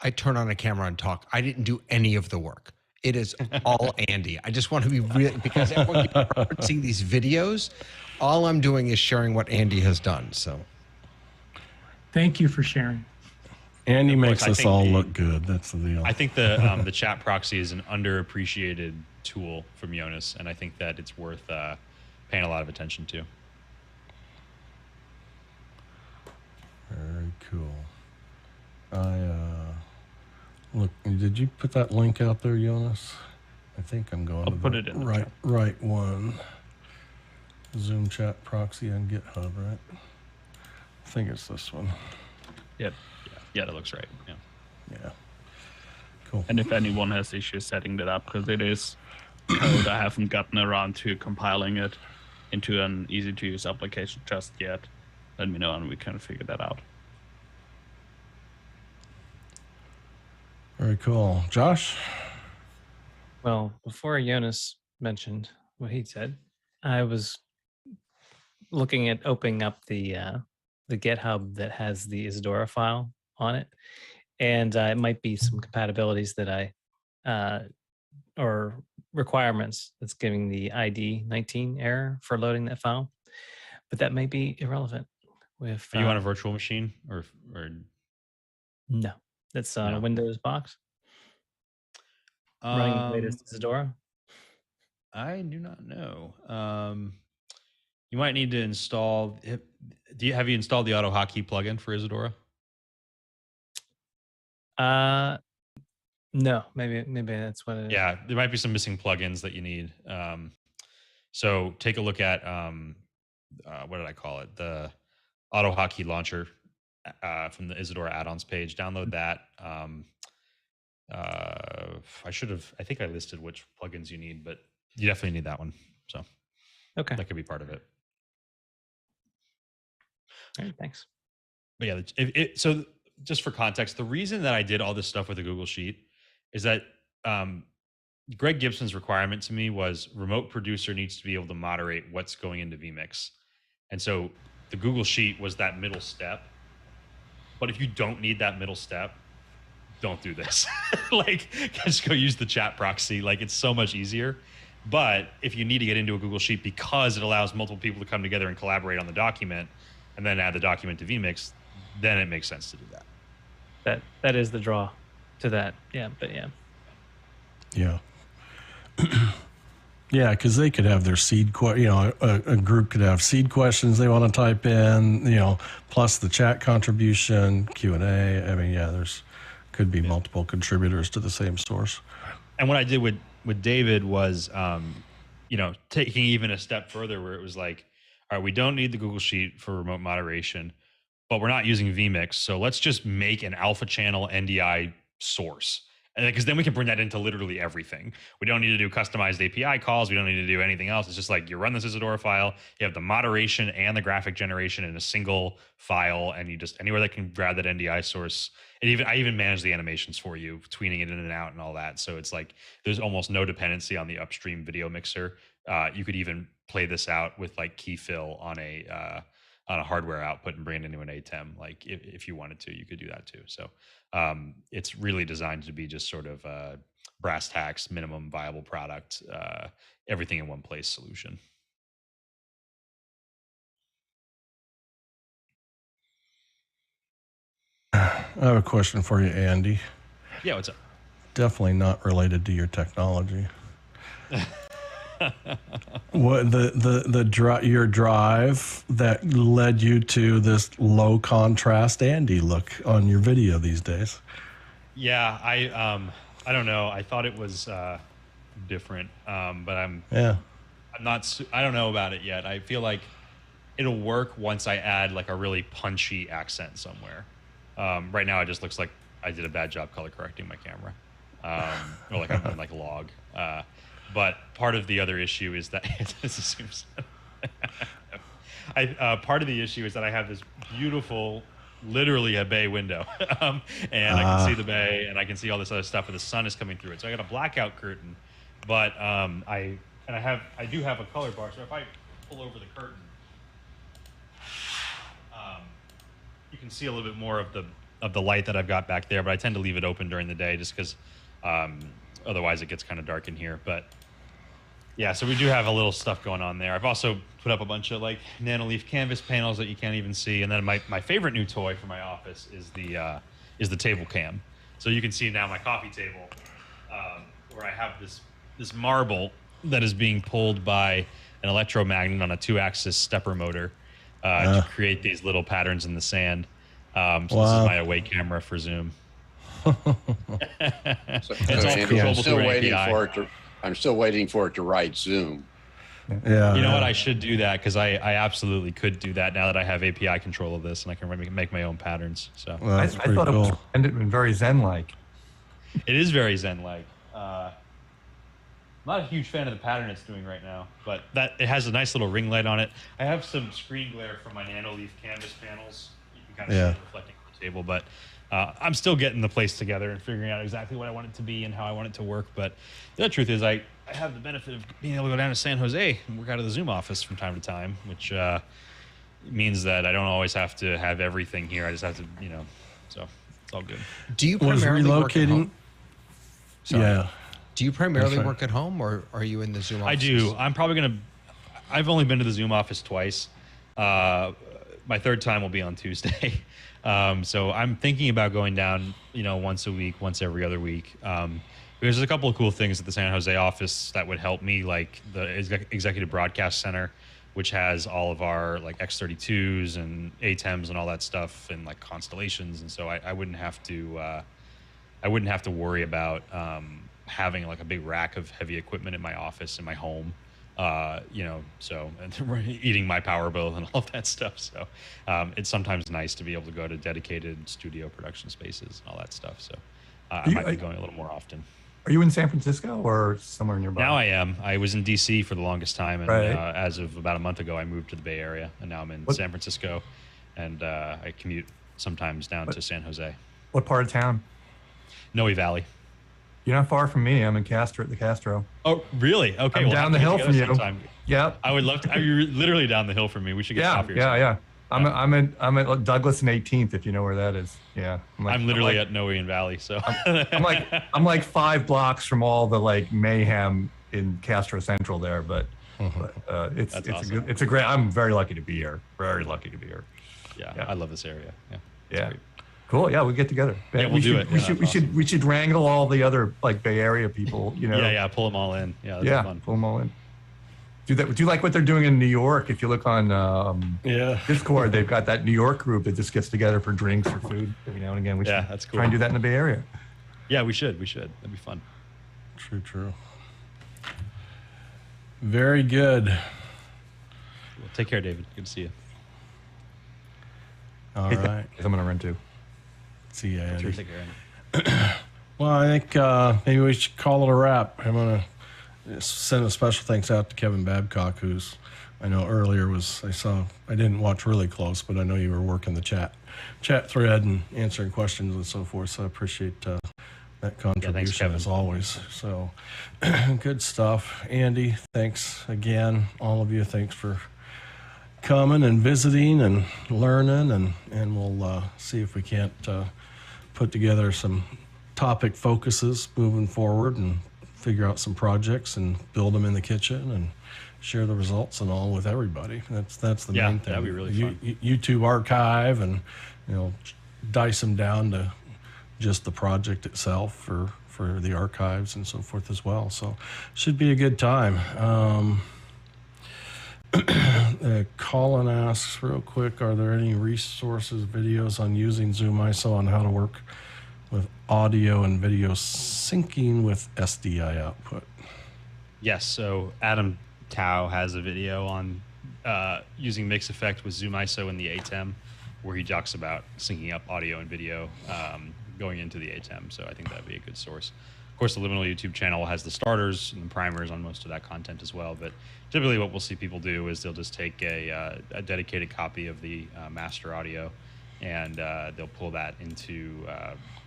I turn on a camera and talk. I didn't do any of the work. It is all Andy. I just want to be real, because everyone keeps referencing these videos. All I'm doing is sharing what Andy has done. So thank you for sharing. Andy makes us all look good. That's the deal. I think the chat proxy is an underappreciated tool from Jonas, and I think that it's worth paying a lot of attention to. Very cool. Look, did you put that link out there, Jonas? I think I'm going I'll to put it in the chat. right one. Zoom chat proxy on GitHub, right? I think it's this one. Yeah, that looks right. Yeah. Cool. And if anyone has issues setting that up, because it is code, I haven't gotten around to compiling it into an easy to use application just yet, let me know and we can figure that out. Very cool. Josh? Well, before Jonas mentioned what he said, I was looking at opening up the GitHub that has the Isadora file on it, and it might be some compatibilities that I or requirements that's giving the ID 19 error for loading that file, but that may be irrelevant. With Are you on a virtual machine or no? That's on a Windows box. Running the latest Isadora. I do not know. You might need to install. Have you installed the AutoHotkey plugin for Isadora? No, maybe that's what it is. Yeah, there might be some missing plugins that you need. So take a look at what did I call it? The AutoHotkey launcher from the Isadora add-ons page. Download that. I think I listed which plugins you need, but you definitely need that one. So okay, that could be part of it. All right, thanks. But yeah, so just for context, the reason that I did all this stuff with the Google Sheet is that Greg Gibson's requirement to me was remote producer needs to be able to moderate what's going into vMix. And so the Google Sheet was that middle step. But if you don't need that middle step, don't do this. Like, just go use the chat proxy. Like, it's so much easier. But if you need to get into a Google Sheet because it allows multiple people to come together and collaborate on the document and then add the document to vMix, then it makes sense to do that. That is the draw to that. Yeah, but yeah. Yeah. Yeah, because they could have their seed, a group could have seed questions they want to type in, plus the chat contribution, Q&A. I mean, yeah, could be multiple contributors to the same source. And what I did with David was, taking even a step further where it was like, all right, we don't need the Google Sheet for remote moderation, but we're not using vMix. So let's just make an alpha channel NDI source. Because then we can bring that into literally everything. We don't need to do customized API calls. We don't need to do anything else. It's just like you run this Isadora file, you have the moderation and the graphic generation in a single file, and you just anywhere that can grab that NDI source. And I even manage the animations for you, tweening it in and out and all that. So it's like there's almost no dependency on the upstream video mixer. You could even play this out with like key fill on a hardware output and bring it into an ATEM. Like if you wanted to, you could do that too. So it's really designed to be just sort of a brass tacks, minimum viable product, everything in one place solution. I have a question for you, Andy. Yeah, what's up? Definitely not related to your technology. What your drive that led you to this low contrast Andy look on your video these days? Yeah, I don't know. I thought it was different, but I'm not. I don't know about it yet. I feel like it'll work once I add like a really punchy accent somewhere. Right now, it just looks like I did a bad job color correcting my camera, or like I'm on like a log. But part of the other issue is that part of the issue is that I have this beautiful, literally a bay window, and I can see the bay and I can see all this other stuff, but the sun is coming through it. So I got a blackout curtain, but I do have a color bar. So if I pull over the curtain, you can see a little bit more of the light that I've got back there. But I tend to leave it open during the day just because otherwise it gets kind of dark in here. But yeah, so we do have a little stuff going on there. I've also put up a bunch of like nanoleaf canvas panels that you can't even see. And then my favorite new toy for my office is the table cam. So you can see now my coffee table where I have this marble that is being pulled by an electromagnet on a 2-axis stepper motor to create these little patterns in the sand. So this is my away camera for Zoom. It's all controllable through an API. I'm still waiting for it to write Zoom. Yeah. You know what? I should do that because I absolutely could do that now that I have API control of this and I can make my own patterns. So I thought it was very Zen-like. It is very Zen-like. I'm not a huge fan of the pattern it's doing right now, but it has a nice little ring light on it. I have some screen glare from my nanoleaf canvas panels. You can kind of see it reflecting on the table, but I'm still getting the place together and figuring out exactly what I want it to be and how I want it to work. But the truth is I have the benefit of being able to go down to San Jose and work out of the Zoom office from time to time, which means that I don't always have to have everything here. I just have to, so it's all good. Do you primarily work at home? Yeah. Do you primarily That's right. work at home, or are you in the Zoom office? I do. I'm probably going to, I've only been to the Zoom office twice. My third time will be on Tuesday. So I'm thinking about going down, once a week, once every other week. Because there's a couple of cool things at the San Jose office that would help me, like the Executive Broadcast Center, which has all of our like X32s and ATEMs and all that stuff and like constellations. And so I wouldn't have to worry about having like a big rack of heavy equipment in my office, in my home, so and eating my power bill and all of that stuff. So it's sometimes nice to be able to go to dedicated studio production spaces and all that stuff. So I might be going a little more often. Are you in San Francisco or somewhere nearby? Now I am. I was in DC for the longest time. And Right. As of about a month ago, I moved to the Bay Area, and now I'm in San Francisco, and I commute sometimes down to San Jose. What part of town? Noe Valley. You're not far from me. I'm in Castro at the Castro. Oh, really? Okay. I'm we'll down have the to hill get from together you. sometime. Yep. I would love to. You're literally down the hill from me. We should get coffee or something. Yeah. I'm at Douglas and 18th, if you know where that is. Yeah. I'm literally at Noe Valley, so I'm like 5 blocks from all the like mayhem in Castro Central there, but it's awesome. it's a great. I'm very lucky to be here. Very lucky to be here. Yeah. I love this area. Yeah. Yeah. Cool. Yeah, we get together. Yeah, we'll do it. We should wrangle all the other like Bay Area people. Yeah. Pull them all in. Yeah. That'd be fun. Pull them all in. Do you like what they're doing in New York? If you look on Discord, they've got that New York group that just gets together for drinks or food every now and again. We should that's cool. try and do that in the Bay Area. Yeah, we should. That'd be fun. True. Very good. Well, take care, David. Good to see you. All right. I'm gonna run too. See ya, Andy. Sure, take care, Andy. Well, I think maybe we should call it a wrap. I'm going to send a special thanks out to Kevin Babcock, who's, I know earlier I didn't watch really close, but I know you were working the chat thread and answering questions and so forth. So I appreciate that contribution thanks, Kevin. as always. So good stuff. Andy, thanks again. All of you, thanks for coming and visiting and learning, and we'll see if we can't put together some topic focuses moving forward and figure out some projects and build them in the kitchen and share the results and all with everybody. That's the main thing. That'd be really fun. YouTube archive and dice them down to just the project itself for the archives and so forth as well. So should be a good time. Colin asks real quick, are there any resources, videos on using ZoomISO on how to work with audio and video syncing with SDI output? Yes, so Adam Tao has a video on using mix effect with ZoomISO in the ATEM, where he talks about syncing up audio and video going into the ATEM. So I think that'd be a good source. Of course, the Liminal YouTube channel has the starters and the primers on most of that content as well. But typically what we'll see people do is they'll just take a dedicated copy of the master audio, and they'll pull that into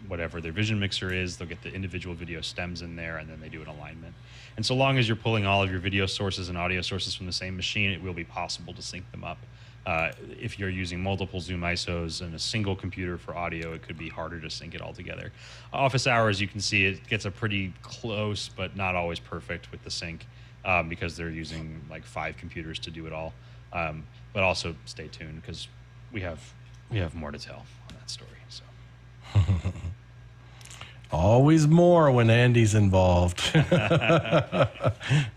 whatever their vision mixer is. They'll get the individual video stems in there, and then they do an alignment. And so long as you're pulling all of your video sources and audio sources from the same machine, it will be possible to sync them up. If you're using multiple ZoomISOs and a single computer for audio, it could be harder to sync it all together. Office hours, you can see it gets a pretty close, but not always perfect with the sync, because they're using like 5 computers to do it all. But also stay tuned, because we have more to tell on that story. So. Always more when Andy's involved.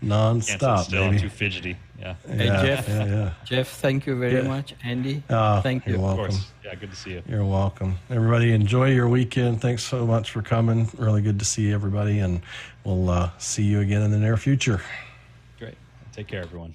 Non-stop, Can't sit still, I'm baby. too fidgety. Yeah. Hey, Jeff, thank you very much. Andy, thank you. You're welcome. Of course. Yeah, good to see you. You're welcome. Everybody, enjoy your weekend. Thanks so much for coming. Really good to see everybody, and we'll see you again in the near future. Great. Take care, everyone.